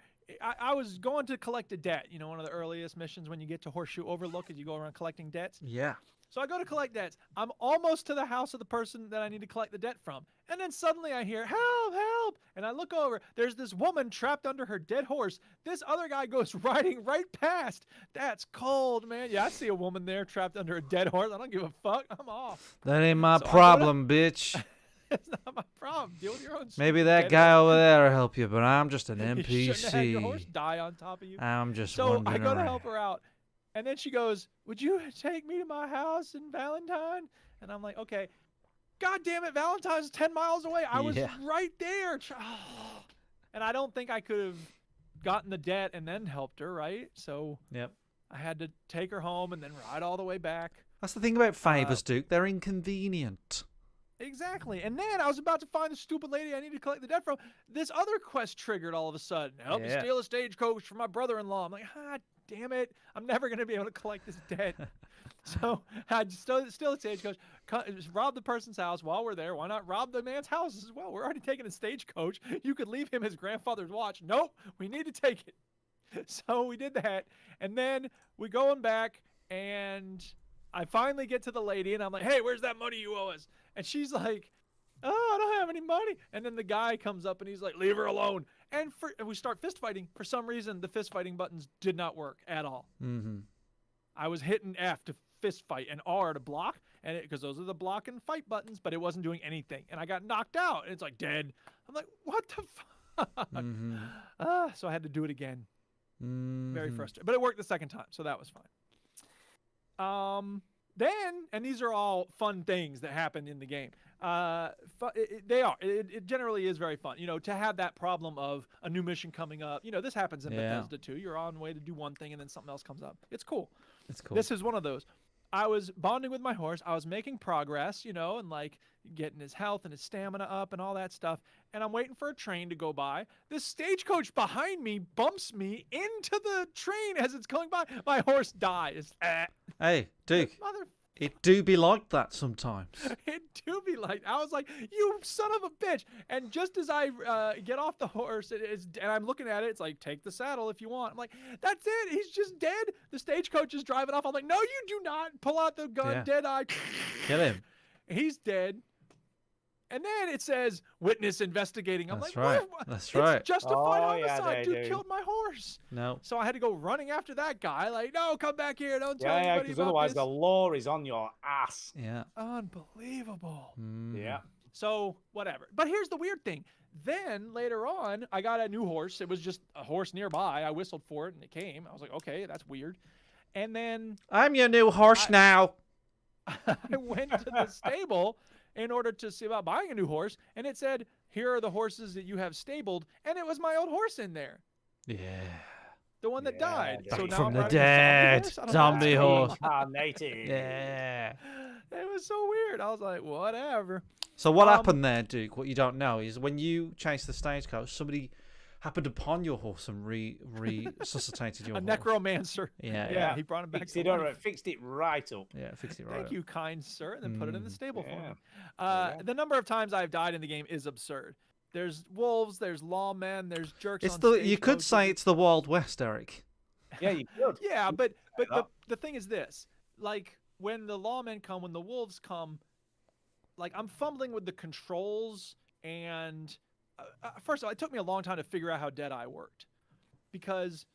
I was going to collect a debt. You know, one of the earliest missions when you get to Horseshoe Overlook is you go around collecting debts. Yeah. So I go to collect debts. I'm almost to the house of the person that I need to collect the debt from. And then suddenly I hear, help, help. And I look over. There's this woman trapped under her dead horse. This other guy goes riding right past. That's cold, man. Yeah, I see a woman there trapped under a dead horse. I don't give a fuck. I'm off. That ain't my So I go to- problem, bitch. It's not my problem. Deal with your own Maybe stupid that dead guy horse. over there will help you, but I'm just an You shouldn't have had your horse NPC. die on top of you. I'm just So I wandering go to around. help her out, and then she goes, "Would you take me to my house in Valentine?" And I'm like, "Okay." God damn it, Valentine's 10 miles away. I was Yeah. right there. And I don't think I could have gotten the debt and then helped her, right? So Yep. I had to take her home and then ride all the way back. That's the thing about favors, Duke. They're inconvenient. Exactly. And then I was about to find the stupid lady I need to collect the debt from. This other quest triggered all of a sudden. Help me Yeah. steal a stagecoach from my brother-in-law. I'm like, damn it. I'm never going to be able to collect this debt. So I just steal a stagecoach, just rob the person's house while we're there. Why not rob the man's house as well? We're already taking a stagecoach. You could leave him his grandfather's watch. Nope, we need to take it. So we did that. And then we going back, and I finally get to the lady, and I'm like, hey, where's that money you owe us? And she's like, oh, I don't have any money. And then the guy comes up, and he's like, leave her alone. And we start fist fighting. For some reason, the fist fighting buttons did not work at all. Mm-hmm. I was hitting F to fist fight and R to block, and because those are the block and fight buttons, but it wasn't doing anything. And I got knocked out, and it's like dead. I'm like, what the fuck? Mm-hmm. So I had to do it again. Very Mhm. frustrating, but it worked the second time, so that was fine. Then, and these are all fun things that happen in the game. They are. It generally is very fun. You know, to have that problem of a new mission coming up. You know, this happens in Yeah. Bethesda too. You're on the way to do one thing, and then something else comes up. It's cool. It's cool. This is one of those. I was bonding with my horse. I was making progress, you know, and like getting his health and his stamina up and all that stuff. And I'm waiting for a train to go by. This stagecoach behind me bumps me into the train as it's going by. My horse dies. Hey, Duke, Mother, it do be like that sometimes. it do be like, I was like, you son of a bitch. And just as I get off the horse, and I'm looking at it, it's like, take the saddle if you want. I'm like, that's it. He's just dead. The stagecoach is driving off. I'm like, no, you do not. Pull out the gun, Yeah. dead eye. Kill him. He's dead. And then it says witness investigating. I'm That's like, right. what? That's It's right. justified Oh, yeah, homicide. they Dude do. killed my horse. No. So I had to go running after that guy. Like, no, come back here. Don't tell Yeah, anybody because about otherwise this. the law is on your ass. Yeah. Unbelievable. Yeah. So whatever. But here's the weird thing. Then later on, I got a new horse. It was just a horse nearby. I whistled for it and it came. I was like, okay, that's weird. And then I'm your new horse now. I went to the stable in order to see about buying a new horse, and it said, here are the horses that you have stabled, and it was my old horse in there, Yeah. the one that Yeah, died. Back So now from I'm the riding a dead. horse? I don't know Zombie what's going horse. on. Incarnated. Yeah. It was so weird. I was like, whatever. So what Um, happened there, Duke? What you don't know is when you chased the stagecoach, somebody happened upon your horse and resuscitated your A horse. necromancer. Yeah, Yeah, he brought him back Fixed to it, life. fixed it right up. Yeah, fix it right. Thank up. you, kind sir, and then put it in the stable for yeah. me. There you go. The number of times I've died in the game is absurd. There's wolves, there's lawmen, there's jerks. It's on the you could stagecoaches. say it's the Wild West, Eric. Yeah, you could. Yeah, but up. the thing is this: like when the lawmen come, when the wolves come, like I'm fumbling with the controls, and first of all, it took me a long time to figure out how Deadeye worked, because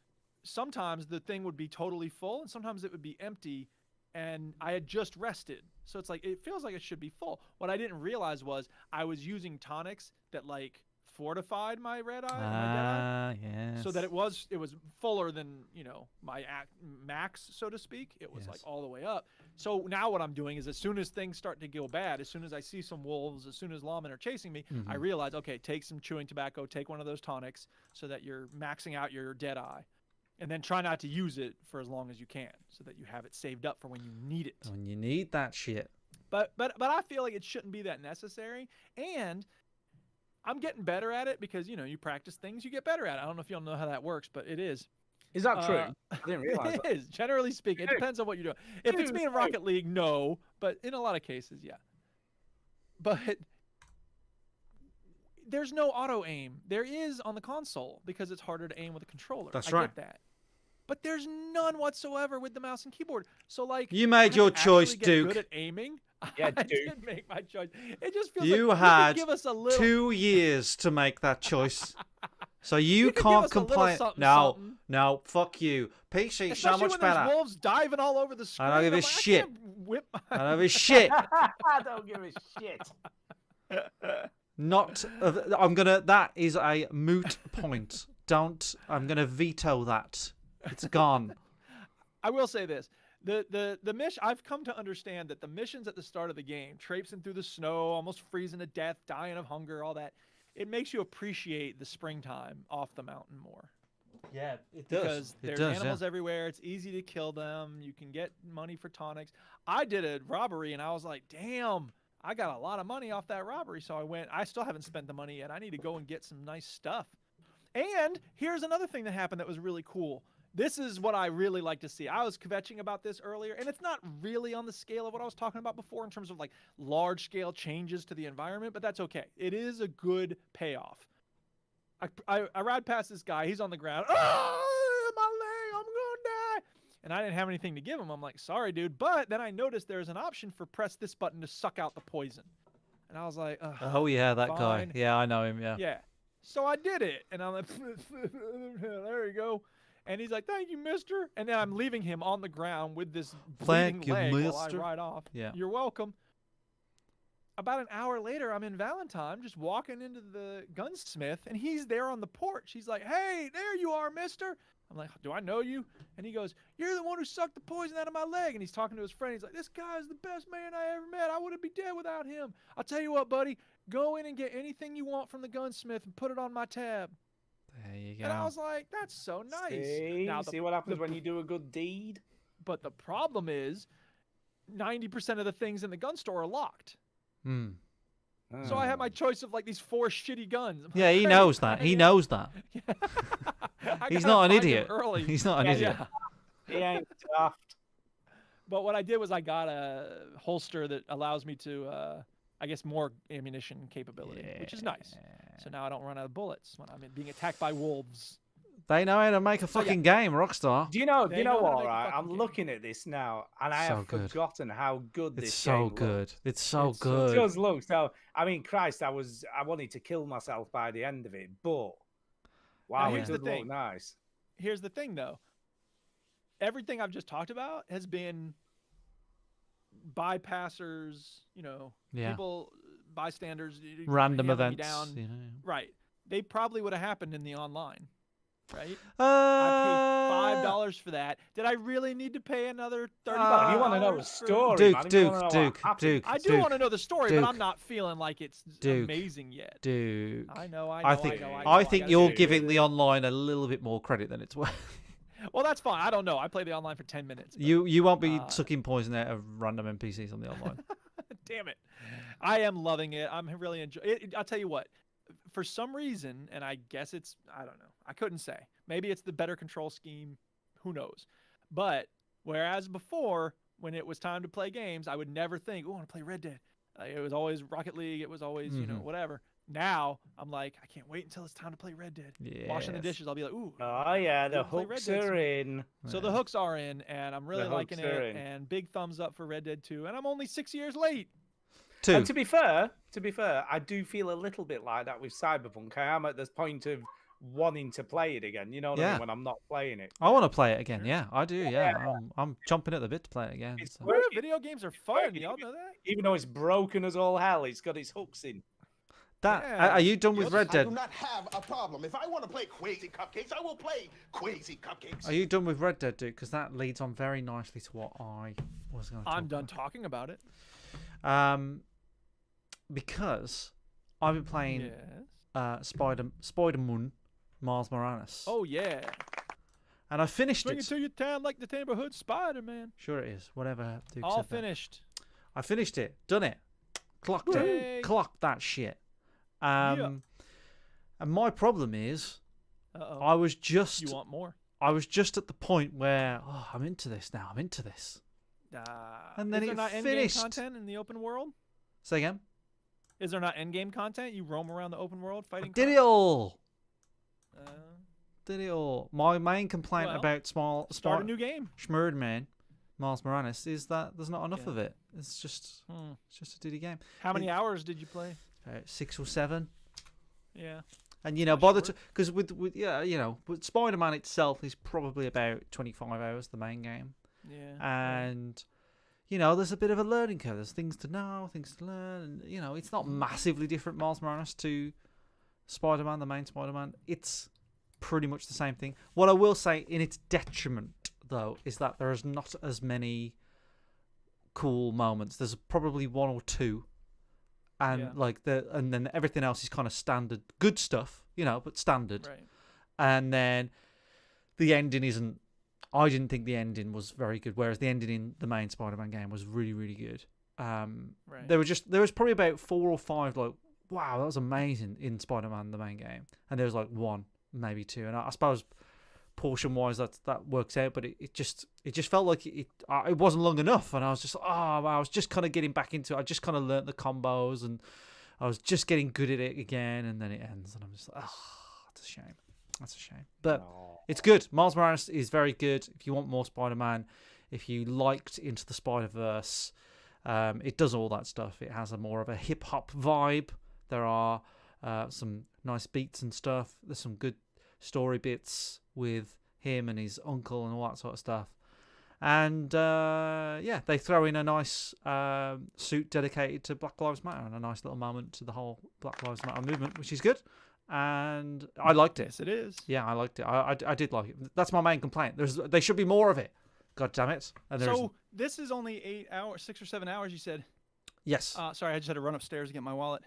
sometimes the thing would be totally full, and sometimes it would be empty, and I had just rested, so it's like it feels like it should be full. What I didn't realize was I was using tonics that like fortified my red eye, my Deadeye. Yes. So that it was fuller than, you know, my max, so to speak. It was like Yes. all the way up. So now what I'm doing is as soon as things start to go bad, as soon as I see some wolves, as soon as lawmen are chasing me, I realize, okay, take some chewing tobacco, take one of those tonics so that you're maxing out your dead eye. And then try not to use it for as long as you can so that you have it saved up for when you need it. When you need that shit. But I feel like it shouldn't be that necessary. And I'm getting better at it because, you know, you practice things, you get better at it. I don't know if y'all know how that works, but it is. Is that true? Uh, I didn't realize. It is, generally speaking. It depends on what you're doing. If it's me in Rocket League, no. But in a lot of cases, yeah. But there's no auto aim. There is on the console because it's harder to aim with a controller. That's I right. get that. But there's none whatsoever with the mouse and keyboard. So like You made I have your to choice, actually get Duke. Good at aiming. Yeah, I Duke. did make my choice. It just feels You like had could give us a little 2 years to make that choice. So you could give can't us a little complain. something, No, something. no, fuck you. PC, so Especially much when better. there's wolves diving all over the screen. I don't give I'm a like, shit. I can't whip I don't give a shit. I don't give a shit. Not. I'm gonna. That is a moot point. Don't. I'm gonna veto that. It's gone. I will say this. The mission, I've come to understand that the missions at the start of the game, traipsing through the snow, almost freezing to death, dying of hunger, all that, it makes you appreciate the springtime off the mountain more. Yeah, it Because there's animals everywhere. It's easy to kill them. You can get money for tonics. I did a robbery and I was like, damn, I got a lot of money off that robbery. So I still haven't spent the money yet. I need to go and get some nice stuff. And here's another thing that happened that was really cool. This is what I really like to see. I was kvetching about this earlier, and it's not really on the scale of what I was talking about before in terms of like large scale changes to the environment, but that's okay. It is a good payoff. I ride past this guy. He's on the ground. Oh, my leg, I'm going to die. And I didn't have anything to give him. I'm like, sorry, dude. But then I noticed there's an option for press this button to suck out the poison. And I was like, Oh yeah, that guy. fine. Yeah, I know him. Yeah. Yeah. So I did it. And I'm like, there you go. And he's like, thank you, mister. And then I'm leaving him on the ground with this bleeding Thank you, leg while I mister. ride off. Yeah. You're welcome. About an hour later, I'm in Valentine, just walking into the gunsmith, and he's there on the porch. He's like, hey, there you are, mister. I'm like, do I know you? And he goes, you're the one who sucked the poison out of my leg. And he's talking to his friend. He's like, this guy's the best man I ever met. I wouldn't be dead without him. I'll tell you what, buddy. Go in and get anything you want from the gunsmith and put it on my tab. There you go. And I was like, that's so nice. See, Now, see what happens when you do a good deed? But the problem is 90% of the things in the gun store are locked. Hmm. So I had my choice of like these 4 shitty guns. I'm Yeah, like, he "Great, knows that. He man." knows that. I He's gotta not an find him idiot. Early. He's not an Yeah, idiot. yeah. He ain't daft. But what I did was I got a holster that allows me to, I guess, more ammunition capability, which is nice. So now I don't run out of bullets when I'm being attacked by wolves. They know how to make a So, yeah. fucking game, Rockstar. Do you know? They You know know how to what? make a Right, fucking I'm game. looking at this now, and I So have good. forgotten how good this It's so game good. looks. It's so It's so good. It does look so. I mean, Christ, I wanted to kill myself by the end of it, but wow, it here's the does look thing. nice. Here's the thing, though. Everything I've just talked about has been bypassers, Yeah. people, bystanders, Random yamming me events. down. You know. Right. They probably would have happened in the online, right? Uh, I paid $5 for that. Did I really need to pay another $30? Well, if you want to know for- the story, Duke, man, if you wanna know what Duke, happened- Duke, I do Duke, want to know the story, Duke. but I'm not feeling like it's Duke. amazing yet. Duke. I know, I know, I think I think gotta you're do it. giving the online a little bit more credit than it's worth. Well, that's fine. I don't know. I played the online for 10 minutes. but- You won't be Uh, sucking poison out of random NPCs on the online. Damn it. I am loving it. I'm really enjoying it. I'll tell you what. For some reason, and I guess I don't know. I couldn't say. Maybe it's the better control scheme. Who knows? But whereas before, when it was time to play games, I would never think, oh, I want to play Red Dead. It was always Rocket League. It was always, whatever. Now, I'm like, I can't wait until it's time to play Red Dead. Washing the Yes. dishes, I'll be like, ooh. Oh yeah, the We'll play Red hooks Dead are in. So the hooks are in, and I'm really The liking hooks are it. in. And big thumbs up for Red Dead 2. And I'm only 6 years late. Two. And to be fair, I do feel a little bit like that with Cyberpunk. I am at this point of wanting to play it again. You know what I Yeah. mean? When I'm not playing it. I want to play it again. Yeah, I do. Yeah, I'm chomping at the bit to play it again. It's so. Woo, working. video games are fun. Y'all know that? Even though it's broken as all hell, it's got its hooks in. Yeah. Are you done with Red I Dead? do not have a problem. If I want to play Crazy Cupcakes, I will play Crazy Cupcakes. Are you done with Red Dead, Duke? Because that leads on very nicely to what I was going to. I'm done talking about it. Because I've been playing Yes. Spider-Man, Miles Morales. Oh, yeah. And I finished Bring it. it to your town like the neighborhood Spider-Man. Sure it is. Whatever Duke All said there. finished. I finished it. Done it. Clocked Yay. it. Clocked that shit. And my problem is, Uh-oh. I was just You want more? I was just at the point where I'm into this now. I'm into this. And then is there it not endgame finished. content in the open world? Say again. Is there not endgame content? You roam around the open world fighting. Did it all. Uh, Did it all. My main complaint Well, about start a new game. Schmurd Man, Miles Morales, is that there's not enough Yeah. of it. It's just a duty game. How many hours did you play? About 6 or 7. Yeah. And by the because with with Spider-Man itself is probably about 25 hours the main game. Yeah. And there's a bit of a learning curve. There's things to know, things to learn, and it's not massively different Miles Morales to Spider-Man, the main Spider-Man. It's pretty much the same thing. What I will say in its detriment though is that there is not as many cool moments. There's probably 1 or 2. And and then everything else is kind of standard, good stuff, but standard. Right. And then the ending I didn't think the ending was very good, whereas the ending in the main Spider-Man game was really, really good. Right. There was probably about 4 or 5 like, wow, that was amazing in Spider-Man the main game, and there was like 1, maybe 2, and I suppose portion wise that works out, but it just felt like it wasn't long enough, and I was just I was just kind of getting back into it. I just kind of learnt the combos, and I was just getting good at it again, and then it ends, and I'm just like, that's a shame. But it's good. Miles Morales is very good. If you want more Spider-Man, if you liked Into the Spider-Verse, it does all that stuff. It has a more of a hip hop vibe. There are some nice beats and stuff. There's some good story bits with him and his uncle and all that sort of stuff. And they throw in a nice suit dedicated to Black Lives Matter and a nice little moment to the whole Black Lives Matter movement, which is good. And I liked it. Yes, it is. Yeah, I liked it. I did like it. That's my main complaint. There should be more of it. God damn it. And So this is only 8 hours, 6 or 7 hours, you said? yes. Sorry, I just had to run upstairs to get my wallet.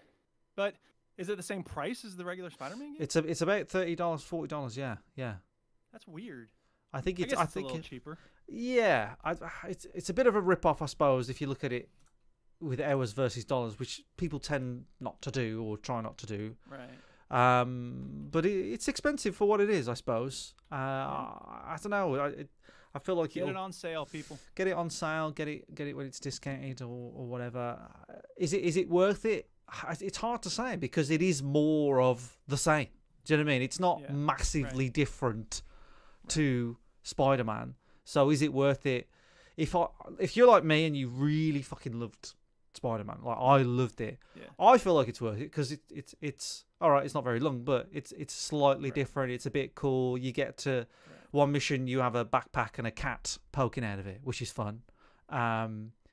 But is it the same price as the regular Spider-Man game? It's about $30, $40. Yeah. That's weird. I think it's. I guess I it's think a little cheaper. Yeah, it's a bit of a rip-off, I suppose, if you look at it with hours versus dollars, which people tend not to do or try not to do. Right. But it's expensive for what it is, I suppose. I don't know. I feel like Get it on sale, people. Get it on sale. Get it when it's discounted or whatever. Is it worth it? It's hard to say because it is more of the same. Do you know what I mean? It's not massively different to Spider-Man. So is it worth it? If you're like me and you really fucking loved Spider-Man, like I loved it, I feel like it's worth it because it's all right. It's not very long, but it's slightly different. It's a bit cool. You get to one mission, you have a backpack and a cat poking out of it, which is fun.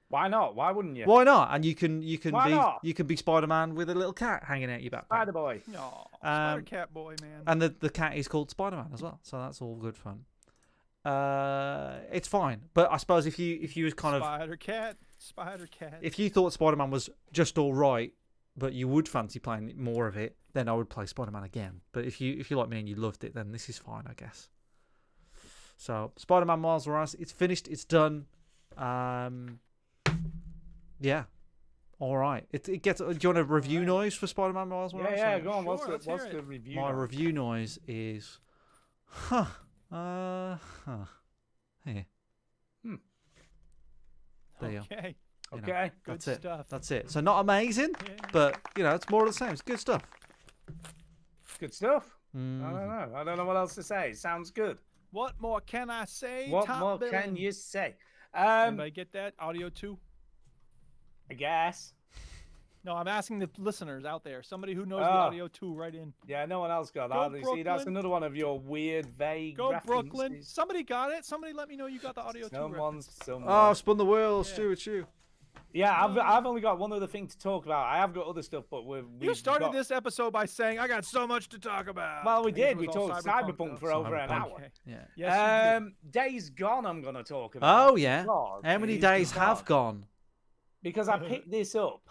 Why not? Why wouldn't you? Why not? And you can Why not? you can be Spider-Man with a little cat hanging out your backpack. Spider Boy. No, Spider Cat Boy, man. And the cat is called Spider-Man as well, so that's all good fun. It's fine, but I suppose if you was kind of Spider Cat. If you thought Spider-Man was just all right, but you would fancy playing more of it, then I would play Spider-Man again. But if you like me and you loved it, then this is fine, I guess. So Spider-Man Miles Morales, it's finished, it's done. Yeah, all right. It gets. Do you want a review noise for Spider-Man Miles Morales? Yeah, go on. Sure, What's the review? My review noise is, here. There you go. Okay. You know, Okay. that's Good it. stuff. That's it. So not amazing, but it's more of the same. It's good stuff. Good stuff. Mm. I don't know what else to say. It sounds good. What more can I say? What Top more billing? can you say? Anybody get that? Audio 2? I guess. No, I'm asking the listeners out there. Somebody who knows the Oh. audio 2 right in. Yeah, no one else got Go that. See, that's Brooklyn. another one of your weird, vague Go references. Brooklyn. Somebody got it. Somebody let me know you got the audio 2 reference. Someone. Oh, spun the wheel, Stu. It's you. Yeah, I've only got one other thing to talk about. I have got other stuff, but You started this episode by saying, I got so much to talk about. Well, we I guess it did. We was all talked Cyberpunk, Cyberpunk though. for over an hour. Okay. Yeah. Yes, you did. Days Gone, I'm going to talk about. Oh yeah. God, How many days have gone? Because I picked this up.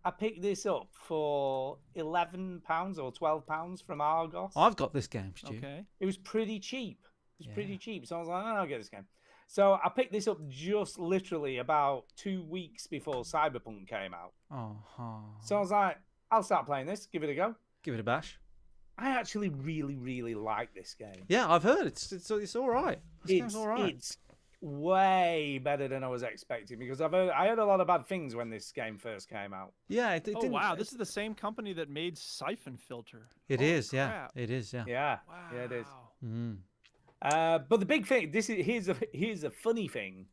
I picked this up for £11 or £12 from Argos. I've got this game, Stu. Okay. It was pretty cheap. It was Yeah. pretty cheap. So I was like, I'll get this game. So I picked this up just literally about 2 weeks before Cyberpunk came out. So I was like, I'll start playing this, give it a go. Give it a bash. I actually really, really like this game. Yeah, I've heard it's all right. This game's all right. It's way better than I was expecting because I heard a lot of bad things when this game first came out. Yeah, it Oh, didn't. wow. This is the same company that made Siphon Filter. It Holy is. Yeah, crap. it is. Yeah. Yeah, Wow. yeah, it is. Mm. But the big thing, here's a funny thing.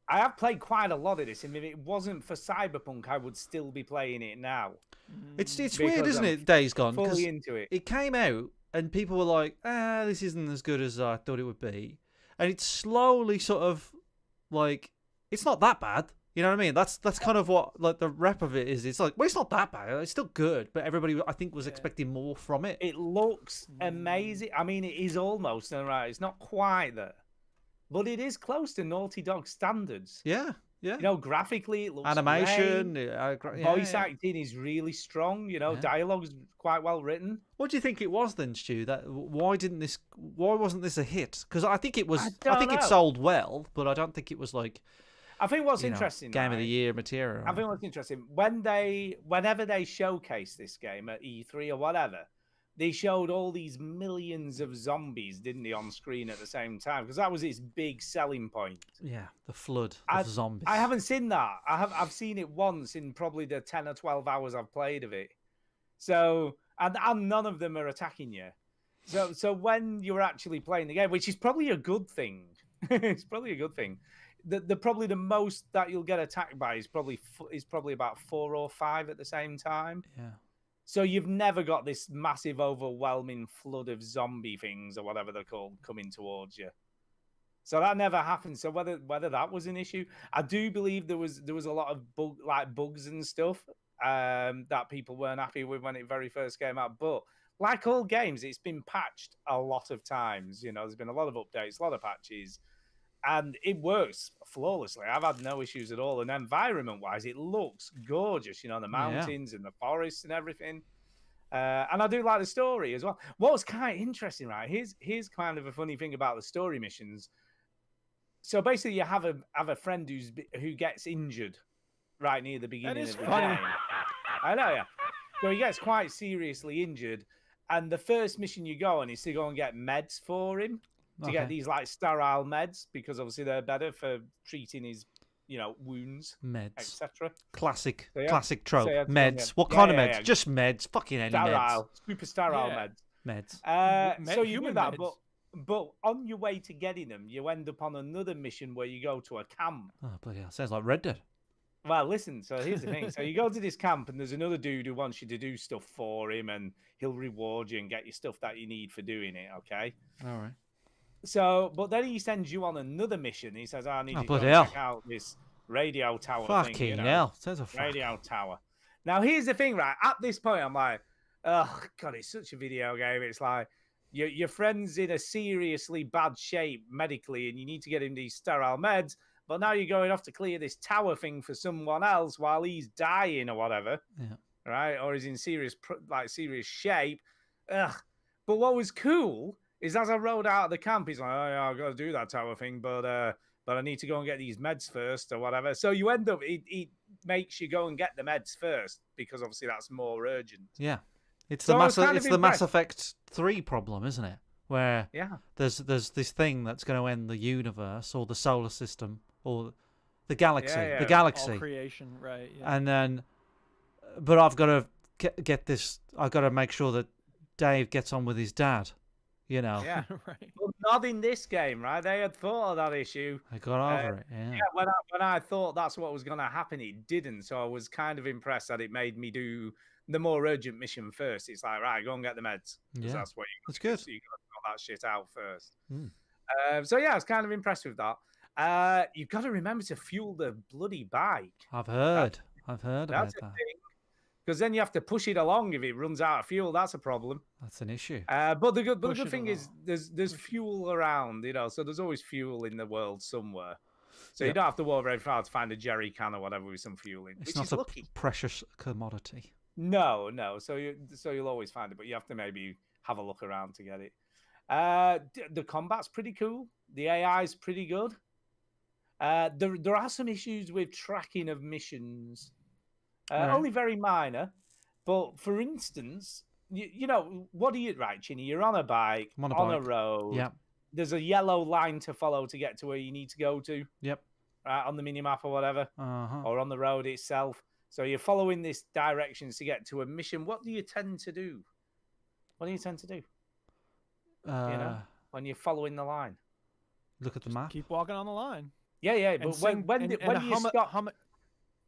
I have played quite a lot of this, and if it wasn't for Cyberpunk, I would still be playing it now. It's weird, Because isn't I'm it? Days Gone. 'Cause Fully into it. it came out and people were like, this isn't as good as I thought it would be. And it's slowly sort of like, it's not that bad. You know what I mean? That's kind of what like the rep of it is. It's like, well, it's not that bad. It's still good, but everybody I think was expecting more from it. It looks amazing. I mean, it is almost right. It's not quite there, but it is close to Naughty Dog standards. Yeah, yeah. You know, graphically it looks Animation, great. yeah, Voice yeah. acting is really strong. You know, Yeah. dialogue's quite well written. What do you think it was then, Stu? Why wasn't this a hit? Because I think it was. I don't think it know. sold well, but I don't think it was like I think what's you know, interesting, game of the right? year material. I think what's interesting whenever they showcase this game at E3 or whatever, they showed all these millions of zombies, didn't they, on screen at the same time? Because that was its big selling point. Yeah, the flood of zombies. I haven't seen that. I've seen it once in probably the 10 or 12 hours I've played of it. So and none of them are attacking you. So when you're actually playing the game, which is probably a good thing, it's probably a good thing. The probably the most that you'll get attacked by is probably about 4 or 5 at the same time. Yeah. So you've never got this massive, overwhelming flood of zombie things or whatever they're called coming towards you. So that never happened. So whether that was an issue, I do believe there was a lot of bugs and stuff that people weren't happy with when it very first came out. But like all games, it's been patched a lot of times. You know, there's been a lot of updates, a lot of patches, and it works flawlessly. I've had no issues at all. And environment-wise, it looks gorgeous. You know, the mountains and the forests and everything. And I do like the story as well. What was kind of interesting, right? Here's kind of a funny thing about the story missions. So basically, you have a friend who gets injured right near the beginning of the game. I know, yeah. So he gets quite seriously injured, and the first mission you go on is to go and get meds for him, to get these like sterile meds, because obviously they're better for treating his, you know, wounds, meds, etc. Classic trope. So meds. What kind of meds? Just meds. Fucking any sterile, meds. super sterile meds. Meds. So you do that, but on your way to getting them, you end up on another mission where you go to a camp. Oh, bloody hell. Sounds like Red Dead. Well, listen, so here's the thing. So you go to this camp and there's another dude who wants you to do stuff for him, and he'll reward you and get you stuff that you need for doing it, okay? All right. So, but then he sends you on another mission. He says, I need you to go bloody and hell. check out this radio tower Fucking thing. You know, hell. Sounds a radio tower. Now, here's the thing, right? At this point, I'm like, oh, God, it's such a video game. It's like, your friend's in a seriously bad shape medically, and you need to get him these sterile meds. But now you're going off to clear this tower thing for someone else while he's dying or whatever, right? Or he's in serious shape. Ugh. But what was cool is as I rode out of the camp, he's like, "Oh yeah, I've got to do that tower thing, but I need to go and get these meds first or whatever." So you end up, it makes you go and get the meds first because obviously that's more urgent. Yeah, it's So the I was kind of Mass impressed. Effect 3 problem, isn't it? Where Yeah. there's this thing that's going to end the universe or the solar system or the galaxy, the galaxy. All creation, right? Yeah. And then, but I've got to get this. I've got to make sure that Dave gets on with his dad. You know. Yeah. Right. Well, not in this game, right? They had thought of that issue. I got over it. Yeah. Yeah, when I thought that's what was going to happen, it didn't. So I was kind of impressed that it made me do the more urgent mission first. It's like, right, go and get the meds. 'Cause Yeah. that's what That's good. So you got to sort that shit out first. Mm. So yeah, I was kind of impressed with that. You've got to remember to fuel the bloody bike. I've heard about That's a that. thing. Because then you have to push it along. If it runs out of fuel, that's a problem. That's an issue. But the good Push it thing is there's fuel around, you know, so there's always fuel in the world somewhere. So you Yep. don't have to walk very far to find a jerry can or whatever with some fuel in, It's which not is a lucky. precious commodity. No. So you'll always find it, but you have to maybe have a look around to get it. The combat's pretty cool. The AI is pretty good. There are some issues with tracking of missions. Right. Only very minor. But for instance, you know, what are you, right, Chinny? You're on a bike, I'm on a on a bike. road. Yep. There's a yellow line to follow to get to where you need to go to, Yep. right, on the minimap or whatever, Uh-huh. or on the road itself. So you're following this directions to get to a mission. What do you tend to do? What do you tend to do? You know, when you're following the line. Look at the map. Keep walking on the line. Yeah. But when do you stop?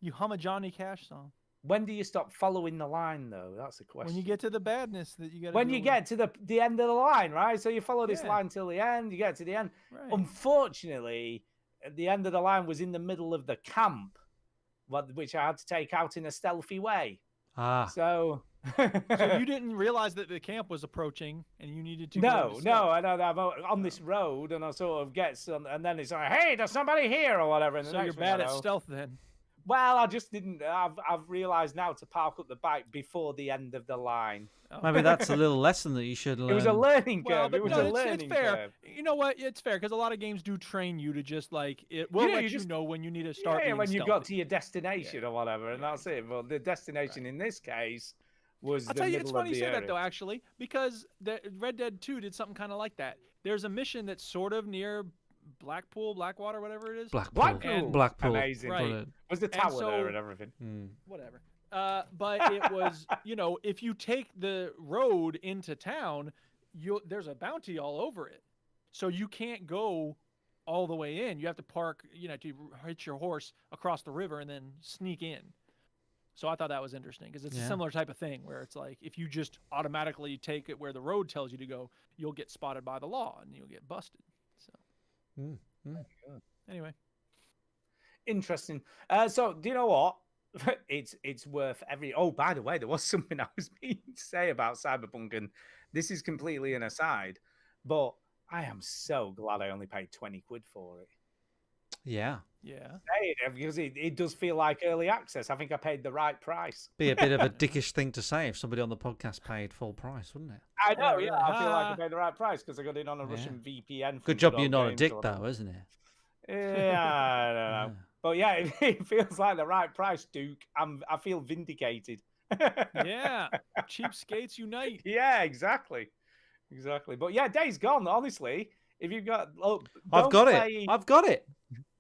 You hum a Johnny Cash song. When do you stop following the line, though? That's the question. When you get to the badness that you got. When you get to the end of the line, right? So you follow this Yeah. line till the end. You get to the end. Right. Unfortunately, the end of the line was in the middle of the camp, which I had to take out in a stealthy way. Ah. So. So you didn't realize that the camp was approaching, and you needed to. No, I know that I'm on this road, and I sort of get some, and then it's like, "Hey, there's somebody here," or whatever. And the So you're next thing I bad at know- stealth then. Well, I just didn't. I've realised now to park up the bike before the end of the line. Maybe that's a little lesson that you should learn. It was a learning curve. Well, but it was no, a it's learning fair. curve. You know what? It's fair because a lot of games do train you to just like it will let you know when you need to start. Yeah, being when you got stealthy. to your destination or whatever, and that's it. But the destination in this case was I'll the tell you, middle it's of funny you the say that area. though, actually, because the Red Dead 2 did something kind of like that. There's a mission that's sort of near Blackpool, Blackwater, whatever it is. Blackpool. Blackpool. Amazing. Right. Brilliant. Was the And tower so- there and everything? Whatever. But it was, if you take the road into town, there's a bounty all over it. So you can't go all the way in. You have to park, to hitch your horse across the river and then sneak in. So I thought that was interesting because it's a Yeah. similar type of thing where it's like if you just automatically take it where the road tells you to go, you'll get spotted by the law and you'll get busted. So anyway, Interesting. So do you know what? It's worth every. Oh, by the way, there was something I was meaning to say about Cyberpunk, and this is completely an aside, but I am so glad I only paid 20 quid for it. Yeah. yeah. Because it does feel like early access. I think I paid the right price. Be a bit of a dickish thing to say if somebody on the podcast paid full price, wouldn't it? I know, Yeah, yeah. really. I feel like I paid the right price because I got it on a Yeah. Russian VPN. from Good job Good you're Old not a Games dick, or whatever. though, isn't it? Yeah, I don't know. But yeah, it feels like the right price, Duke. I feel vindicated. Yeah. Cheapskates unite. Yeah, exactly. But yeah, Days Gone, honestly. If you've got I've got it.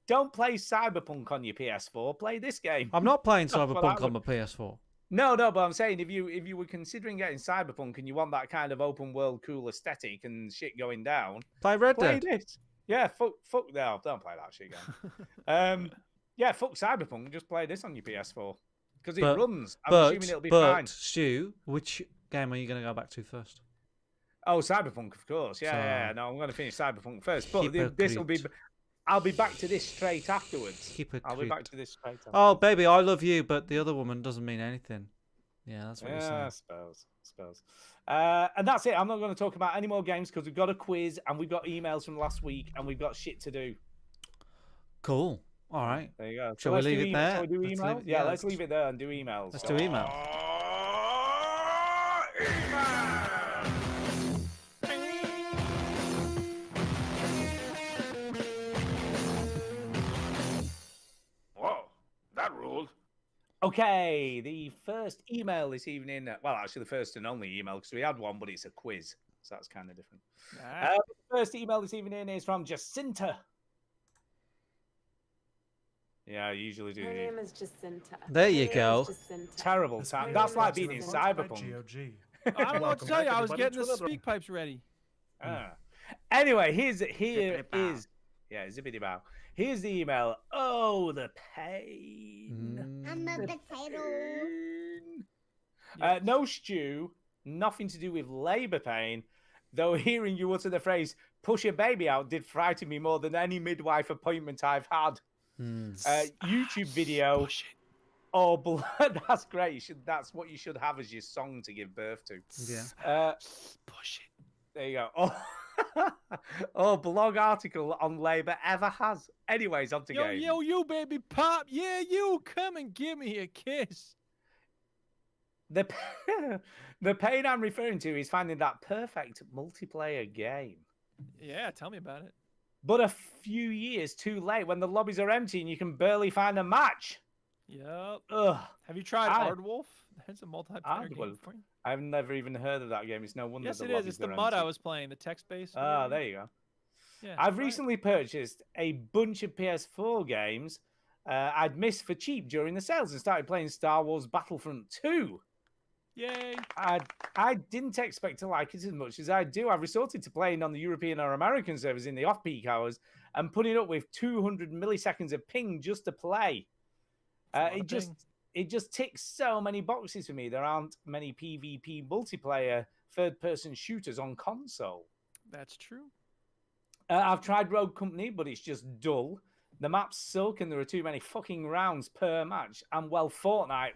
Don't play Cyberpunk on your PS4. Play this game. I'm not playing That's what I Cyberpunk on my would- PS4. No, but I'm saying if you were considering getting Cyberpunk and you want that kind of open world cool aesthetic and shit going down, Play Red play Dead. this. Yeah, fuck no, don't play that shit again. Yeah, fuck Cyberpunk. Just play this on your PS4 because it runs. I'm assuming it'll be fine. Stu, which game are you going to go back to first? Oh, Cyberpunk, of course. Yeah. No, I'm going to finish Cyberpunk first. But this will be. I'll be back to this straight afterwards. I'll be back to this straight afterwards. Oh, baby, I love you, but the other woman doesn't mean anything. Yeah, that's what you're saying. I suppose. And that's it. I'm not going to talk about any more games because we've got a quiz and we've got emails from last week and we've got shit to do. Cool. All right. There you go. Shall we let's leave do it emails. there? Shall we do Let's emails? leave it- Yeah, yeah, let's leave it there and do emails. Let's do email. Whoa, that ruled. Okay, the first email this evening. Well, actually, the first and only email because we had one, but it's a quiz, so that's kind of different. The first email this evening is from Jacinta. Yeah, I usually do. My name is Jacinta. There you My name go. is Jacinta. Terrible time. That's like being in Cyberpunk. I don't know what to tell you. I was getting the speak pipes ready. Anyway, here is zippity bow. Here's the email. Oh, the pain. I'm a potato. No stew, nothing to do with labour pain. Though hearing you utter the phrase "push a baby out" did frighten me more than any midwife appointment I've had. YouTube video. Oh, blood. That's great. That's what you should have as your song to give birth to. Yeah. Push it. There you go. Oh, blog article on Labour ever has. Anyways, on to game. Yo, you baby pop. Yeah, you come and give me a kiss. The pain I'm referring to is finding that perfect multiplayer game. Yeah, tell me about it. But a few years too late when the lobbies are empty and you can barely find a match. Yep. Ugh. Have you tried I- Ardwolf? That's a multiplayer game Ardwolf? for you. I've never even heard of that game. It's no wonder Yes, the it is. lobbies It's the are mud I empty. was playing, the text-based. Ah, there you go. Yeah, I've try it. recently purchased a bunch of PS4 games I'd missed for cheap during the sales and started playing Star Wars Battlefront 2. Yay. I didn't expect to like it as much as I do. I've resorted to playing on the European or American servers in the off-peak hours and putting up with 200 milliseconds of ping just to play. It just ticks so many boxes for me. There aren't many PvP multiplayer third-person shooters on console. That's true. I've tried Rogue Company, but it's just dull. The maps suck and there are too many fucking rounds per match. And well, Fortnite,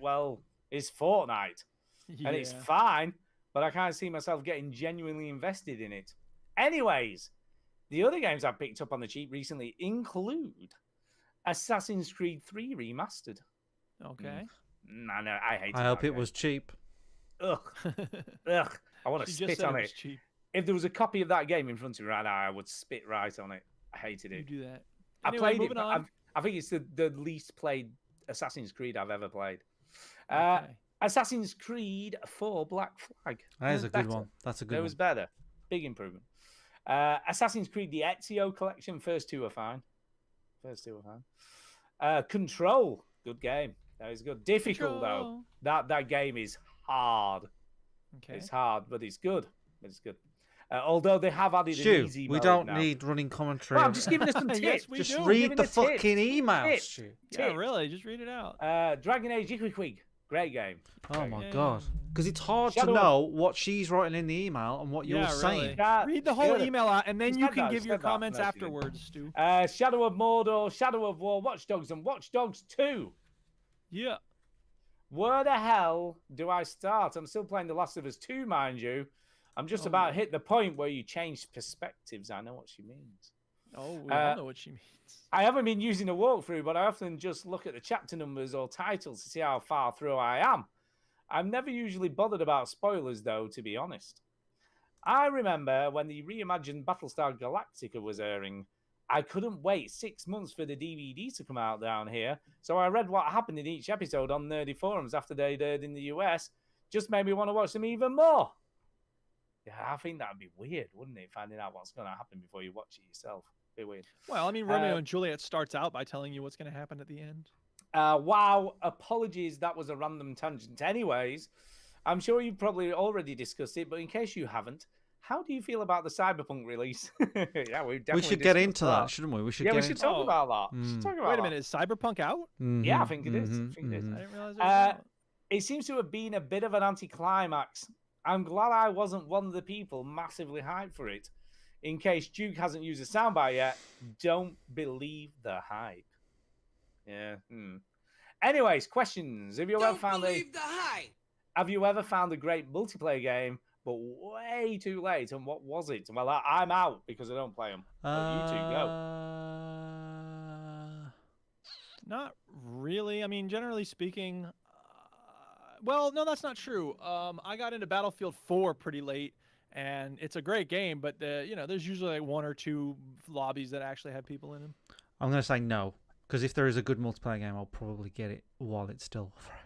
is Fortnite. And it's Yeah. fine, but I can't see myself getting genuinely invested in it. Anyways, the other games I've picked up on the cheap recently include Assassin's Creed 3 Remastered. Okay. No, I hate it. I hope it was cheap. Ugh. Ugh. I want to She just spit said on it it. was cheap. If there was a copy of that game in front of me right now, I would spit right on it. I hated You it. do that. I Anyway, played it, moving but on. I think it's the least played Assassin's Creed I've ever played. Okay. Assassin's Creed 4 Black Flag. That is It a was good better. one. That's a good It one. was better. Big improvement. Assassin's Creed the Ezio collection. First two are fine. Control. Good game. That is good. Difficult though. That game is hard. Okay. It's hard, but it's good. It's good. Although they have added an Stu, easy we mode don't now. need running commentary. Well, I'm just giving us some tips. Yes, we Just do. read Giving the the tips. fucking emails, Tips. Stu. Yeah, Tips. really. Just read it out. Dragon Age Iquiquig. Great game. Oh my Yeah. god. Because it's hard Shadow to of- know what she's writing in the email and what you're Yeah, saying. really. That- Read the whole good. email out, and then Just you said can that, give your said that. comments No, she didn't. afterwards, Stu. Shadow of Mordor, Shadow of War, Watch Dogs, and Watch Dogs 2. Yeah. Where the hell do I start? I'm still playing The Last of Us 2, mind you. I'm just Oh, about yeah. hit the point where you change perspectives. I know what she means. Oh, we all Uh, know what she means. I haven't been using a walkthrough, but I often just look at the chapter numbers or titles to see how far through I am. I'm never usually bothered about spoilers, though, to be honest. I remember when the reimagined Battlestar Galactica was airing, I couldn't wait 6 months for the DVD to come out down here, so I read what happened in each episode on nerdy forums after they'd aired in the US. Just made me want to watch them even more. Yeah, I think that'd be weird, wouldn't it? Finding out what's going to happen before you watch it yourself. Bit weird. Well, I mean, Romeo and Juliet starts out by telling you what's going to happen at the end. Wow, apologies, that was a random tangent. Anyways, I'm sure you've probably already discussed it, but in case you haven't, how do you feel about the Cyberpunk release? Yeah, we definitely We should get discussed into that, shouldn't we? We should Yeah, get we should into talk about that. We should talk about Wait a that. minute, is Cyberpunk out? Yeah, I think it is. I think it is. I didn't realize it was out. It seems to have been a bit of an anticlimax. I'm glad I wasn't one of the people massively hyped for it. In case Duke hasn't used a soundbite yet, don't believe the hype. Yeah. Anyways, questions. Have you ever found the hype? Have you ever found a great multiplayer game, but way too late? And what was it? Well, I'm out because I don't play them. You two go. Not really. I mean, generally speaking, well, no, that's not true. I got into Battlefield 4 pretty late, and it's a great game, but there's usually like one or two lobbies that actually have people in them. I'm going to say no, because if there is a good multiplayer game, I'll probably get it while it's still fresh.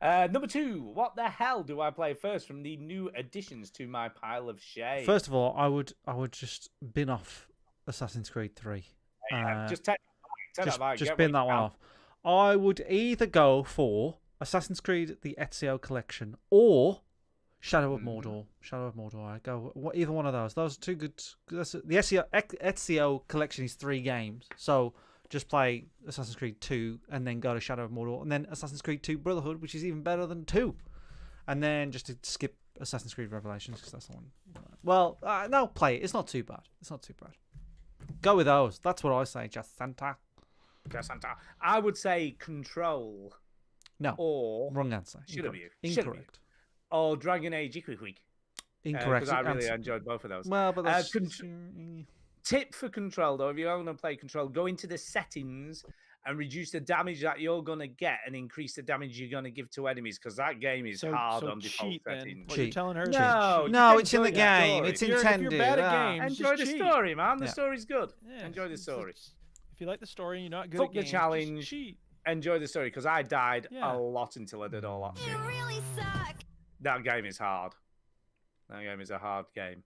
Number 2, what the hell do I play first from the new additions to my pile of shame? First of all, I would just bin off Assassin's Creed 3. Just take just that, just get bin what that you one can. off. I would either go for Assassin's Creed the Ezio Collection or Shadow of Mordor. Shadow of Mordor. I go either one of those. Those are two good. The Ezio Collection is 3 games, so just play Assassin's Creed 2 and then go to Shadow of Mordor, and then Assassin's Creed 2 Brotherhood, which is even better than 2, and then just to skip Assassin's Creed Revelations because that's the one. Well, no, play it. It's not too bad. It's not too bad. Go with those. That's what I say, Just Santa. I would say Control. No. Or wrong answer. Should have you? Incorrect. Or Dragon Age Iquiquig. Incorrect. Because I really answer. enjoyed both of those. Well, but that's tip for Control though. If you're going to play Control, go into the settings and reduce the damage that you're going to get and increase the damage you're going to give to enemies because that game is hard on default cheat, then. settings. What you're telling her? No, No, just it's in the enjoy the game. story. It's If you're intended. bad at Ah. games, Enjoy just the cheat. story, man. The Yeah. story's good. Yeah, Enjoy the it's- story. If you like the story and you're not good Fuck at the games, challenge. just cheat. Enjoy the story because I died Yeah. a lot until I did all that shit. really suck. That game is hard. That game is a hard game.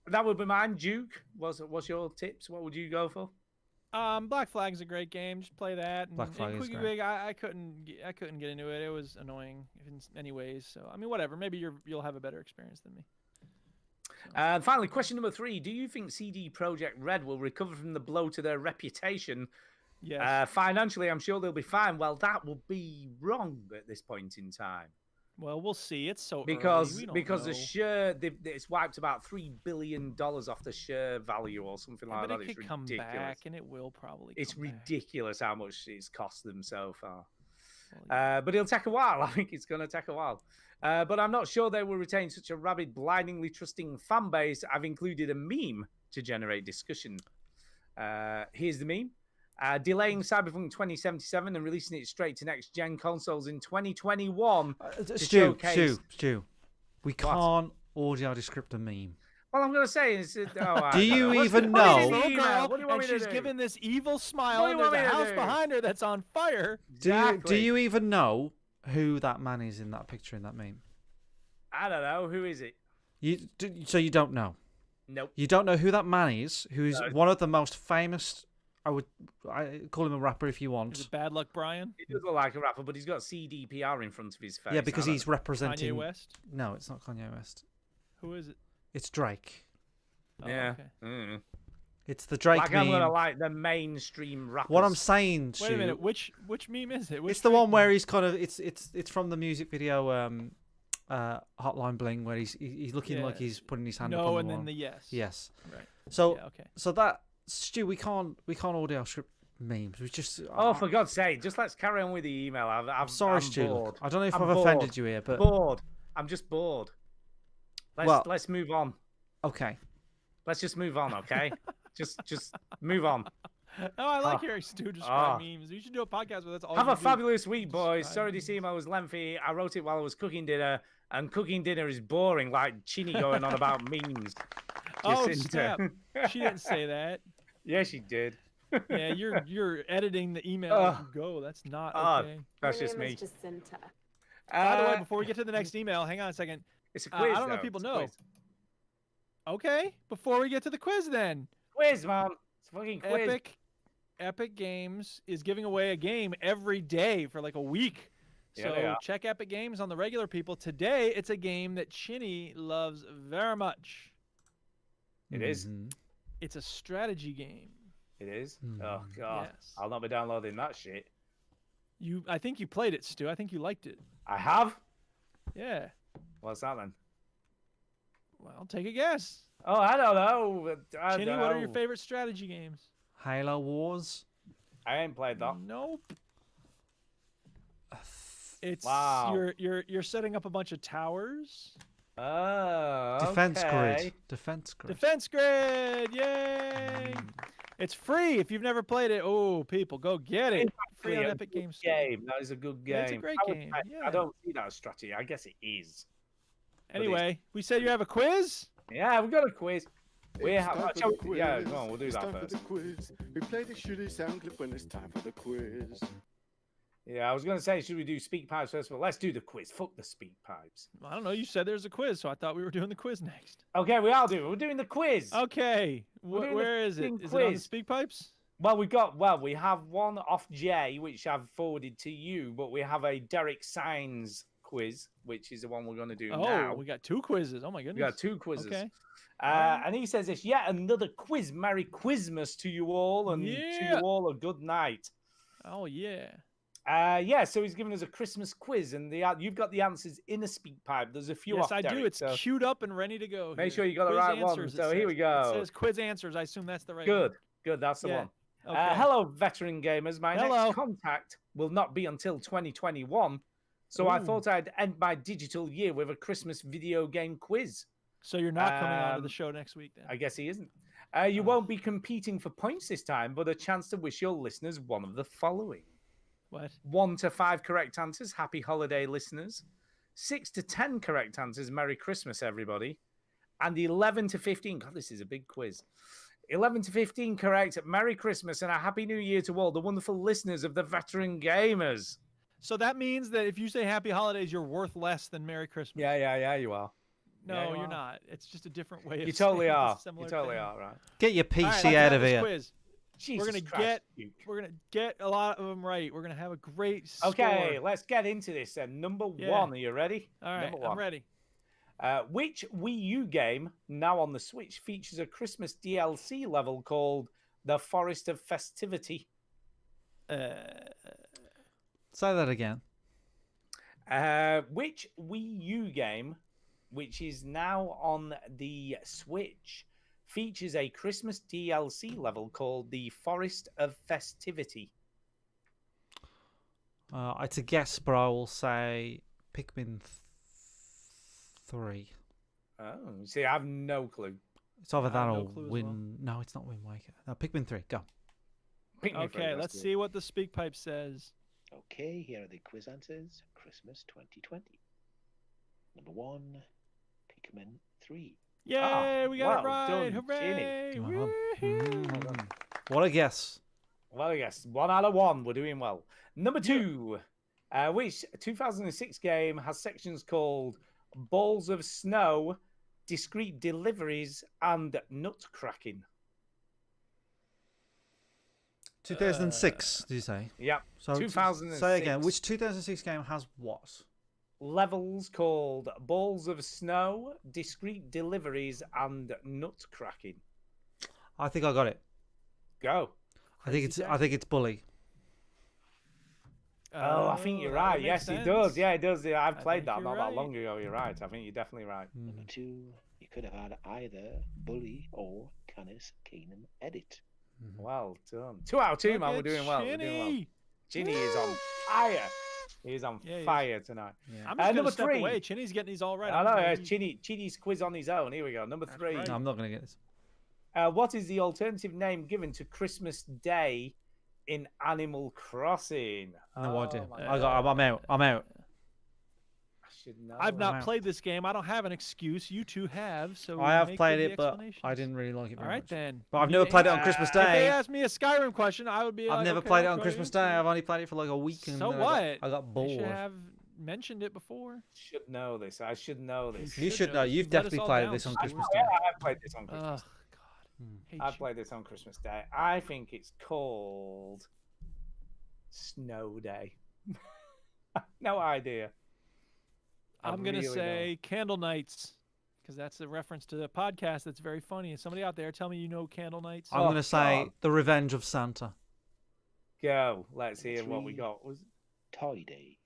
That would be mine. Duke, what's your tips? What would you go for? Black Flag's a great game. Just play that. And, Black Flag is Quickie great. Wig, I couldn't get into it. It was annoying in many ways. So I mean, whatever. Maybe you'll have a better experience than me. And finally, question number 3: do you think CD Projekt Red will recover from the blow to their reputation? Yes. Financially, I'm sure they'll be fine. Well, that will be wrong at this point in time. Well, we'll see. It's so Because early. We don't because the know. share it's wiped about $3 billion off the share value or something Yeah, like but that. it It's could come ridiculous. back, and it will probably. It's come back. ridiculous how much it's cost them so far. Well, yeah. But it'll take a while. I think it's going to take a while. But I'm not sure they will retain such a rabid, blindingly trusting fan base. I've included a meme to generate discussion. Here's the meme. Delaying Cyberpunk 2077 and releasing it straight to next-gen consoles in 2021 to showcase... Stu, we can't audio descript a meme. Well, I'm going to say is... Do you even know? What do you want and me to she's do? giving this evil smile, What do and you there's want a me to house do? behind her that's on fire. Do you even know who that man is in that picture in that meme? I don't know. Who is it? So you don't know? Nope. You don't know who that man is, who is No. one of the most famous... I call him a rapper if you want. Is it Bad Luck Brian? He does look like a rapper, but he's got CDPR in front of his face. Yeah, because I don't he's know. representing... Kanye West? No, it's not Kanye West. Who is it? It's Drake. Oh, Yeah. okay. Mm. It's the Drake Like meme. I'm going to like the mainstream rappers. What I'm saying, Wait a Stu, minute. Which meme is it? Which it's the Drake one where meme? he's kind of it's from the music video Hotline Bling, where he's looking like Yeah. he's putting his hand No, up on and the then wall. the yes. Yes. Right. So Yeah, okay. so that Stu, we can't audio script memes. We just Oh, for God's sake, just let's carry on with the email. I'm sorry, I'm Stu. bored. I don't know if I'm I've offended bored. you here, but Bored. I'm just bored. Let's move on. okay. Let's just move on, okay? just move on. Oh, I like Ah. hearing Stu describe Ah. memes. We should do a podcast where that's all Have you a do. fabulous week, boys. Describe Sorry this email was lengthy. I wrote it while I was cooking dinner, and cooking dinner is boring, like Chinny going on about memes. Oh, Just snap. She didn't say that. Yeah, she did. Yeah, you're editing the email as you go. That's not Oh, okay. that's Her just name me. is Jacinta. By the way, Uh, before we get to the next email, hang on a second. it's a I quiz. don't know if though. people It's a know. quiz. Okay, before we get to the quiz, then Quiz, man. It's a fucking quiz. Epic Games is giving away a game every day for like a week. Yeah, they So are. check Epic Games on the regular people. Today, it's a game that Chinny loves very much. It is. Mhm. It's a strategy game. It is. Hmm. Oh god, Yes. I'll not be downloading that shit. I think you played it, Stu. I think you liked it. I have. Yeah. What's that then? Well, take a guess. Oh, I don't know. I Chinny, don't what are your know. favorite strategy games? Halo Wars. I ain't played that. Nope. It's Wow. you're setting up a bunch of towers. Oh, Defense okay. Grid. Defense Grid. Defense Grid, yay! It's free if you've never played it. Oh, people, go get it. Free on Actually, a Epic good Games Store. game. That is a good game. Yeah, it's a great I would game, say- yeah. I don't see that as strategy. I guess it is. Anyway, we said you have a quiz. Yeah, we've got a quiz. We It's have. time for shall the we- yeah, quiz. go on. We'll do It's that time for first. the quiz. We play the shitty sound clip when it's time for the quiz. Yeah, I was going to say, should we do speak pipes first? But let's do the quiz. Fuck the speak pipes. I don't know. You said there's a quiz, so I thought we were doing the quiz next. Okay, we are doing. We're doing the quiz. Okay, We're doing the where is it? fucking Is it on the quiz. Speak Pipes? Well, we have one off Jay, which I've forwarded to you, but we have a Derek Signs quiz, which is the one we're going to do Oh, now. we got two quizzes. Oh my We goodness. got two quizzes. Okay. And he says it's yet another quiz. Merry Quizmas to you all, and to Yeah. you all a good night. Oh yeah. Yeah, so he's giving us a Christmas quiz, and you've got the answers in a speak pipe. There's a few Yes, off I do. Derek, It's so queued up and ready to go. make here. sure you got the Quiz right one. answers, it So here we says. go. It says quiz answers. I assume that's the right Good, one. good. That's the Yeah. one. Okay. Hello, veteran gamers. My Hello. next contact will not be until 2021, so I Ooh. thought I'd end my digital year with a Christmas video game quiz. So you're not coming on to Um, the show next week then? I guess he isn't. You won't be competing for points this time, but a chance to wish your listeners one of the following. What? 1 to 5 correct answers. Happy holiday, listeners. 6 to 10 correct answers. Merry Christmas, everybody. And 11 to 15. God, this is a big quiz. 11 to 15 correct. Merry Christmas and a Happy New Year to all the wonderful listeners of the Veteran Gamers. So that means that if you say Happy Holidays, you're worth less than Merry Christmas. Yeah, you are. No, Yeah, you you're are. not. It's just a different way of You totally saying are. a similar You totally thing. are, right? Get your All right, PC let's out have of this here. Quiz. Jesus We're gonna Christ, Duke. We're gonna get a lot of them right. We're gonna have a great score. Okay, let's get into this then. Number Yeah. 1, are you ready? All right, Number 1. I'm ready. Which Wii U game, now on the Switch, features a Christmas DLC level called The Forest of Festivity? Say that again. Which Wii U game, which is now on the Switch, features a Christmas DLC level called The Forest of Festivity? It's a guess, but I will say Pikmin 3. Oh, see, I have no clue. It's either I that have no or clue as Wind. No, it's not Wind Waker. No, Pikmin 3. Go. Okay, let's see what the speak pipe says. Okay, here are the quiz answers. Christmas 2020. Number 1, Pikmin 3. Yay, we got it well right. done, Hooray. Well Woohoo. done. What a guess. Well, yes, 1 out of 1. We're doing well. Number 2. Which 2006 game has sections called Balls of Snow, Discrete Deliveries, and Nut Cracking? 2006, did you say? Yep. So 2006. Say again. Which 2006 game has what? Levels called Balls of Snow, Discrete Deliveries, and Nut Cracking. I think I got it. Go. I think it's Bully. Oh, I think you're that right. makes Yes, sense. it does. Yeah, it does. Yeah, I've I played think that you're not that right. long ago. You're right. I think you're definitely right. Number 2, you could have had either Bully or Canis Keenan Edit. Well done. 2 out of 2, man. We're doing well. We're doing well. Chinny. Ginny is on fire. He is on Yeah, he is. fire tonight. I'm just going number to step 3. away. Chinny's getting these all right. I I'm know. gonna It's Chinny's quiz on his own. Here we go. Number 3. right. No, I'm not going to get this. What is the alternative name given to Christmas Day in Animal Crossing? No idea. my I'm God. out. I'm out. I should know. I've not out. played this game. I don't have an excuse. You two have. So I have make played the it, but I explanations. didn't really like it All very right much. then. But I've never played it on Christmas If they Day. asked me a Skyrim question, I would be. I've like, never okay, played it I'll on go Christmas answer Day. it. I've only played it for like a week, and So then what? I got You bored. should have mentioned it before. Should know this. I should know this. You should know. this. You've Let us definitely all played down, this on Stuart. Christmas Yeah, Day. I've played this on Christmas. Ugh, God. Hate I've you. played this on Christmas Day. I think it's called Snow Day. No idea. I'm gonna really say Candle Nights because that's a reference to a podcast that's very funny. Is somebody out there tell me you know Candle Nights? I'm going to say God. The Revenge of Santa. Go. Let's hear what we 3, got. Was Toy Day.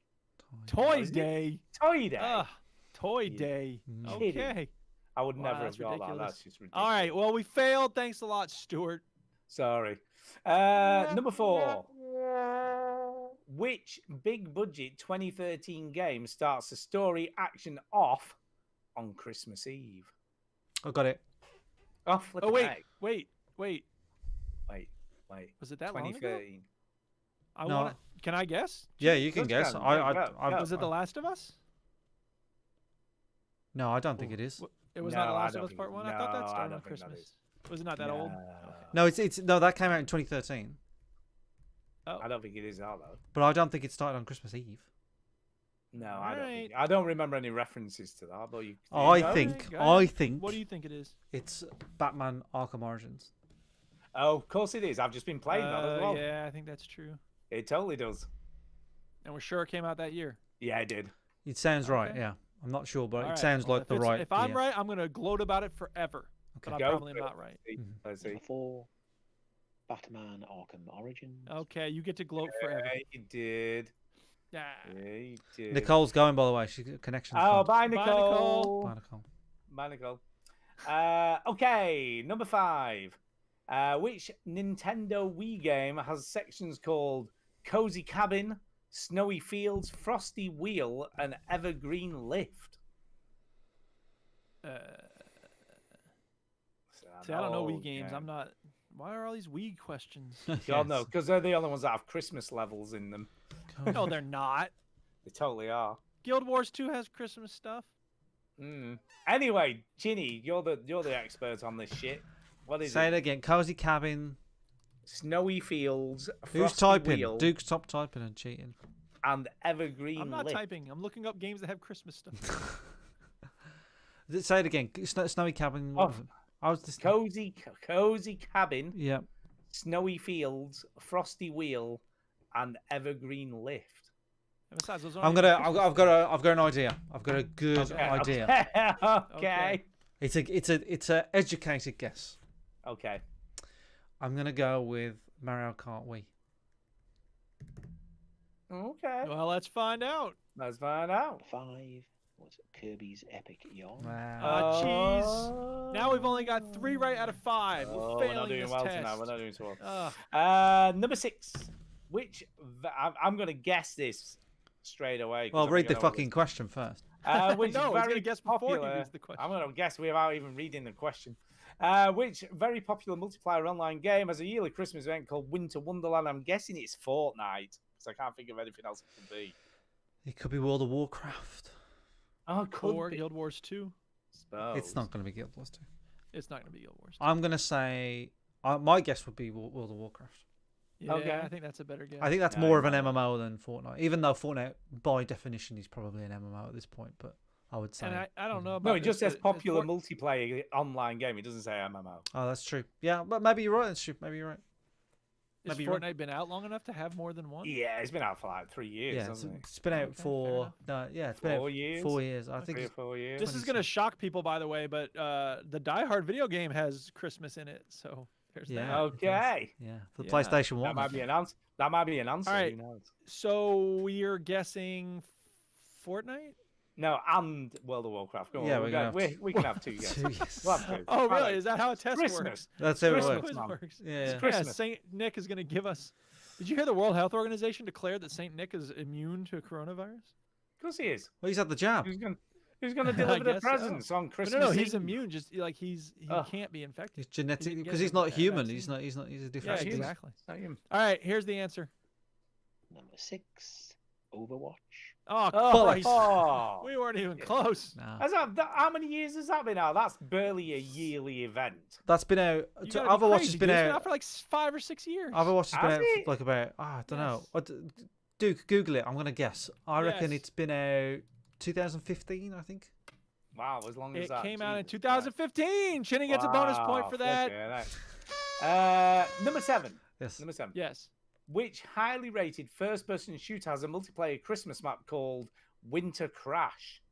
Toys Day. Toy Day? Ugh, Toy You Day. kidding. Okay. I would Wow, never have that's got that. ridiculous. That's just ridiculous. All right. Well, we failed. Thanks a lot, Stuart. Sorry. Number 4. Which big budget 2013 game starts the story action off on Christmas Eve? I got it. Oh, flip Oh it wait, back. wait. Wait. Was it that long ago? 2013. I No. want to. Can I guess? Yeah, you can Let's guess. go, I go. Was it The Last of Us? No, I don't think it is. It was No, not The I Last don't of Us think Part it- 1. I thought no, that I started don't on think that Christmas. is. Was it not that old? No, it's no, that came out in 2013. Oh. I don't think it is that though. But I don't think it started on Christmas Eve. No, I don't think. I don't remember any references to that. But you. I know? think. Go I ahead. think. What do you think it is? It's Batman Arkham Origins. Oh, of course it is. I've just been playing that as well. Yeah, I think that's true. It totally does. And we're sure it came out that year. Yeah, it did. It sounds right. Okay. Yeah, I'm not sure, but All it right, sounds well, like the if it's- right. If I'm year. right, I'm gonna gloat about it forever. But I'm Go probably for it. not right. Let's see. Number 4, Batman Arkham Origins. Okay, you get to gloat forever. Yeah, you did. Yeah. Yeah, you did. Nicole's going, by the way. She's got connections. Oh, fine. bye, Bye, Nicole. Nicole. Bye, Nicole. Bye, Nicole. Okay, number 5. Which Nintendo Wii game has sections called Cozy Cabin, Snowy Fields, Frosty Wheel, and Evergreen Lift? See, I don't know Wii Oh, games. yeah. I'm not. Why are all these Wii questions? God, no, because they're the only ones that have Christmas levels in them. No, they're not. They totally are. Guild Wars 2 has Christmas stuff. Anyway, Ginny, you're the expert on this shit. What is Say it? it again. Cozy Cabin. Snowy Fields, Who's Frosty typing? Wheel, Duke, stop typing and cheating. and Evergreen I'm not Lift. typing. I'm looking up games that have Christmas stuff. Say it again. Snowy Cabin. Oh. What was it? I was just. Cozy Cabin, Yeah. Snowy Fields, Frosty Wheel, and Evergreen Lift. And besides, those I'm aren't gonna. even I've got. I've got an idea. I've got a good Okay, idea. Okay. It's a educated guess. Okay. I'm gonna go with Mario Kart Wii. Okay. Well, let's find out. Let's find out. 5 was Kirby's Epic Yarn. Wow. Jeez. Now we've only got 3 right out of 5. We're Oh, failing we're not doing this well test. tonight. We're not doing so well. Ugh. Number 6. I'm going to guess this straight away. 'cause Well, I read think the I know what fucking it question first. is. Which No, he's very gonna guess before he popular, reads the question. I'm going to guess without even reading the question. Which very popular multiplayer online game has a yearly Christmas event called Winter Wonderland? I'm guessing it's Fortnite, because I can't think of anything else it could be. It could be World of Warcraft. Oh, could Or be. Guild Wars 2. Suppose. It's not going to be Guild Wars 2. It's not going to be Guild Wars 2. I'm going to say my guess would be World of Warcraft. Yeah, Okay. I think that's a better guess. I think that's Yeah, more of yeah. an MMO than Fortnite, even though Fortnite, by definition, is probably an MMO at this point. But I would say. And I don't know about No, it just this, says but popular multiplayer online game. It doesn't say MMO. Oh, that's true. Yeah, but maybe you're right. That's true. Maybe you're right. Has maybe you're Fortnite been out long enough to have more than one? Yeah, it's been out for like 3 years, Yeah, it's, hasn't it? it's been out Okay, fair for enough. no, yeah, it's been out 4 years? 4 years. I think 3 or it's 4 years. This is going to shock people, by the way, but the Die Hard video game has Christmas in it, so there's Yeah. that. Okay. yeah for the Yeah. PlayStation One. That might be an answer. That might be an answer. All right. Who knows? So we're guessing Fortnite? No, and World of Warcraft. Go on. Yeah, we we're gonna have we can have 2 guesses. 2 guesses. We'll have 2. Oh, All really? right. Is that how a test Christmas. works? That's how it Christmas, works. Quiz man. works. Yeah, It's yeah. Christmas. Yeah, Saint Nick is going to give us. Did you hear the World Health Organization declared that Saint Nick is immune to coronavirus? Of course he is. Well, he's had the jab. Who's going to I deliver the guess so. presents on But Christmas? no, he's Eve? immune. Just like he Ugh. can't be infected. He's genetic get because the he's not va- human. vaccine. He's not. He's a Yeah, different. species. exactly. Not him. All right, here's the answer. Number 6, Overwatch. Oh, Oh, Christ. oh. We weren't even close. No. How many years has that been out? That's barely a yearly event. That's been out. You To, gotta be Overwatch crazy, has been dude. It's out. for like 5 or 6 years. Overwatch has been Has out it? for like about. I don't know. Yes. Duke, Google it. I'm gonna guess. I reckon Yes. it's been out 2015. I think. Wow, as long as It that. came out in Jesus 2015. Chinny gets a bonus point Wow, for that. flipping heck. Number 7. Yes. Number 7. Yes. Which highly rated first-person shooter has a multiplayer Christmas map called Winter Crash?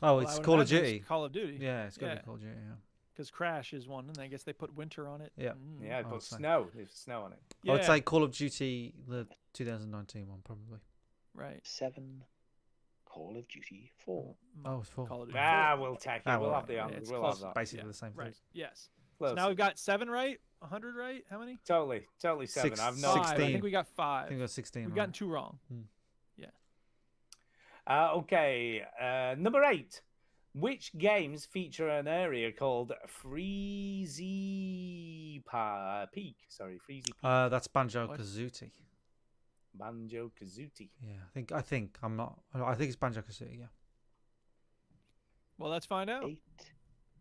Oh, Well, it's I would Call of imagine Duty. it's Call of Duty. Yeah, it's got to Yeah. be Call of Duty. Yeah. Because Crash is one, and I guess they put winter on it. Yeah. Yeah, I but would say. snow. There's snow on it. I would Yeah. say Call of Duty, the 2019 one, probably. Right. 7, Call of Duty 4. Oh, it's 4. Call of Duty. Ah, we'll take it. Ah, We'll well, have the yeah, answer. it's We'll close. have that. Basically Yeah, the same thing. Right. Yes. Close. So now we've got 7 right, 100 right. How many? Totally 7. Six- I've 5. no. 16. I think we got I 5. think I got 16. We've right. gotten 2 wrong. Okay, number 8. Which games feature an area called Freezy Peak? Sorry, Freezy Peak. That's Banjo Kazooie. Banjo Kazooie. Yeah, I think I'm not. I think it's Banjo Kazooie. Yeah. Well, let's find out. 8,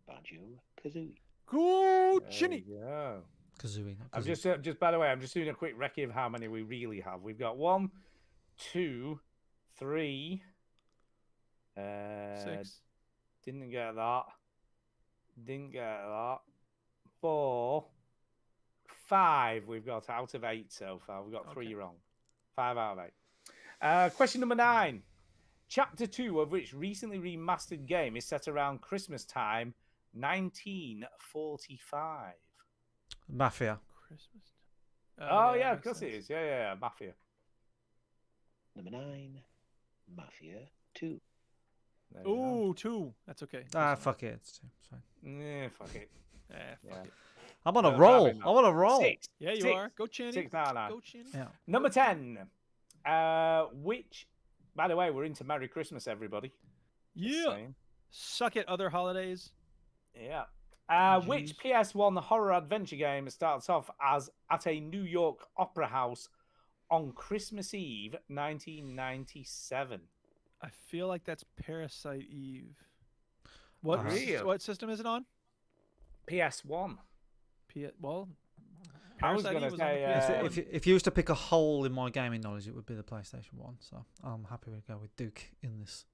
Banjo Kazooie. Go, Chinny. Yeah. Kazooie. Not I'm Kazooie. just by the way, I'm just doing a quick recce of how many we really have. We've got 1, 2, 3. 6. Didn't get that. Didn't get that. 4, 5. We've got out of 8 so far. We've got 3 Okay. wrong. 5 out of 8. Question number 9. Chapter 2 of which recently remastered game is set around Christmas time, 1945. Mafia. Christmas. Oh, yeah, of makes course it sense. is. Yeah, Mafia. Number 9, Mafia 2. There you go. Ooh, 2. That's okay. Fuck it. It's fine. Yeah, fuck it. Fuck Yeah. it. I'm on a No, roll. that'd be I'm on a roll. 6. Yeah, you 6. are. Go, Chinny. 6 out of 9. Go, Chinny. Yeah. Number 10. Which, by the way, we're into Merry Christmas, everybody. Just Yeah. saying. Suck it, other holidays. Yeah. Jeez. Which PS1 horror adventure game starts off as at a New York opera house on Christmas Eve, 1997? I feel like that's Parasite Eve. What Really? what system is it on? PS1. Well, I was Parasite gonna Eve was on the say, PS1. If you was to pick a hole in my gaming knowledge, it would be the PlayStation 1. So I'm happy to go with Duke in this.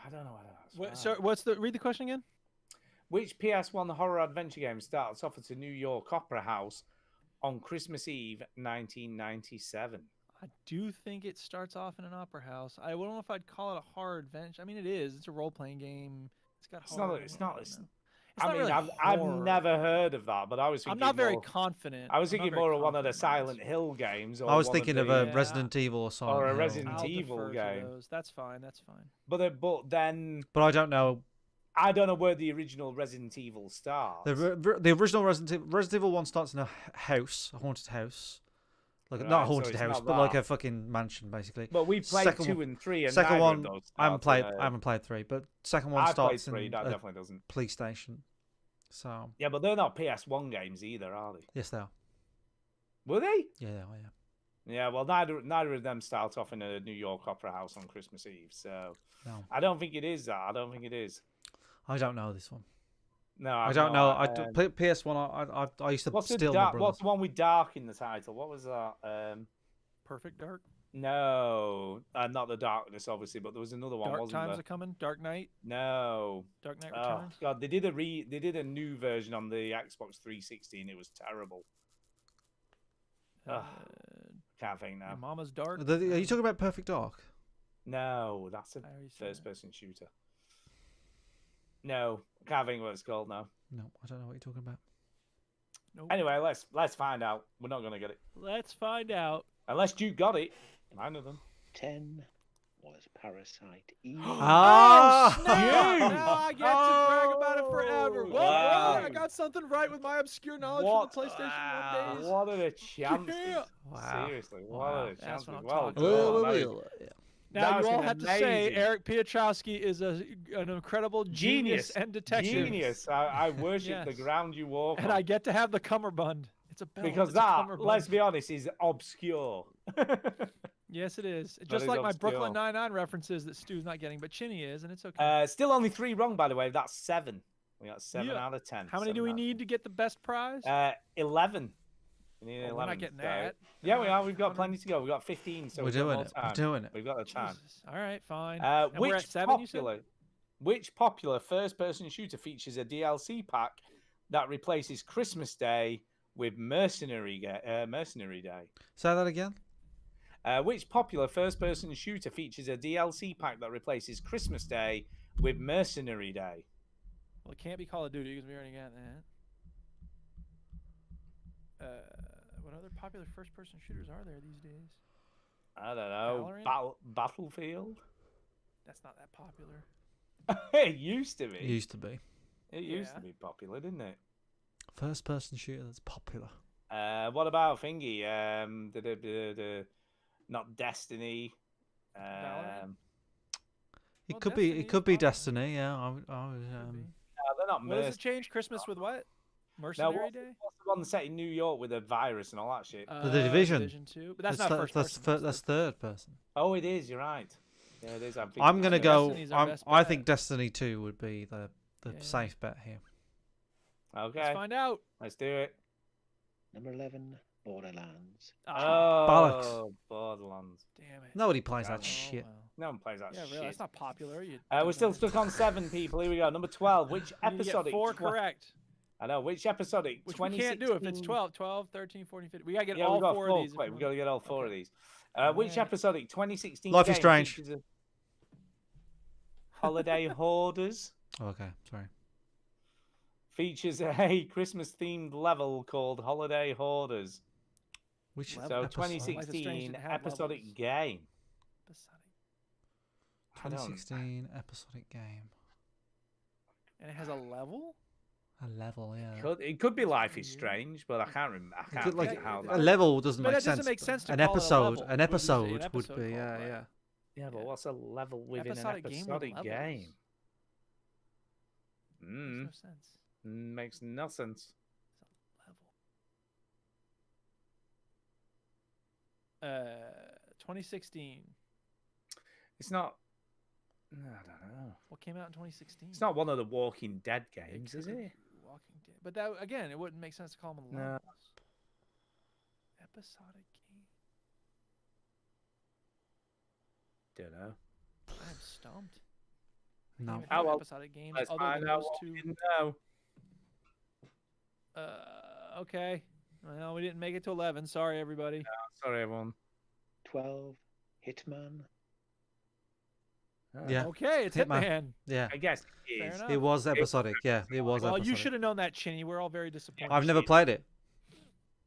I don't know whether that's What, right. so what's the read the question again? Which PS1 horror adventure game starts off at a New York opera house on Christmas Eve, 1997? I do think it starts off in an opera house. I don't know if I'd call it a horror adventure. I mean, it is. It's a role playing game. It's got It's horror. not. It's not. It's, It's I not mean, really I've horror. never heard of that, but I was I'm thinking not very more, confident. I was I'm not thinking very more of one of the confident on this. Silent Hill games. Or I was one thinking of the, a Yeah. Resident Evil or Silent or a Hill. Resident I'll Evil defer to game. those. That's fine. That's fine. But then But I don't know. I don't know where the original Resident Evil starts. The original Resident Evil 1 starts in a house, a haunted house. Like Right, not a so haunted it's house, not but like that. a fucking mansion, basically. But we played Second 2 one- and 3, and Second neither one, of those I haven't start in played. a- I haven't played 3, but second one I played starts 3. in That a definitely doesn't. police station. So Yeah, but they're not PS1 games either, are they? yes, they are. Were they? Yeah, they are. Yeah. Yeah, well, neither of them start off in a New York Opera House on Christmas Eve, so No, I don't think it is that. I don't think it is. I don't know this one. No, I don't know. um, PS1. I used to What's the steal my brother's. what's the one with dark in the title? What was that? Perfect Dark. No, not the darkness, obviously, but there was another one, Dark wasn't Times there? are coming. Dark Knight. No. Dark Knight Oh Returns. God, they did a new version on the Xbox 360, and it was terrible. Ugh, can't think Your now. Mama's Dark. Are you talking about Perfect Dark? No, that's a I already said first-person shooter. No, I can't think what it's called now. No, I don't know what you're talking about. Nope. Anyway, let's find out. We're not gonna get it Let's find out. unless you got it. None of them. 10 was Parasite Eve. Ah! Now I get to brag about it forever. Whoa, Wow. whoa, I got something right with my obscure knowledge What? from the PlayStation 1 days. What are the chances? Yeah. Wow. Seriously, what Wow. are the That's chances? what I'm Well talking done. about. That is- Now That was you all have to say amazing. Eric Piotrowski is an incredible genius and detective. Genius. I worship the Yes. ground you walk And on. I get to have the cummerbund. It's a belt. Because it's a that, cummerbund. let's be honest, is obscure. Yes, it is. That Just is like my obscure. Brooklyn Nine-Nine references that Stu's not getting, but Chinny is, and it's okay. Still only 3 wrong, by the way. That's 7. We got 7 Yeah. out of 10. How many do 7 we out of need to get the best prize? 11. We need Oh, 11. we're not getting so- that. Yeah, we are. We've got plenty to go. We've got 15. So We're we've got doing more it. We're time. doing it. We've got the time. Jesus. All right, fine. And Which we're at 7, you said? Which popular first-person shooter features a DLC pack that replaces Christmas Day with Mercenary Day? Say that again. Which popular first-person shooter features a DLC pack that replaces Christmas Day with Mercenary Day? Well, it can't be Call of Duty because we already got that. What other popular first-person shooters are there these days? I don't know. Valorant? Battlefield? That's not that popular. It used to be. It used to be. It used Yeah. to be popular, didn't it? First person shooter that's popular. What about Thingy? Not Destiny. Valorant? It Well, could be. Destiny It is could be popular. Destiny. Yeah. I would. Could be. No, they're not What does it mercenaries. change Christmas with what? No, Mercenary what's, Day? what's the one set in New York with a virus and all that shit? The Division. Division 2. But that's That's not th- first that's person. that's third person. Oh, it is. You're right. Yeah, it is. I'm gonna go. Destiny's our best I bet. think Destiny 2 would be the Yeah. safe bet here. Okay, Let's find out. let's do it. Number 11, Borderlands. Oh, Bollocks. Borderlands. Damn it. Nobody plays Oh, that shit. well. No one plays that Yeah, shit. really. That's not popular. You We're still stuck on 7 people. Here we go. Number 12. Which You need to get episodic? 4 correct. I know. Which episodic? Which we can't do if it's 2016? 12, 12, 13, 14, 15. We got to get Yeah, all we got 4 4 of these. if quick. you We've got to get all 4 of Okay. these. Which Alright. episodic 2016 Life is game Strange. features a Holiday Hoarders? Okay, sorry. Features a Christmas-themed level called Holiday Hoarders. Which Level? So Life is Strange 2016 didn't have episodic levels. game. Episodic. I don't- 2016 episodic game. And it has a level? A level, yeah. It could be Life is Strange, but I can't remember. I It can't could, like, think how a that. level doesn't But make that sense. doesn't make but sense to an call it a episode, level. an Would you say episode an would episode be, called, yeah, right? yeah. Yeah, but what's a level within an Episodic game with episodic levels. game? Makes no sense. Makes no sense. Level. 2016. It's not. I don't know. What came out in 2016? It's not one of the Walking Dead games, is could it? be Walking Dead. But that again, it wouldn't make sense to call them No. levels. Episodic game. Don't know. I'm stumped. I No. can't even Oh, think of well, episodic games Let's other find than out those what two. we didn't know. Okay. Well, we didn't make it to 11. Sorry, everybody. Sorry, everyone. 12, Hitman. Yeah. Okay, it's Hitman. Hitman. Yeah. I guess it Fair is. enough. It was episodic. Yeah, it was Well, episodic. you should have known that, Chinny. We're all very disappointed. I've never played it.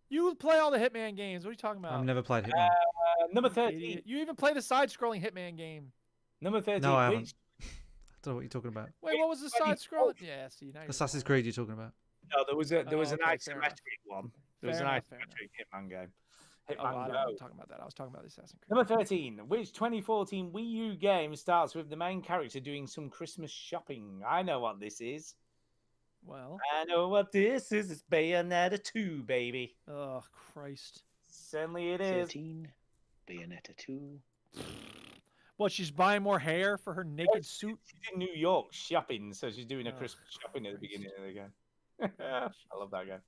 You play all the Hitman games. What are you talking about? I've never played Hitman. Number You 13. idiot. You even play the side-scrolling Hitman game. Number 13. No, I which, haven't. I don't know what you're talking about. Wait, what was the side-scrolling? Yeah, see, now you're Assassin's lying. Creed you're talking about. No, there was an Oh, okay, fair enough. isometric one. There was Fair an enough, fair isometric Hitman game. Oh, Hitman I Go. wasn't talking about that. I was talking about the Assassin's Creed. Number 13. Which 2014 Wii U game starts with the main character doing some Christmas shopping? I know what this is. Well, I know what this is. It's Bayonetta 2, baby. oh Christ! Certainly it is. 13. Bayonetta 2. What? She's buying more hair for her naked suit. She's in New York shopping, so she's doing a Oh, Christmas shopping at the beginning Christ. of the game. I love that game.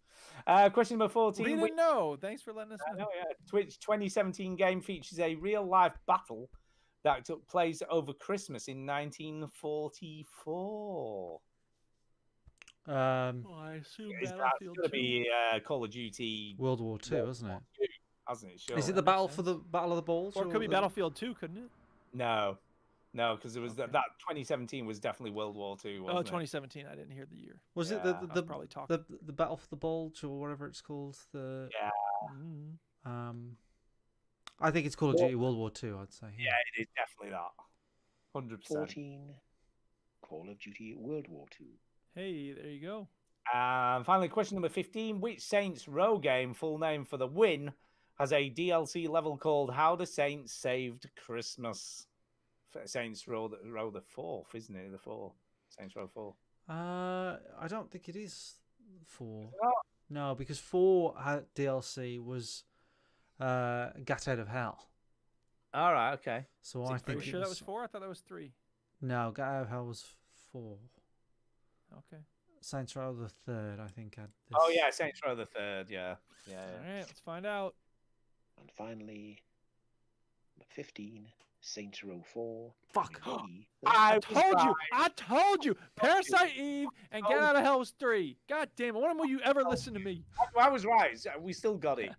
Question number 14. We didn't know. Thanks for letting us I know. know, yeah. Twitch 2017 game features a real-life battle that took place over Christmas in 1944. Oh, I assume Is that Battlefield going to 2. be Call of Duty, World War Two, isn't it? hasn't it? Sure. Is it the that makes battle for sense. the Battle of the Balls? Or it could be the- Battlefield 2, couldn't it? No, because it was that 2017 was definitely World War II, wasn't Oh, it? 2017. I didn't hear the year. Was it Yeah. I was the probably talking. the Battle for the Bulge or whatever it's called? The Yeah, I think it's Call of Duty World War Two. I'd say. yeah, it is definitely that. 100%. 14. Call of Duty World War 2. Hey, there you go. And finally, question number 15. Which Saints Row game, full name for the win, has a DLC level called How the Saints Saved Christmas? Saints Row the 4th, isn't it? The 4. Saints Row 4. I don't think it is 4. not? No, because 4 DLC was Gat Out of Hell. All right, okay. So Is it I Are think you it sure that was was 4? I thought that was 3. no Gat Out of Hell was 4. Okay. Saints Row the 3rd, I think had this. Oh, yeah, Saints Row the 3rd, yeah. All right, let's find out. And finally, number 15. Saints Row 4. Fuck. Three. I told you. Parasite Eve and Get Out of Hell was 3. God damn it. When will you ever listen to me? I was right. We still got it.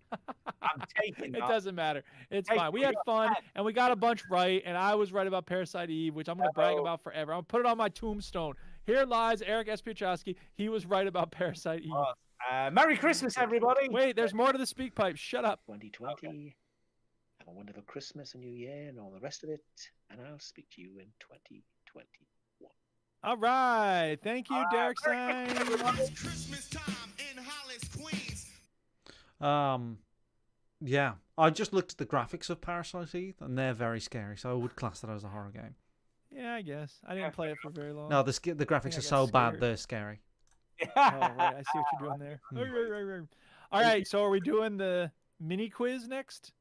I'm taking It that. doesn't matter. It's Hey, fine. We we had got fun that. and we got a bunch right. And I was right about Parasite Eve, which I'm going to brag Uh-oh. about forever. I'm going to put it on my tombstone. Here lies Eric S. Piotrowski. He was right about Parasite Eve. Merry Christmas, everybody. Wait, there's more to the speak pipe. Shut up. 2020. Have a wonderful Christmas and New Year and all the rest of it. And I'll speak to you in 2021. All right. Thank you, Derek Sainz. Yeah, I just looked at the graphics of Parasite Eve, and they're very scary. So I would class that as a horror game. Yeah, I guess. I didn't play it for very long. No, the graphics I are got so bad scared. they're scary. Oh, right. I see what you're doing there. All right. So are we doing the mini quiz next?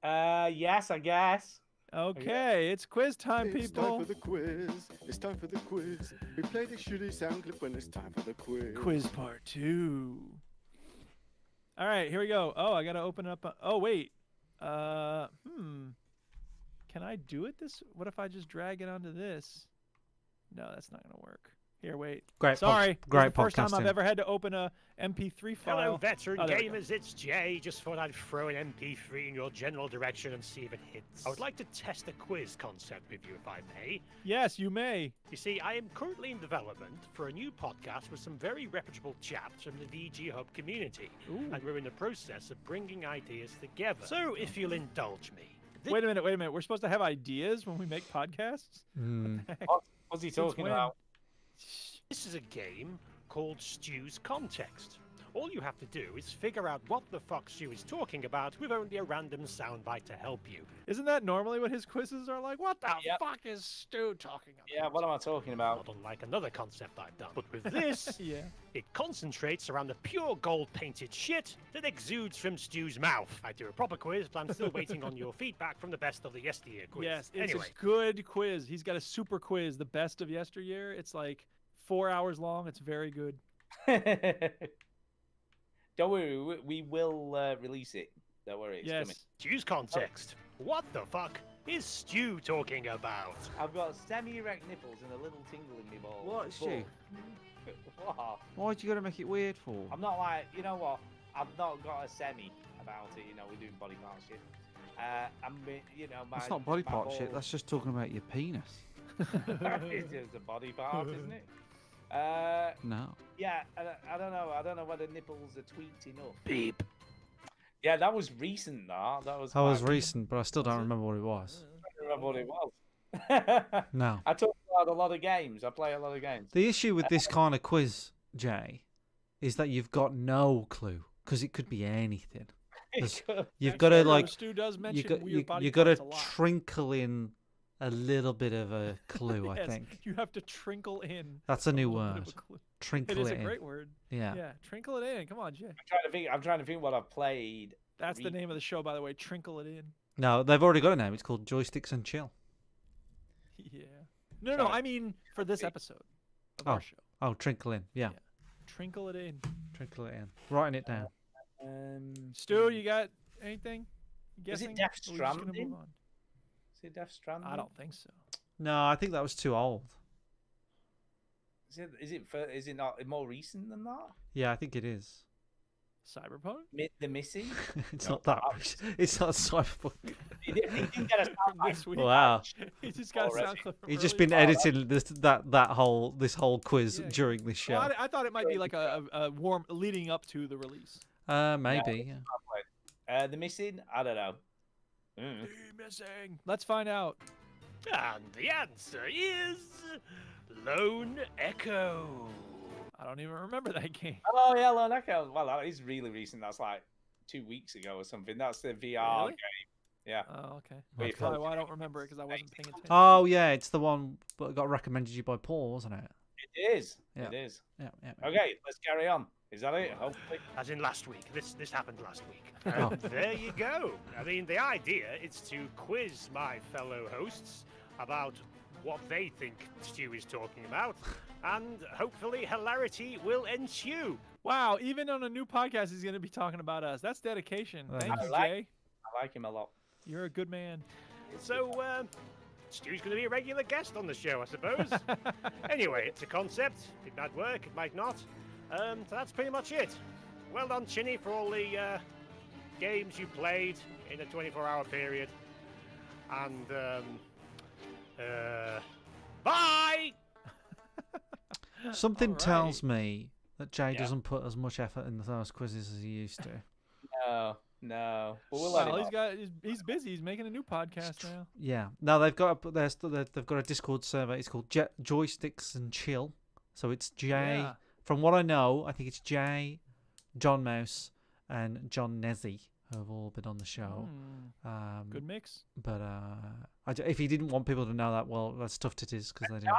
Yes, I guess. Okay. It's quiz time, It's time people. for the quiz. It's time for the quiz. We play the shitty sound clip when it's time for the quiz. Quiz part 2. All right, here we go. Oh, I gotta open up. Oh, wait. Can I do it this? What if I just drag it onto this? No, that's not gonna work. Here, wait. Great Sorry. great This is the first time I've podcasting. ever had to open a MP3 file. Hello, veteran Oh, there we go. gamers. It's Jay. Just thought I'd throw an MP3 in your general direction and see if it hits. I would like to test a quiz concept with you, if I may. Yes, you may. You see, I am currently in development for a new podcast with some very reputable chaps from the VG Hub community, and we're in the process of bringing ideas together. So, if you'll indulge me. Wait a minute. We're supposed to have ideas when we make podcasts? What's he Since talking when? about? This is a game called Stew's Context. All you have to do is figure out what the fuck Stew is talking about with only a random soundbite to help you. Isn't that normally what his quizzes are like? What the Yep. fuck is Stu talking about? Yeah, what am I talking about? Not unlike another concept I've done. But with this, Yeah. it concentrates around the pure gold-painted shit that exudes from Stew's mouth. I do a proper quiz, but I'm still waiting on your feedback from the best of the yesteryear quiz. Yes, it's anyway, a good quiz. He's got a super quiz, the best of yesteryear. It's like 4 hours long. It's very good. Don't worry, we will release it. Don't worry, it's coming. Stew's Context. What the fuck is Stew talking about? I've got semi-erect nipples and a little tingle in my balls. What, Stu? What? Why'd you gotta make it weird for? I'm not like, you know what? I've not got a semi about it. You know, we're doing body part shit. You know, my. That's not body my part shit. balls- That's just talking about your penis. It's just a body part, isn't it? No. Yeah, I don't know. I don't know whether nipples are tweaked enough. Beep. Yeah, that was recent. That was. That was like- recent, but I still don't remember what it was. I don't remember what it was. No. I talk about a lot of games. I play a lot of games. The issue with this kind of quiz, Jay, is that you've got no clue because it could be anything. There's- Cool. You've got to True, like Stu does you mention got weird body you got to parts a lot. trinkle in a little bit of a clue. I Yes, think you have to trinkle in. that's a new little bit of word. a clue. Trinkle It is a in. great word. Yeah. Yeah, trinkle it in. Come on, Jay. I'm trying to think what I've played. That's the name of the show, by the way. Trinkle it in. No, they've already got a name. It's called Joysticks and Chill. Yeah. No, I mean for this episode of our show. Oh, trinkle in. Yeah. Trinkle it in. Trinkle it in. Writing it down. Stu, you got anything? Is Guessing? it Death Or we just gonna Stranding? move on? Is it Death Stranding? I don't think so. No, I think that was too old. Is it not more recent than that? Yeah, I think it is. Cyberpunk? The Missing? It's No, not that. It's not Cyberpunk. He didn't get a sound This week. Wow. He just got a Already. sound clip from He's just earlier. been editing this whole quiz Yeah. during this show. Well, I thought it might be like a warm leading up to the release. Maybe. Yeah. The Missing? I don't know. The Missing. Let's find out. And the answer is Lone Echo. I don't even remember that game. Oh yeah, Lone Echo. Well, that is really recent. That's like 2 weeks ago or something. That's the VR Really? game. Yeah. Oh, okay. Where you That's probably felt- why I don't remember it because I wasn't paying attention. Oh yeah, it's the one that got recommended you by Paul, wasn't it? It is. Yeah. It is. Yeah. Okay, let's carry on. Is that it? Hopefully. As in last week. This happened last week. Oh. And there you go. I mean, the idea is to quiz my fellow hosts about what they think Stu is talking about, and hopefully hilarity will ensue. Wow, even on a new podcast, he's going to be talking about us. That's dedication. Thank I you, like- Jay. I like him a lot. You're a good man. So, Stu's going to be a regular guest on the show, I suppose. Anyway, it's a concept. It might work, it might not. So that's pretty much it. Well done, Chinny, for all the games you played in a 24-hour period. And, bye! Something Alright. tells me that Jay Yeah. doesn't put as much effort in those quizzes as he used to. No. But we'll let Well, him he's busy. He's making a new podcast now. Yeah. No, they've got they've got a Discord server. It's called Joysticks and Chill. So it's Jay. Yeah. From what I know, I think it's Jay, John Mouse, and John Nezzy who have all been on the show. Good mix. But if he didn't want people to know that, well, that's tough it is because they do.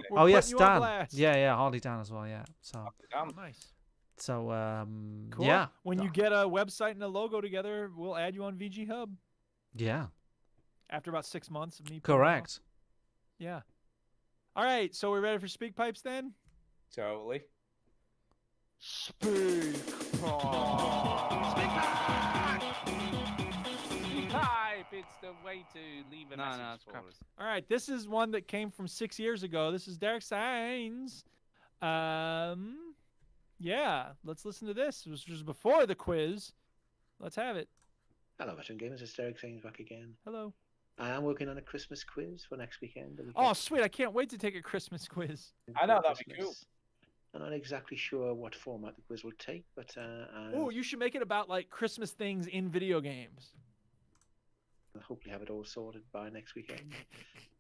We're Oh yes, putting you on Dan. blast. Yeah, Harley Dan as well. Yeah. So Nice. Cool. yeah, When you get a website and a logo together, we'll add you on VG Hub yeah, after about 6 months of me. putting it on. correct. Yeah. All right. So we're ready for Speak Pipes then? Totally. Speak Type. It's the way to leave a message it's for crap. us. All right, this is one that came from 6 years ago. This is Derek Sainz. Yeah, let's listen to this. This was before the quiz. Let's have it. Hello, veteran gamers. It's Derek Sains back again. Hello. I am working on a Christmas quiz for next weekend. Oh, sweet. I can't wait to take a Christmas quiz. I know, that'd be cool. I'm not exactly sure what format the quiz will take, but Oh, you should make it about like Christmas things in video games. I'll hopefully have it all sorted by next weekend.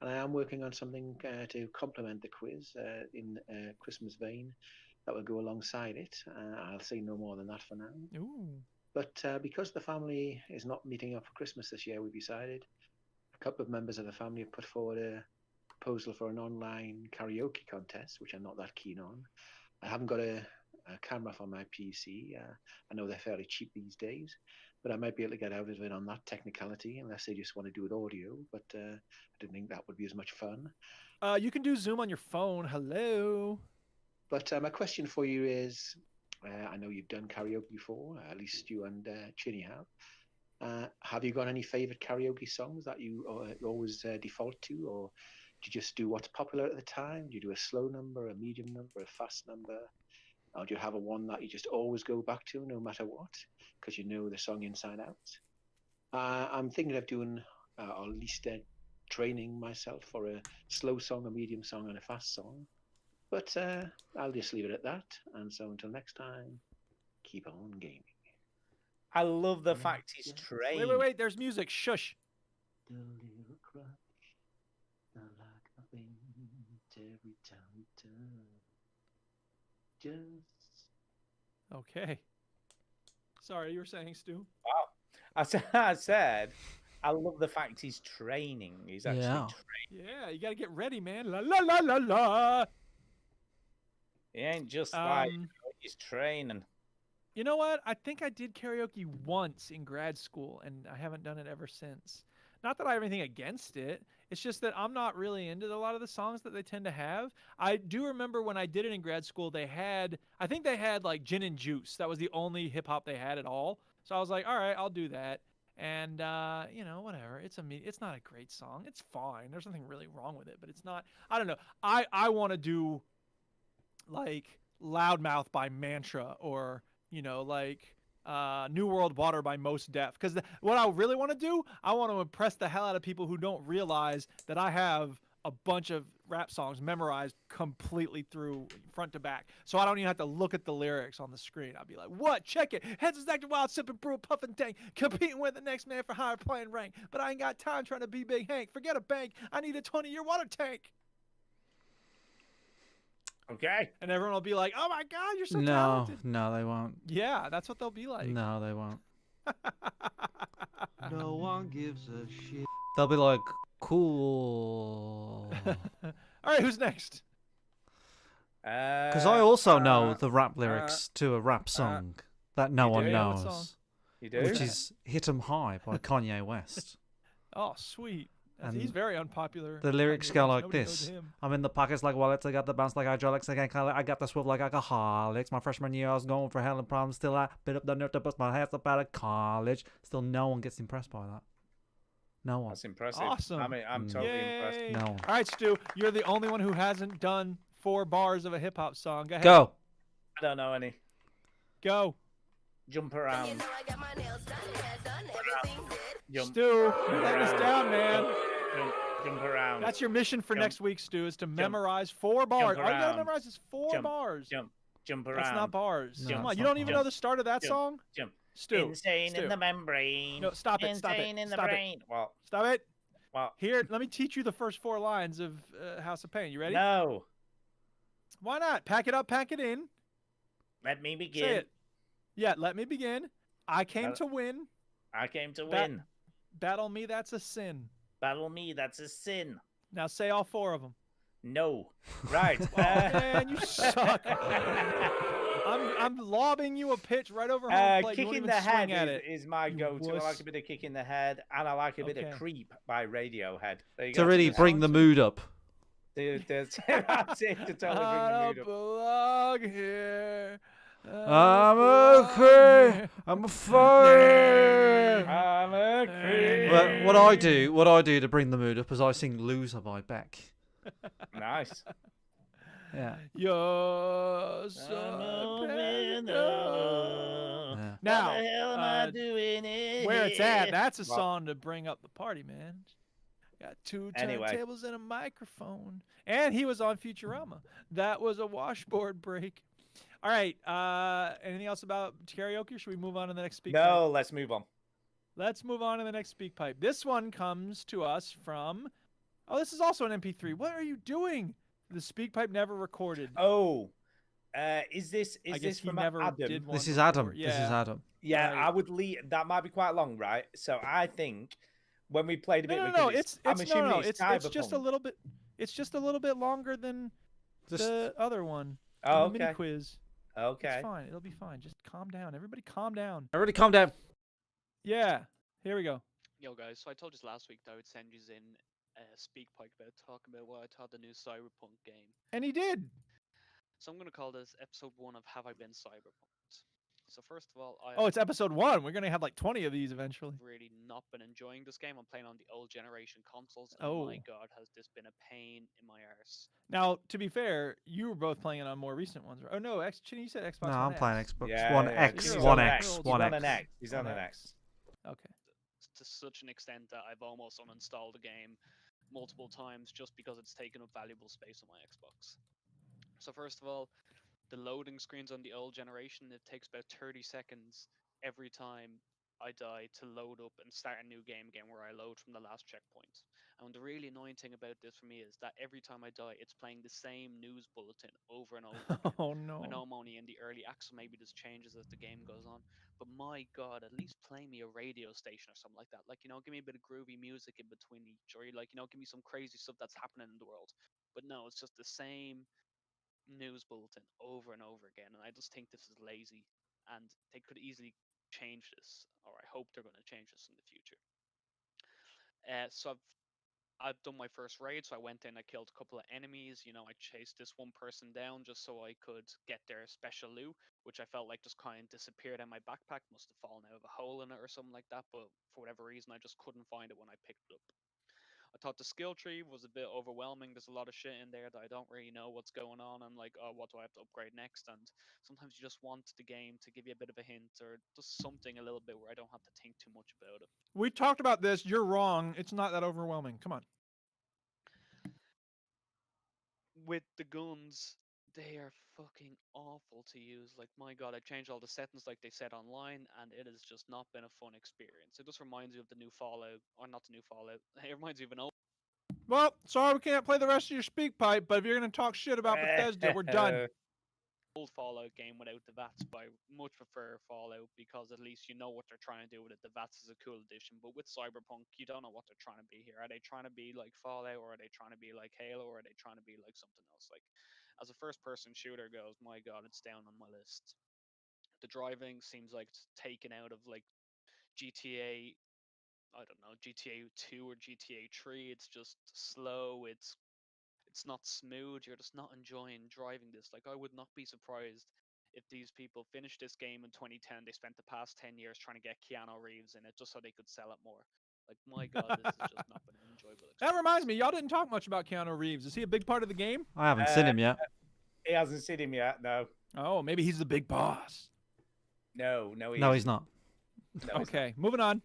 And I am working on something to complement the quiz in Christmas vein that will go alongside it. I'll say no more than that for now. Ooh. But because the family is not meeting up for Christmas this year, we decided a couple of members of the family have put forward a proposal for an online karaoke contest, which I'm not that keen on. I haven't got a camera for my PC. I know they're fairly cheap these days, but I might be able to get out of it on that technicality unless they just want to do it audio. But I didn't think that would be as much fun. You can do Zoom on your phone. Hello. But my question for you is, I know you've done karaoke before, at least you and Chinny have. Have you got any favourite karaoke songs that you always default to, or do you just do what's popular at the time? Do you do a slow number, a medium number, a fast number? Or do you have a one that you just always go back to no matter what, because you know the song inside out? I'm thinking of doing, or at least training myself for a slow song, a medium song, and a fast song. But I'll just leave it at that. And so until next time, keep on gaming. I love the fact he's trained. Wait. There's music. Shush. The little crush, not like a wind every time we turn. Just Okay. Sorry, you were saying, Stu? I said, I love the fact he's training. He's actually Yeah. training. Yeah, you got to get ready, man. La la la la la. He ain't just like, he's training. You know what? I think I did karaoke once in grad school, and I haven't done it ever since. Not that I have anything against it. It's just that I'm not really into a lot of the songs that they tend to have. I do remember when I did it in grad school, I think they had like Gin and Juice. That was the only hip hop they had at all. So I was like, all right, I'll do that. And whatever. It's not a great song. It's fine. There's nothing really wrong with it, but it's not. I don't know. I want to do like Loudmouth by Mantra, or like New World Water by Mos Def. Because what I really want to do, I want to impress the hell out of people who don't realize that I have a bunch of rap songs memorized completely through front to back. So I don't even have to look at the lyrics on the screen. I'll be like, what? Check it. Heads is acting wild, sipping brew, puffing tank, competing with the next man for higher playing rank. But I ain't got time trying to be Big Hank. Forget a bank. I need a 20-year water tank. Okay. And everyone will be like, oh my God, you're so No, talented. no, they won't. Yeah, that's what they'll be like. No, they won't. No one gives a shit. They'll be like, cool. All right, who's next? Because I also know the rap lyrics to a rap song that no one do? What song? knows. You do? Which is Hit 'Em High by Kanye West. Oh, sweet. And He's very unpopular. The lyrics Kanye go West. like Nobody knows this. him. I'm in the pockets like wallets, I got the bounce like hydraulics, I got the swivel like alcoholics. My freshman year I was going for hell and problems, still I bit up the nerve to bust my ass up out of college. Still no one gets impressed by that. No one. That's impressive. Awesome. I mean, I'm totally impressed. Yay. No one. All right, Stu, you're the only one who hasn't done 4 bars of a hip hop song. Go ahead. Go. I don't know any. Go. Jump around. Jump. Stu, you're letting us down, man. Jump around. That's your mission for Jump. next week, Stu, is to memorize 4 bars. All you gotta around. memorize is 4 Jump. bars. Jump around. That's not bars. No, Come on, it's you not don't even know bars. the start of that Jump. song? Jump. Stu. Insane Stu. in the membrane. No, stop it. Stop it. Insane in the Stop it. brain. Well, Stop it. well. Here, let me teach you the first 4 lines of House of Pain. You ready? No. Why not? Pack it up, pack it in. Let me begin. Say it. Yeah, let me begin. I came to win. I came to Ba- win. Battle me, that's a sin. Battle me, that's a sin. Now say all 4 of them. No. Right. Oh, man, you suck. I'm lobbing you a pitch right over home plate. You won't Kick in even the swing head at it. is my you go-to. I like wuss. a bit of kick in the head, and I like a bit of Okay. Creep by Radiohead. There you To go. really bring the mood up. That's it, to totally I bring the mood don't up. belong here. I'm a creep. I'm a fire. I'm a creep. But what I do to bring the mood up is I sing "Loser" by Beck. Nice. Yeah. You're so Yeah. Now, what the hell am I doing in where it's at, here? that's a Well, song to bring up the party, man. Got 2 Anyway. turntables and a microphone. And he was on Futurama. That was a washboard break. All right. Anything else about karaoke? Or should we move on to the next speak pipe? No, let's move on. Let's move on to the next speak pipe. This one comes to us from... Oh, this is also an MP3. What are you doing? The speak pipe never recorded. Oh, is this I guess this he from never Adam? did one This is before. Adam. This is Yeah. Adam. Yeah, Right. I would leave. That might be quite long, right? So I think when we played a bit, No, because it's I'm assuming no, it's it's just a Cyberpunk. little bit. It's just a little bit longer than Just the other one. Oh, the mini okay. quiz. Okay. It's fine. It'll be fine. Just calm down. Everybody, calm down. everybody, calm down. Yeah. Here we go. Yo guys, so I told you last week that I would send you in a speak pipe about talking about what I thought the new Cyberpunk game. And he did. So I'm gonna call this episode 1 of Have I Been Cyberpunked? So first of all, Oh, it's episode 1. We're gonna have like 20 of these eventually. really not been enjoying this game. I'm playing on the old generation consoles, and Oh. my god, has this been a pain in my arse. Now, to be fair, you were both playing it on more recent ones. Right? Oh no, Chinny, you said Xbox. No, One I'm playing X. Xbox Yeah, One yeah, X, he's One on X, X. One He's on X. an X. He's on One an X. X. Okay. To such an extent that I've almost uninstalled the game multiple times just because it's taken up valuable space on my Xbox. So first of all, the loading screens on the old generation, it takes about 30 seconds every time I die to load up and start a new game again where I load from the last checkpoint. And the really annoying thing about this for me is that every time I die, it's playing the same news bulletin over and over again. Oh I know no. I'm only in the early access, so maybe this changes as the game goes on. But my God, at least play me a radio station or something like that. Like, give me a bit of groovy music in between each, or like, give me some crazy stuff that's happening in the world. But no, it's just the same news bulletin over and over again. And I just think this is lazy, and they could easily change this, or I hope they're going to change this in the future. So I've done my first raid, so I went in, I killed a couple of enemies. I chased this one person down just so I could get their special loot, which I felt like just kind of disappeared in my backpack. Must have fallen out of a hole in it or something like that, but for whatever reason, I just couldn't find it when I picked it up. I thought the skill tree was a bit overwhelming. There's a lot of shit in there that I don't really know what's going on. I'm like, oh, what do I have to upgrade next? And sometimes you just want the game to give you a bit of a hint or just something a little bit where I don't have to think too much about it. We talked about this. You're wrong. It's not that overwhelming. Come on. With the guns, they are fucking awful to use. Like, my God, I changed all the settings like they said online, and it has just not been a fun experience. It just reminds you of the new Fallout, or not the new Fallout. It reminds you of an old. Well, sorry we can't play the rest of your speak pipe, but if you're going to talk shit about Bethesda, we're done. Old Fallout game without the VATS, but I much prefer Fallout because at least you know what they're trying to do with it. The VATS is a cool addition, but with Cyberpunk, you don't know what they're trying to be here. Are they trying to be like Fallout, or are they trying to be like Halo, or are they trying to be like something else? Like, as a first-person shooter goes, my God, it's down on my list. The driving seems like it's taken out of like GTA. I don't know, GTA 2 or GTA 3. It's just slow. It's not smooth. You're just not enjoying driving this. Like, I would not be surprised if these people finished this game in 2010. They spent the past 10 years trying to get Keanu Reeves in it just so they could sell it more. Like, my God, this has just not been an enjoyable experience. That reminds me, y'all didn't talk much about Keanu Reeves. Is he a big part of the game? I haven't seen him yet. He hasn't seen him yet, no. Oh, maybe he's the big boss. No, he's not. No, okay, moving on.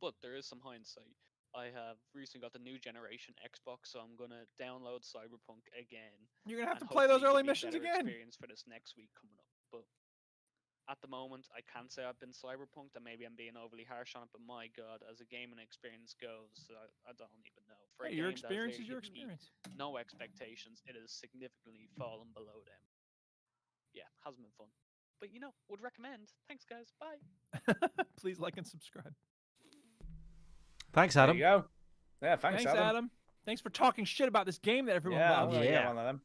But there is some hindsight. I have recently got the new generation Xbox, so I'm gonna download Cyberpunk again. You're gonna have to and play those hopefully early give me a missions better again. Experience for this next week coming up. But at the moment, I can't say I've been Cyberpunk, and maybe I'm being overly harsh on it. But my God, as a gaming experience goes, I don't even know. For a Hey, your game that has experience is literally your given me experience. No expectations. It has significantly fallen below them. Yeah, hasn't been fun. But would recommend. Thanks, guys. Bye. Please like and subscribe. Thanks, Adam. There you go. Yeah, thanks Adam. Thanks for talking shit about this game that everyone loves. Yeah, one of them.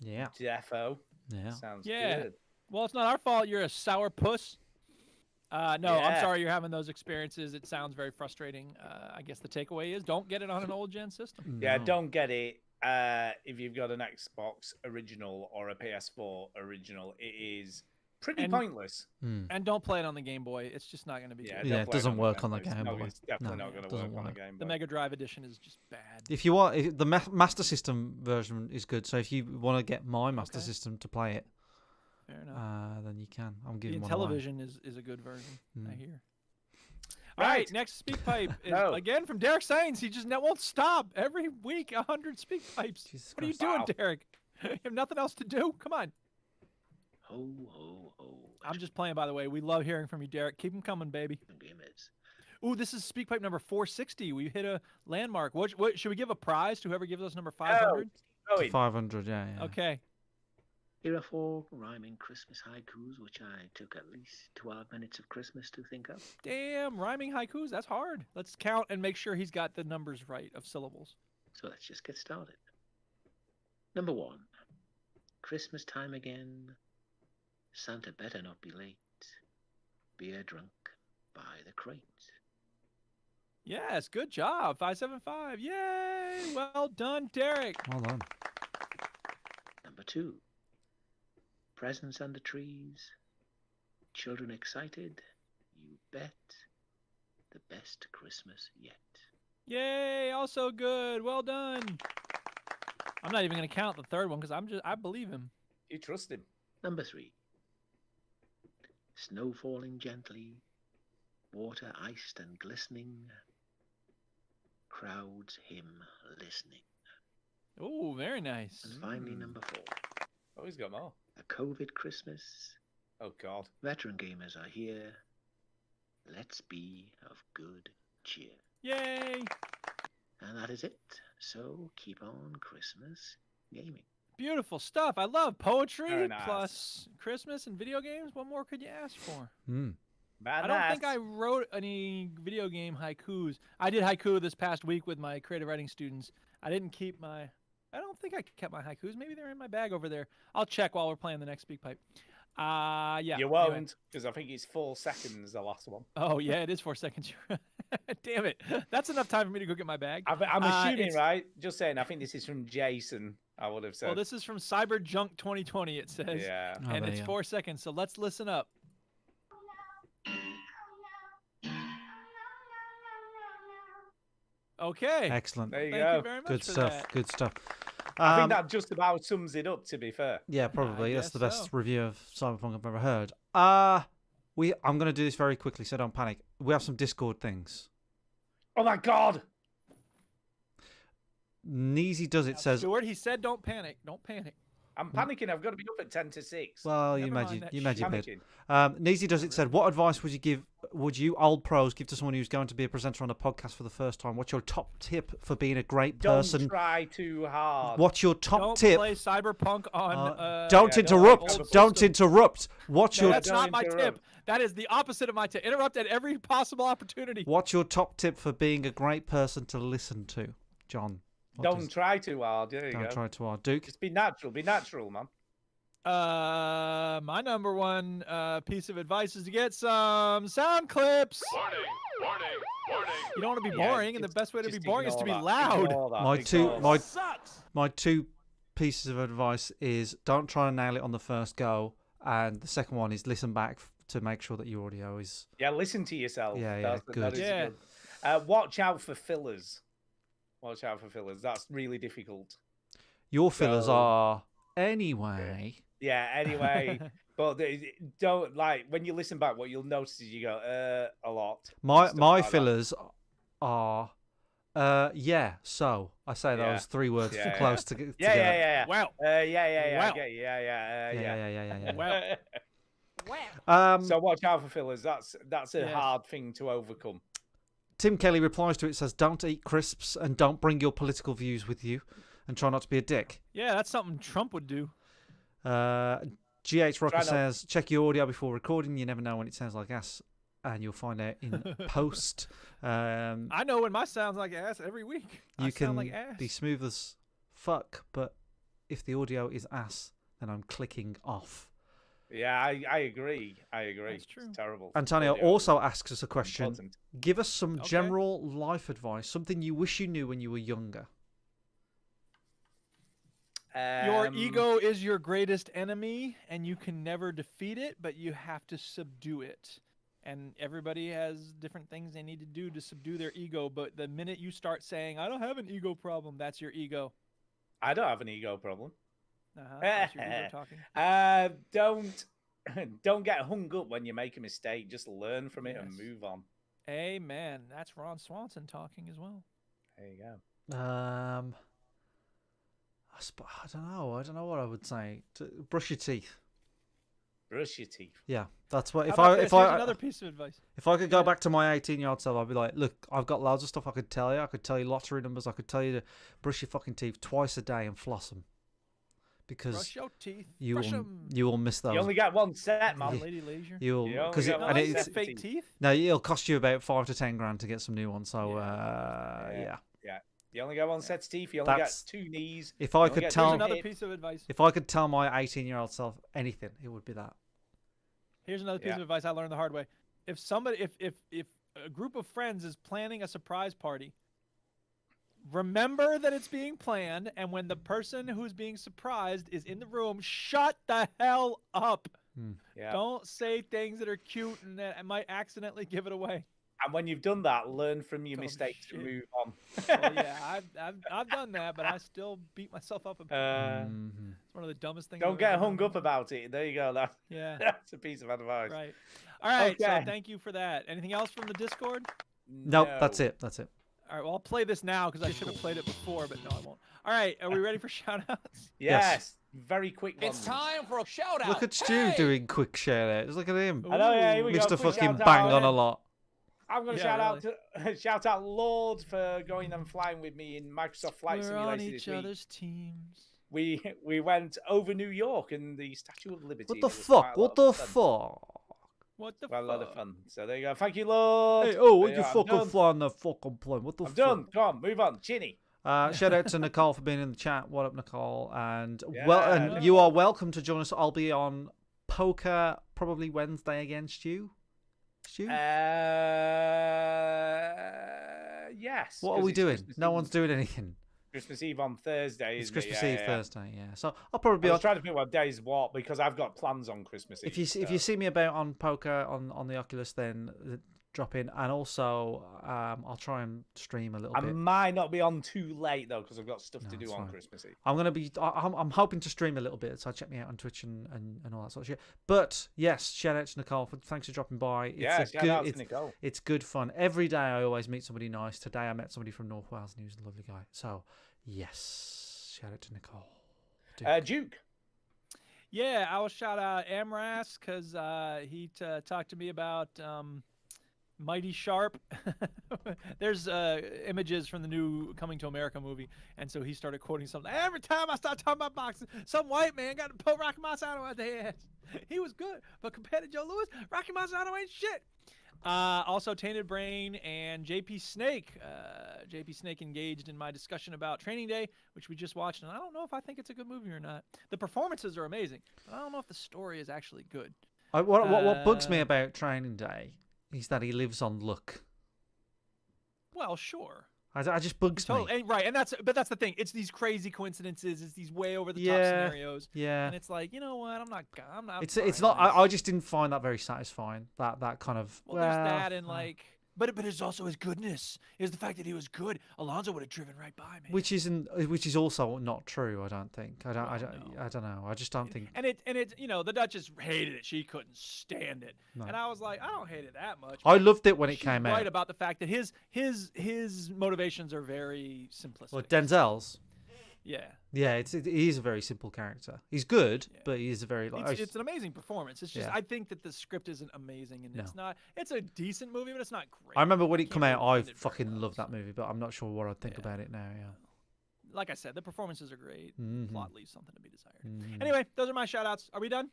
Yeah. Defo. Yeah. Sounds Yeah. good. Well, it's not our fault. You're a sour puss. No, I'm Yeah. sorry you're having those experiences. It sounds very frustrating. I guess the takeaway is don't get it on an old gen system. Yeah, don't get it. If you've got an Xbox original or a PS4 original, it is pretty pointless. And don't play it on the Game Boy. It's just not going to be good. Yeah, it doesn't work on the Game No, Boy. it's definitely No, not going it to doesn't work on the work. Game Boy. The Mega Drive edition is just bad. If you want, the Master System version is good. So if you want to get my Master Okay. System to play it, Fair enough. then you can. I'm The giving one away. Intellivision is a good version, I hear. Right. All right, next speak pipe is again from Derek Sainz. He just won't stop. Every week, 100 speak pipes. Jesus What are you Christ. doing, Derek? You have nothing else to do? Come on. Ho, ho, ho. I'm just playing, by the way. We love hearing from you, Derek. Keep them coming, baby. Gamers. Ooh, this is speak pipe number 460. We hit a landmark. What should we give a prize to whoever gives us number 500? To 500, yeah. Okay. Here are 4 rhyming Christmas haikus, which I took at least 12 minutes of Christmas to think of. Damn, rhyming haikus. That's hard. Let's count and make sure he's got the numbers right of syllables. So let's just get started. Number 1. Christmas time again. Santa better not be late. Beer drunk by the crate. Yes, good job. 575. Yay! Well done, Derek. Well done. Number 2. Presents under trees. Children excited. You bet. The best Christmas yet. Yay! Also good. Well done. I'm not even going to count the third one because I believe him. You trust him. Number 3. Snow falling gently. Water iced and glistening. Crowds him listening. Oh, very nice. And finally, number 4. Oh, he's got more. A COVID Christmas. Oh, God. Veteran gamers are here. Let's be of good cheer. Yay! And that is it. So keep on Christmas gaming. Beautiful stuff. I love poetry Very nice. plus Christmas and video games. What more could you ask for? Bad I don't think I wrote any video game haikus. I did haiku this past week with my creative writing students. I didn't keep my. I don't think I kept my haikus. Maybe they're in my bag over there. I'll check while we're playing the next Speak Pipe. Yeah. You anyway. won't, because I think it's 4 seconds, the last one. Oh yeah, it is 4 seconds. Damn it! That's enough time for me to go get my bag. I'm assuming, it's- right? Just saying, I think this is from Jason, I would have said. Well, this is from Cyber Junk 2020. It says. Yeah. Oh, And there it's you go. 4 seconds. So let's listen up. Okay. Excellent. There you Thank go. you very much Good for stuff. that. Good stuff. I think that just about sums it up, to be fair. Yeah, probably. That's guess the best so. review of Cyberpunk I've ever heard. I'm going to do this very quickly, so don't panic. We have some Discord things. Oh my god! Neezy Does It says, Stuart, he said, "Don't panic. Don't panic." I'm panicking. I've got to be up at 10 to 6. well, you Never made mind you, that you made your shit. bid. Neezy Does It said, what advice would you old pros give to someone who's going to be a presenter on a podcast for the first time? What's your top tip for being a great person? Don't try too hard. What's your top Don't tip? play Cyberpunk on. Don't yeah, interrupt. don't- Don't interrupt. What's No, your that's not my interrupt. tip. That is the opposite of my tip. Interrupt at every possible opportunity. What's your top tip for being a great person to listen to, John? What Don't does- try too hard. There you don't go. try too hard, Duke. Just be natural. Be natural, man. My number one piece of advice is to get some sound clips. Warning, warning, warning. You don't want to be Yeah, boring, and the just- best way to be just boring is to be ignore that. loud. Ignore that. My two, Ignore my my two pieces of advice is don't try and nail it on the first go, and the second one is listen back to make sure that your audio is. Yeah, listen to yourself. Yeah, yeah, That good. is Yeah. good. Watch out for fillers. Watch out for fillers. That's really difficult. Your fillers So- are anyway. Yeah, anyway. But don't, like, when you listen back, what you'll notice is you go, a lot. My Stuff my like that. fillers are, yeah. So I say Yeah. those 3 words Yeah, close to, Yeah, together. yeah, yeah. Wow. Yeah, yeah. Wow. I get you. Yeah. Yeah. Wow. So watch out for fillers. That's a Yes. hard thing to overcome. Tim Kelly replies to it, says, "Don't eat crisps and don't bring your political views with you, and try not to be a dick." Yeah, that's something Trump would do. GH Rocker Try not- says, check your audio before recording. You never know when it sounds like ass, and you'll find out in post. I know when my sounds like ass every week. I You sound can like ass. be smooth as fuck, but if the audio is ass, then I'm clicking off. Yeah, I agree. I agree. That's true. It's terrible. Antonio Audio also asks us a question. important. Give us some Okay. general life advice, something you wish you knew when you were younger. Your Um, ego is your greatest enemy, and you can never defeat it, but you have to subdue it. And everybody has different things they need to do to subdue their ego. But the minute you start saying, "I don't have an ego problem," that's your ego. I don't have an ego problem. That's your ego talking. Don't get hung up when you make a mistake. Just learn from it and Yes. move on. Amen. That's Ron Swanson talking as well. There you go. I don't know. I don't know what I would say. Brush your teeth. Brush your teeth. Yeah, that's what. If How about I this? if Here's I another piece of advice. if I could go back to my 18-year-old self, I'd be like, look, I've got loads of stuff I could tell you. I could tell you lottery numbers. I could tell you to brush your fucking teeth twice a day and floss them, because Brush your teeth. you Brush will 'em. you will miss those. You only get one set, man. Lady Leisure. You'll You only because get No, one I set said of fake teeth. no, it'll cost you about 5 to 10 grand to get some new ones. So yeah. You only get one set of teeth. You only That's- get 2 knees. If you I only could get tell- Here's two another hips. piece of advice. If I could tell my 18-year-old self anything, it would be that. Here's another piece Yeah. of advice I learned the hard way. If somebody, if a group of friends is planning a surprise party, remember that it's being planned, and when the person who's being surprised is in the room, shut the hell up. Yeah. Don't say things that are cute and that might accidentally give it away. And when you've done that, learn from your Oh, mistakes and shit. move on. Well, yeah, I've done that, but I still beat myself up about it. Mm-hmm. It's one of the dumbest things. Don't I've get ever hung done. up about it. There you go. Yeah. That's a piece of advice. Right. All right. So Okay. thank you for that. Anything else from the Discord? Nope, that's it. That's it. All right, well, I'll play this now because I should have played it before, but no, I won't. All right, are we ready for shout-outs? Yes. Very quick one. It's time for a shout out. Look at Stu doing quick shout outs. Look at him. I know, yeah, here we go. Mr. Quick fucking shout-out, bang on innit? a lot. I'm going to shout out Lord for going and flying with me in Microsoft Flight We're Simulator on this each week. other's teams. We went over New York and the Statue of Liberty. What the It was quite fuck? a lot What the of fun. fuck? What the Quite fuck? a lot of fun. So there you go. Thank you, Lord. Hey, oh, what There you are. I'm fucking done. flying the fucking plane? What the I'm fuck? done. Come on, move on. Chinny. Shout out to Nicole for being in the chat. What up, Nicole? And Yeah, you are welcome to join us. I'll be on poker probably Wednesday against Stu. Stu? Yes. What are 'cause we it's doing? Christmas No Eve. one's doing anything. Christmas Eve on Thursday. It's isn't Christmas it? Eve Yeah. Thursday, yeah. So I'll probably be I on. was trying to think what day is what because I've got plans on Christmas Eve. If you see me about on poker on the Oculus, then drop in, and also I'll try and stream a little I bit. might not be on too late though because I've got stuff to do it's on fine. Christmas Eve. I'm gonna be. I'm hoping to stream a little bit, so check me out on Twitch and all that sort of shit. But yes, shout out to Nicole. Thanks for dropping by. It's Yeah, a shout good, out to it's, Nicole. It's good fun. Every day I always meet somebody nice. Today I met somebody from North Wales and he was a lovely guy. So yes, shout out to Nicole. Duke. Yeah, I will shout out Amras because he talked to me about Mighty Sharp. There's images from the new Coming to America movie, and so he started quoting something. Every time I start talking about boxing, some white man got to pull Rocky Marciano out the head. He was good, but compared to Joe Louis, Rocky Marciano ain't shit. Also, Tainted Brain and JP Snake. JP Snake engaged in my discussion about Training Day, which we just watched, and I don't know if I think it's a good movie or not. The performances are amazing, but I don't know if the story is actually good. What bugs me about Training Day is that he lives on luck. Well, sure. I just bugs me. Totally, and, right, and that's the thing. It's these crazy coincidences. It's these way over the top Yeah, scenarios. yeah. And it's like, you know what? I'm not. It's buying not. this. I just didn't find that very satisfying. That kind of. Well, there's that, and like, but it's also his goodness. Is the fact that he was good. Alonso would have driven right by me. Which is also not true. I don't think. I don't know. I just don't think. And it, you know, the Duchess hated it. She couldn't stand it. No. And I was like, I don't hate it that much. I but loved it when it she's came right out. about the fact that his motivations are very simplistic. Well, Denzel's. Yeah. Yeah, he's a very simple character. He's good, but he's a very like. It's an amazing performance. It's just Yeah. I think that the script isn't amazing, and No. it's not. It's a decent movie, but it's not great. I remember when it came Can't out, really I defend it very fucking well, loved that movie, but I'm not sure what I'd think about it now. Yeah. Like I said, the performances are great. Mhm. Plot leaves something to be desired. Mhm. Anyway, those are my shout outs. Are we done?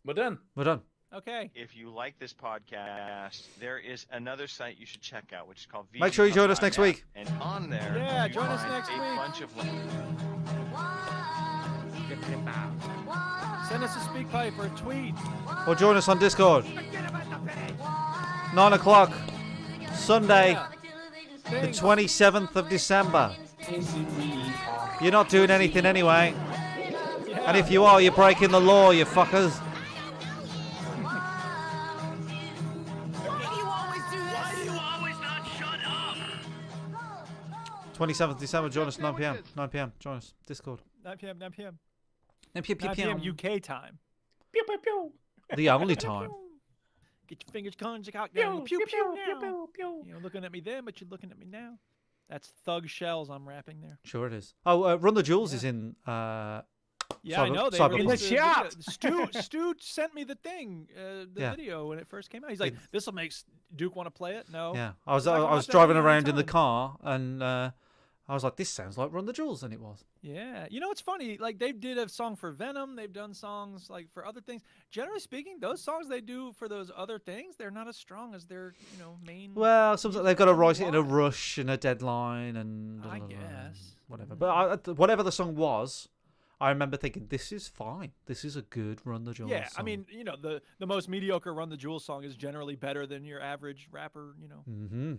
We're done. We're done. Okay. If you like this podcast, there is another site you should check out, which is called Make sure you join us next VGPod.net. week. And on there, Yeah, you join us find next a week. bunch of Send us a speak pipe or a tweet. Or join us on Discord. 9 o'clock, Sunday, the 27th of December. You're not doing anything anyway. And if you are, you're breaking the law, you fuckers. Why do you always do this? Why do you always not shut up? 27th December, join us 9 p.m. 9 p.m. Join us. Discord. 9 p.m. 9 p.m. 9 p.m. 9 p.m. UK time. Pew pew pew. The only time. Get your fingers conjured out there. Pew pew pew. You're looking at me then, but you're looking at me now. That's Thug Shells I'm rapping there. Sure it is. Oh, Run the Jewels is in. Yeah, I know. They Cyberpunk. released the video. Stu sent me the thing, the Yeah. video when it first came out. He's like, "This will make Duke want to play it." No. Yeah, I was Like, I watch was that driving video all the around in the time. car and I was like, this sounds like Run the Jewels, and it was. Yeah, you know it's funny. Like they did a song for Venom. They've done songs like for other things. Generally speaking, those songs they do for those other things, they're not as strong as their main. Well, sometimes they've got to write it in a rush and a deadline and I guess. whatever. But whatever the song was, I remember thinking, this is fine. This is a good Run the Jewels Yeah, song. I mean, the most mediocre Run the Jewels song is generally better than your average rapper. Mm-hmm.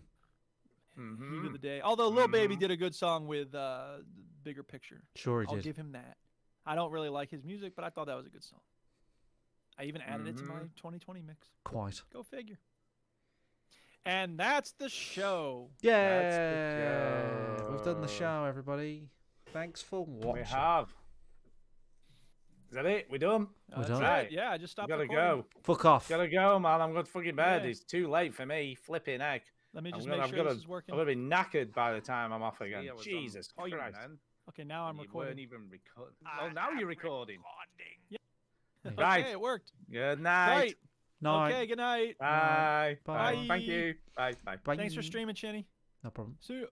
Heat of the day. Although Lil Baby did a good song with Bigger Picture. Sure he I'll did. give him that. I don't really like his music, but I thought that was a good song. I even added it to my 2020 mix. Quite. Go figure. And that's the show. Yeah, we've done the show, everybody. Thanks for watching. We have. Is that it? We done? We're That's done. it. Right. Yeah, I just stopped Gotta recording. go. Fuck off. Gotta go, man. I'm going to fucking bed. Yeah. It's too late for me. Flipping heck. Let me just I'm make sure this is working. I'm gonna be knackered by the time I'm off again. I was on Jesus point Christ. then. Okay, now I'm You recording. weren't even recording. Oh, now you're recording. Okay, Right. it worked. Good night. Right. Night. Okay, good night. Bye. Bye. Bye. Thank you. Bye. Bye. Bye. Thanks for streaming, Chinny. No problem. See you.